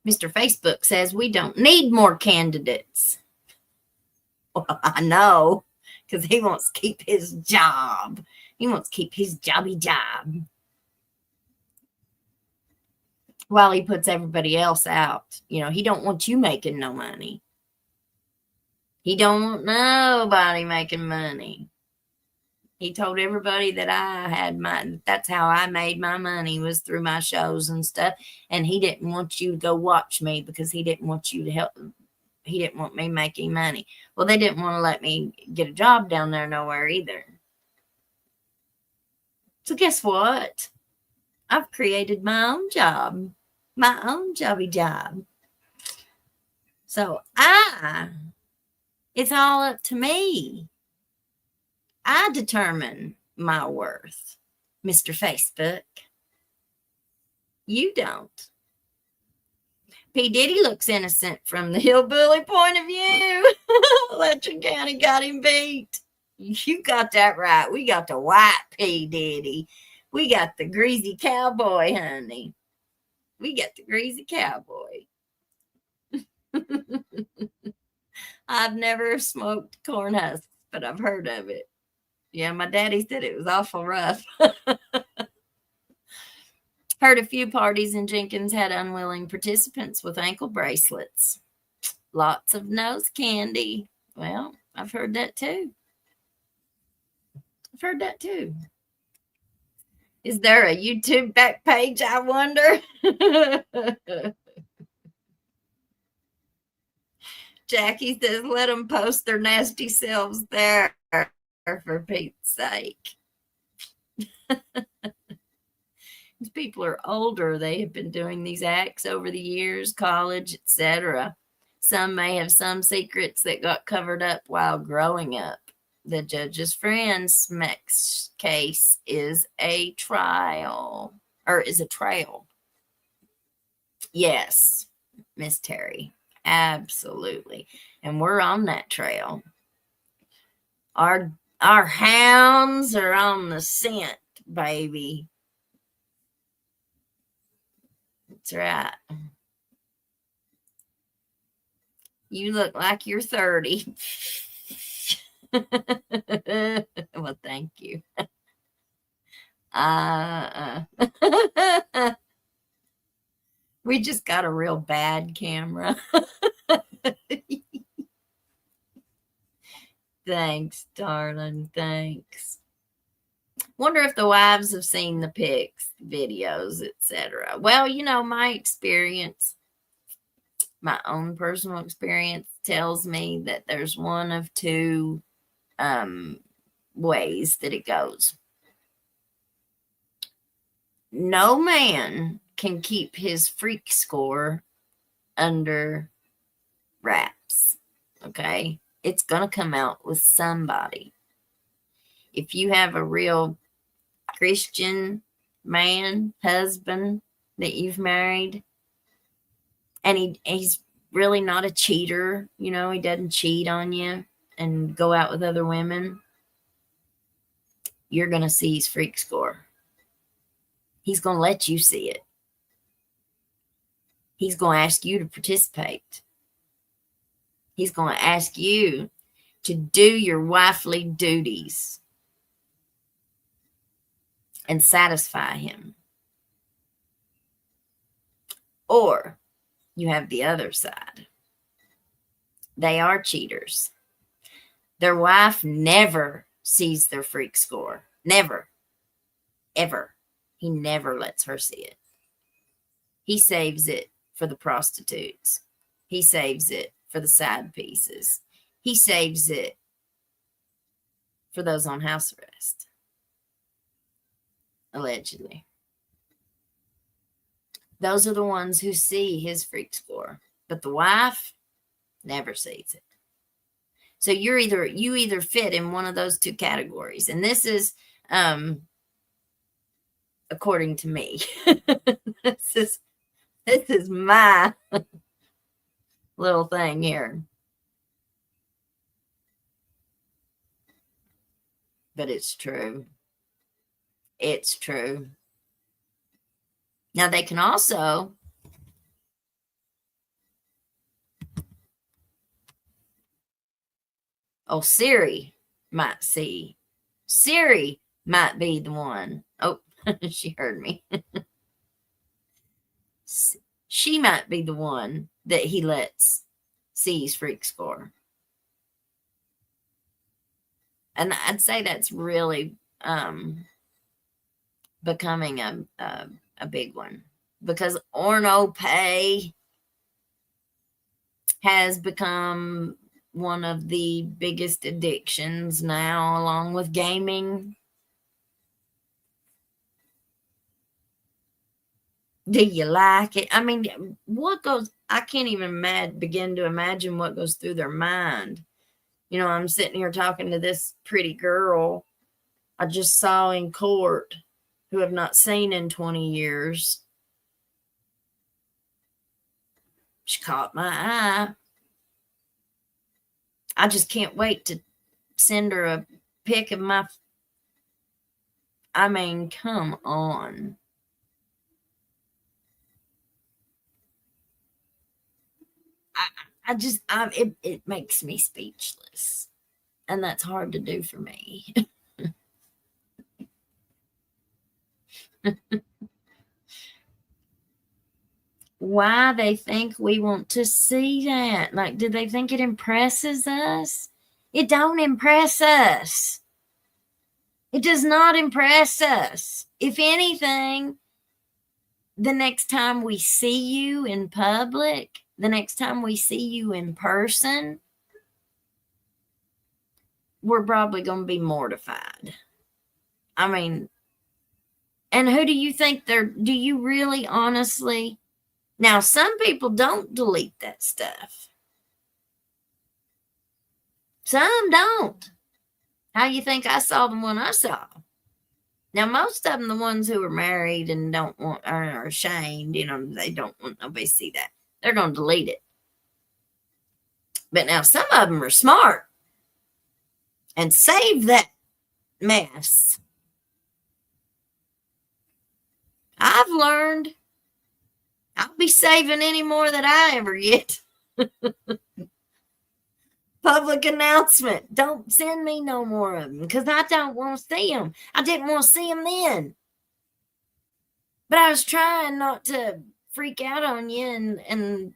Mr. Facebook says we don't need more candidates. Well, I know, because he wants to keep his job. He wants to keep his jobby job while he puts everybody else out. He don't want you making no money. He don't want nobody making money. He told everybody that that's how I made my money, was through my shows and stuff. And he didn't want you to go watch me because he didn't want you to help. He didn't want me making money. Well, they didn't want to let me get a job down there nowhere either. So guess what? I've created my own job, my own jobby job. So it's all up to me. I determine my worth, Mr. Facebook. You don't. P. Diddy looks innocent from the hillbilly point of view. Letcher County got him beat. You got that right. We got the white P. Diddy. We got the greasy cowboy, honey. We got the greasy cowboy. I've never smoked corn husks, but I've heard of it. Yeah, my daddy said it was awful rough. Heard a few parties in Jenkins had unwilling participants with ankle bracelets. Lots of nose candy. Well, I've heard that too. Is there a YouTube back page, I wonder? Jackie says, let them post their nasty selves there, for Pete's sake. These people are older. They have been doing these acts over the years, college, etc. Some may have some secrets that got covered up while growing up. The judge's friend Smex's case is a trial. Yes, Miss Terry. Absolutely. And we're on that trail. Our hounds are on the scent, baby. That's right. You look like you're 30. Well, thank you. We just got a real bad camera. Thanks, darling. Thanks. Wonder if the wives have seen the pics, videos, etc. Well, my experience, my own personal experience tells me that there's one of two ways that it goes. No man can keep his freak score under wraps. Okay? It's going to come out with somebody. If you have a real Christian man, husband that you've married, and he's really not a cheater, he doesn't cheat on you and go out with other women, you're going to see his freak score. He's going to let you see it. He's going to ask you to participate. He's going to ask you to do your wifely duties and satisfy him. Or you have the other side. They are cheaters. Their wife never sees their freak score. Never. Ever. He never lets her see it. He saves it for the prostitutes. He saves it for the side pieces. He saves it for those on house arrest. Allegedly. Those are the ones who see his freak score. But the wife never sees it. So you either fit in one of those two categories. And this is according to me. This is my little thing here. But it's true. It's true. Now they can also Siri might see. Siri might be the one. Oh, she heard me. She might be the one that he lets see his freak score. And I'd say that's really becoming a big one, because Orno Pay has become one of the biggest addictions now, along with gaming. Do you like it? I mean, I can't even begin to imagine what goes through their mind. You know, I'm sitting here talking to this pretty girl I just saw in court, who I've not seen in 20 years. She caught my eye. I just can't wait to send her a pic of my... I mean, come on. It makes me speechless. And that's hard to do for me. Why they think we want to see that? Like, do they think it impresses us? It don't impress us. It does not impress us. If anything, the next time we see you in public, the next time we see you in person, we're probably going to be mortified. I mean, and who do you think do you really honestly? Now, some people don't delete that stuff. Some don't. How you think I saw the one I saw? Now, most of them, the ones who are married and are ashamed, you know, they don't want nobody to see that. They're going to delete it. But now some of them are smart and save that mess. I've learned I'll be saving any more that I ever get. Public announcement. Don't send me no more of them, because I don't want to see them. I didn't want to see them then. But I was trying not to freak out on you and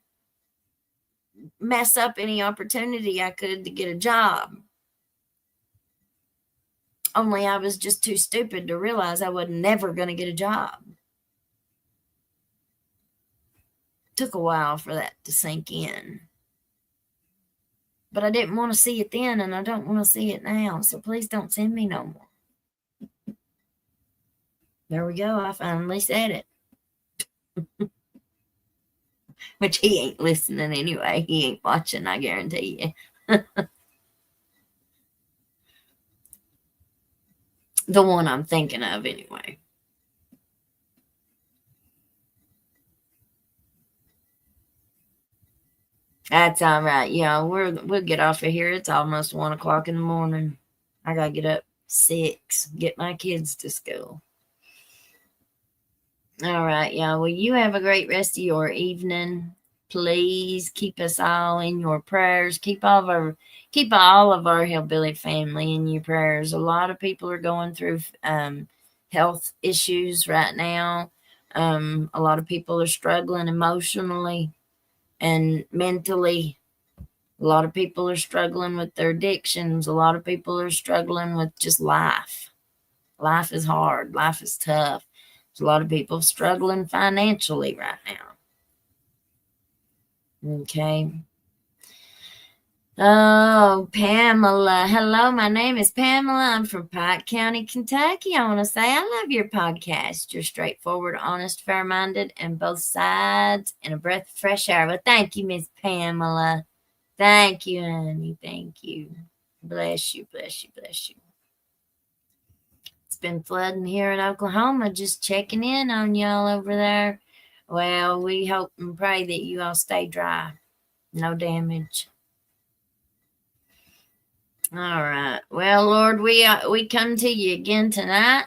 mess up any opportunity I could to get a job. Only I was just too stupid to realize I was never going to get a job. Took a while for that to sink in. But I didn't want to see it then, and I don't want to see it now. So please don't send me no more. There we go. I finally said it. Which he ain't listening anyway. He ain't watching, I guarantee you. The one I'm thinking of anyway. That's all right. Yeah, we'll get off of here. It's almost 1 o'clock in the morning. I gotta get up 6, get my kids to school. All right, y'all. Well, you have a great rest of your evening. Please keep us all in your prayers. Keep all of our Hillbilly family in your prayers. A lot of people are going through health issues right now. A lot of people are struggling emotionally and mentally. A lot of people are struggling with their addictions. A lot of people are struggling with just life. Life is hard. Life is tough. There's a lot of people struggling financially right now. Okay. Oh, Pamela. Hello, my name is Pamela. I'm from Pike County, Kentucky. I want to say I love your podcast. You're straightforward, honest, fair-minded, and both sides, and a breath of fresh air. Well, thank you, Miss Pamela. Thank you, honey. Thank you. Bless you, bless you, bless you. It's been flooding here in Oklahoma. Just checking in on y'all over there. Well, we hope and pray that you all stay dry. No damage. All right. Well, Lord, we come to you again tonight.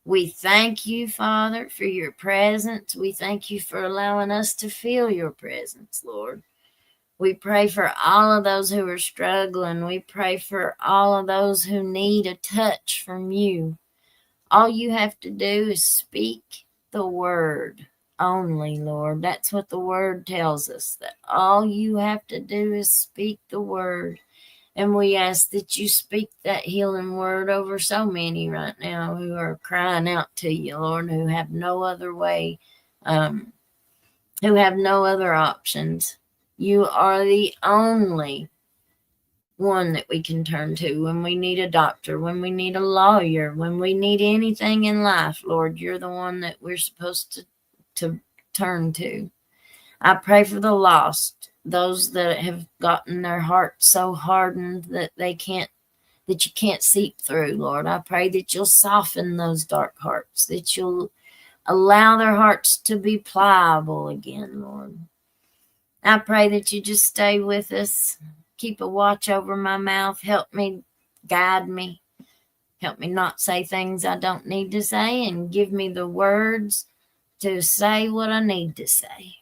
We thank you, Father, for your presence. We thank you for allowing us to feel your presence, Lord. We pray for all of those who are struggling. We pray for all of those who need a touch from you. All you have to do is speak the word only, Lord. That's what the word tells us, that all you have to do is speak the word. And we ask that you speak that healing word over so many right now who are crying out to you, Lord, who have no other way, who have no other options. You are the only one that we can turn to when we need a doctor, when we need a lawyer, when we need anything in life, Lord. You're the one that we're supposed to turn to. I pray for the lost, those that have gotten their hearts so hardened that you can't seep through, Lord. I pray that you'll soften those dark hearts, that you'll allow their hearts to be pliable again, Lord. I pray that you just stay with us, keep a watch over my mouth, help me, guide me, help me not say things I don't need to say, and give me the words to say what I need to say.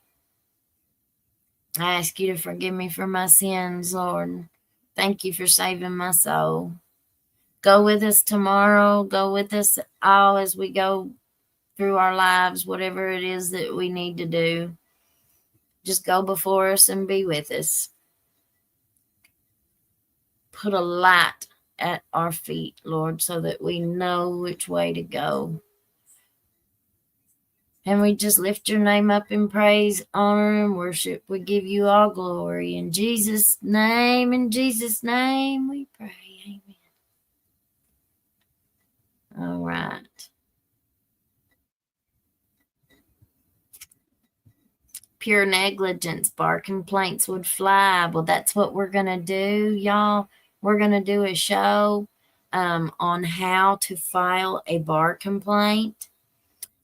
I ask you to forgive me for my sins, Lord. Thank you for saving my soul. Go with us tomorrow. Go with us all as we go through our lives, whatever it is that we need to do. Just go before us and be with us. Put a light at our feet, Lord, so that we know which way to go. And we just lift your name up in praise, honor, and worship. We give you all glory. In Jesus' name we pray. Amen. All right. Pure negligence, bar complaints would fly. Well, that's what we're going to do, y'all. We're going to do a show on how to file a bar complaint,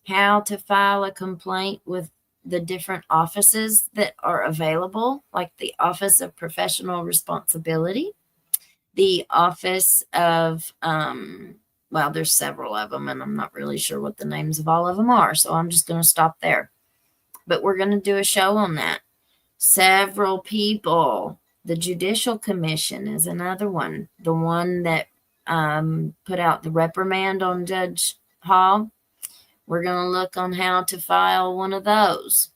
how to file a complaint with the different offices that are available, like the Office of Professional Responsibility, the Office of, well, there's several of them, and I'm not really sure what the names of all of them are, so I'm just going to stop there. But we're going to do a show on that. Several people. The Judicial Commission is another one. The one that put out the reprimand on Judge Hall. We're going to look on how to file one of those.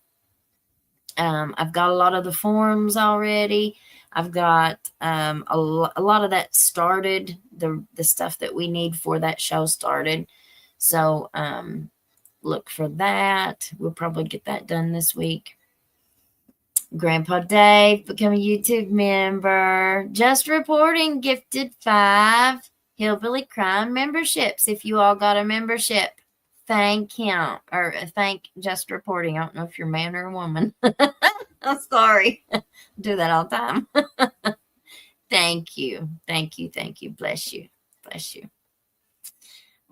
I've got a lot of the forms already. I've got a lot of that started. The stuff that we need for that show started. So look for that. We'll probably get that done this week. Grandpa Dave, become a YouTube member. Just reporting, gifted 5 Hillbilly Crime memberships. If you all got a membership, thank him, or thank Just Reporting. I don't know if you're a man or a woman. I'm sorry. Do that all the time. Thank you. Thank you. Thank you. Bless you. Bless you.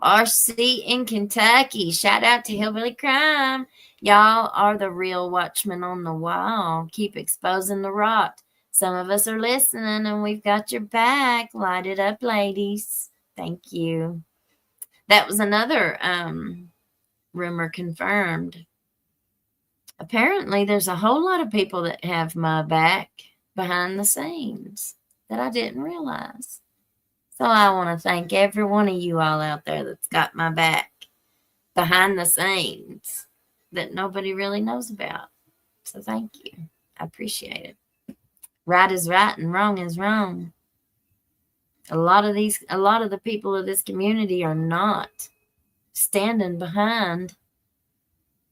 RC in Kentucky. Shout out to Hillbilly Crime. Y'all are the real watchmen on the wall. Keep exposing the rot. Some of us are listening and we've got your back. Light it up, ladies. Thank you. That was another rumor confirmed. Apparently, there's a whole lot of people that have my back behind the scenes that I didn't realize. So I want to thank every one of you all out there that's got my back behind the scenes that nobody really knows about. So thank you. I appreciate it. Right is right and wrong is wrong. A lot of the people of this community are not standing behind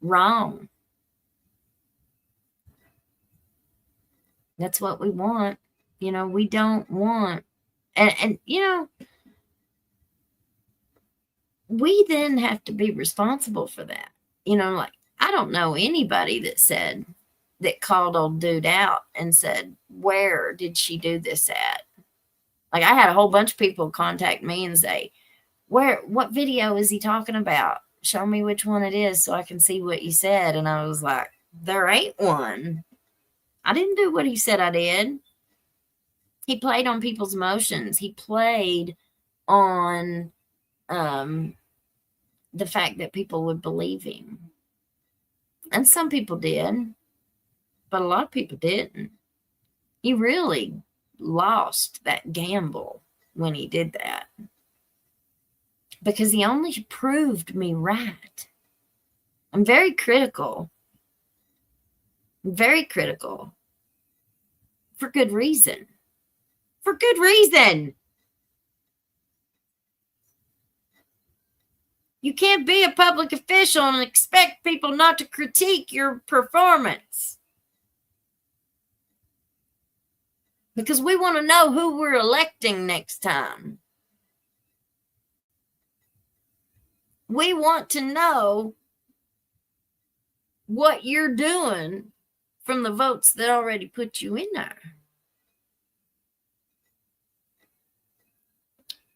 wrong. That's what we want. You know, we don't want, and you know, we then have to be responsible for that. You know, like, I don't know anybody that called old dude out and said, where did she do this at? Like, I had a whole bunch of people contact me and say, what video is he talking about? Show me which one it is so I can see what you said. And I was like, there ain't one. I didn't do what he said I did. He played on people's emotions. He played on the fact that people would believe him. And some people did, but a lot of people didn't. He really lost that gamble when he did that, because he only proved me right. I'm very critical. Very critical. For good reason. For good reason. You can't be a public official and expect people not to critique your performance. Because we want to know who we're electing next time. We want to know what you're doing from the votes that already put you in there.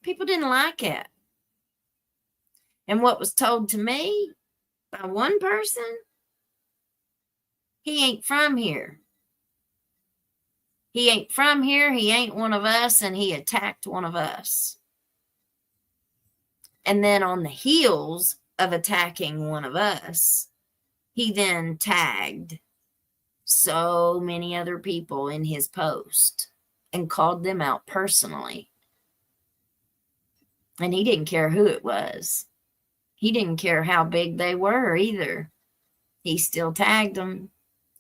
People didn't like it. And what was told to me by one person, he ain't from here. He ain't from here, he ain't one of us, and he attacked one of us. And then on the heels of attacking one of us, he then tagged so many other people in his post and called them out personally. And he didn't care who it was. He didn't care how big they were either. He still tagged them,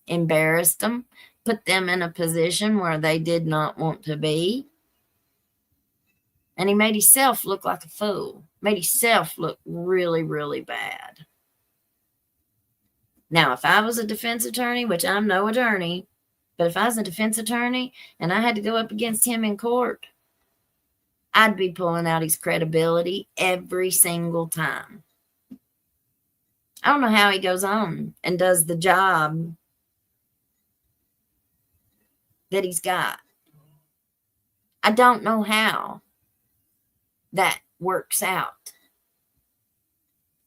embarrassed them, put them in a position where they did not want to be. And he made himself look like a fool. Made himself look really, really bad. Now, if I was a defense attorney, which I'm no attorney, but if I was a defense attorney and I had to go up against him in court, I'd be pulling out his credibility every single time. I don't know how he goes on and does the job that he's got. I don't know how that works out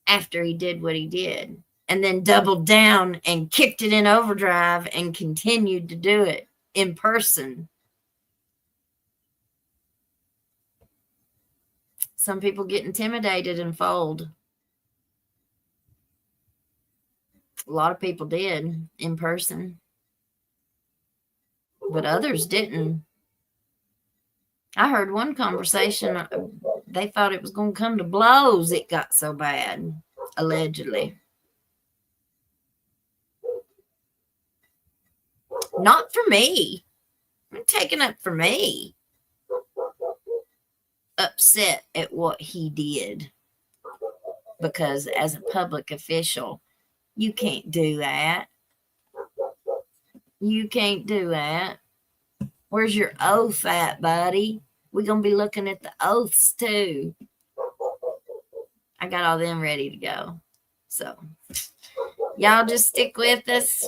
after he did what he did and then doubled down and kicked it in overdrive and continued to do it in person. Some people get intimidated and fold. A lot of people did in person, but others didn't. I heard one conversation, they thought it was going to come to blows. It got so bad, allegedly. Not for me. I'm taking up for me. Upset at what he did. Because as a public official, you can't do that. You can't do that. Where's your oath at, buddy? We're going to be looking at the oaths too. I got all them ready to go. So, y'all just stick with us.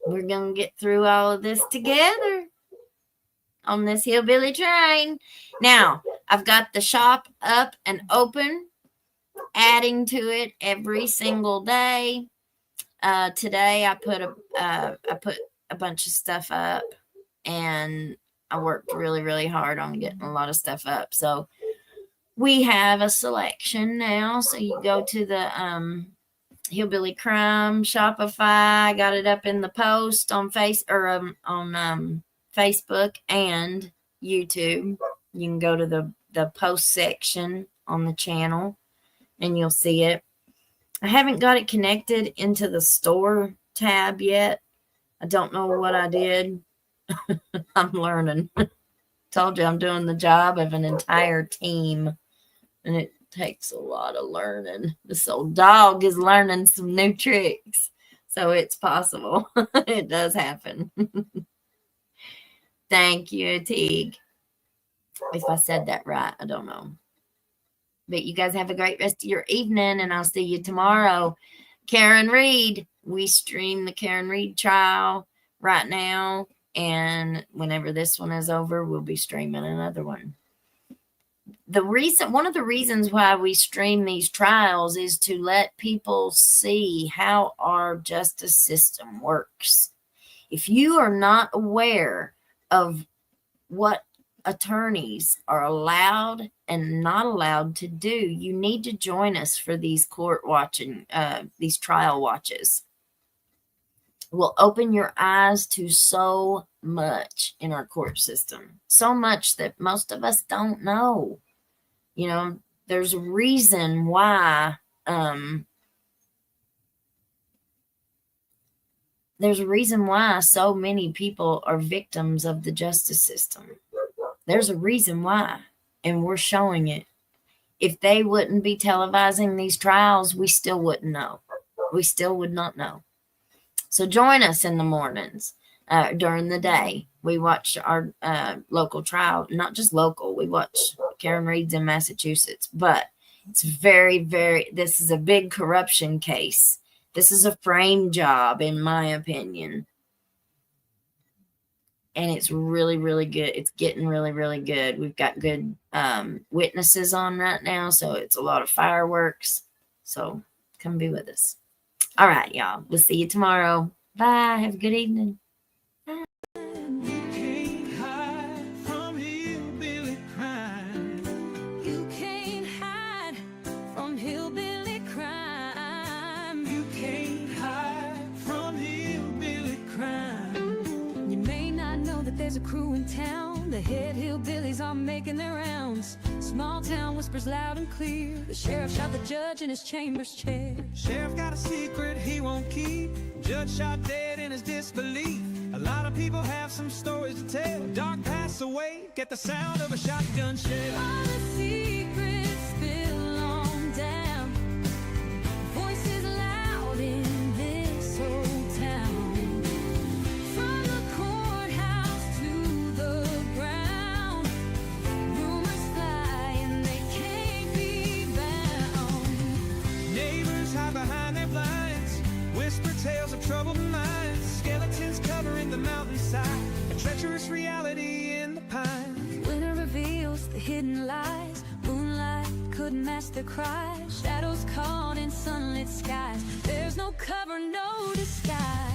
We're going to get through all of this together on this hillbilly train. Now, I've got the shop up and open, adding to it every single day. Today, I put a bunch of stuff up, and I worked really, really hard on getting a lot of stuff up. So we have a selection now. So you go to the Hillbilly Crime Shopify. I got it up in the post on Facebook and YouTube. You can go to the post section on the channel and you'll see it. I haven't got it connected into the store tab yet. I don't know what I did. I'm learning. Told you I'm doing the job of an entire team, and it takes a lot of learning. This old dog is learning some new tricks, so it's possible. It does happen. Thank you, Teague. If I said that right, I don't know. But you guys have a great rest of your evening, and I'll see you tomorrow. Karen Reed. We stream the Karen Reed trial right now, and whenever this one is over, we'll be streaming another one. One of the reasons why we stream these trials is to let people see how our justice system works. If you are not aware of what attorneys are allowed and not allowed to do, you need to join us for these court watching, these trial watches. Will open your eyes to so much in our court system, so much that most of us don't know. You know, there's a reason why so many people are victims of the justice system. There's a reason why, and we're showing it. If they wouldn't be televising these trials, we still wouldn't know. We still would not know. So join us in the mornings. During the day, we watch our local trial, not just local. We watch Karen Reed's in Massachusetts, but it's this is a big corruption case. This is a frame job, in my opinion. And it's really, really good. It's getting really, really good. We've got good witnesses on right now, so it's a lot of fireworks. So come be with us. All right, y'all. We'll see you tomorrow. Bye. Have a good evening.
You can't hide from hillbilly crime.
You can't hide from hillbilly crime.
You can't hide from hillbilly crime.
You may not know that there's a crew in town. The head hillbillies are making their rounds. Small town whispers loud and clear. The sheriff shot the judge in his chambers chair.
Sheriff got a secret he won't keep. Judge shot dead in his disbelief. A lot of people have some stories to tell. Dark pass away, get the sound of a shotgun shell.
All the secrets spill on down. Voices loud in this old town. From the courthouse to the ground. Rumors fly and they can't be bound.
Neighbors hide behind their blinds. Whisper tales of troubled minds. Skeletons covering the mountainside. A treacherous reality in the pines.
Winter reveals the hidden lies. Moonlight couldn't mask the cries. Shadows caught in sunlit skies. There's no cover, no disguise.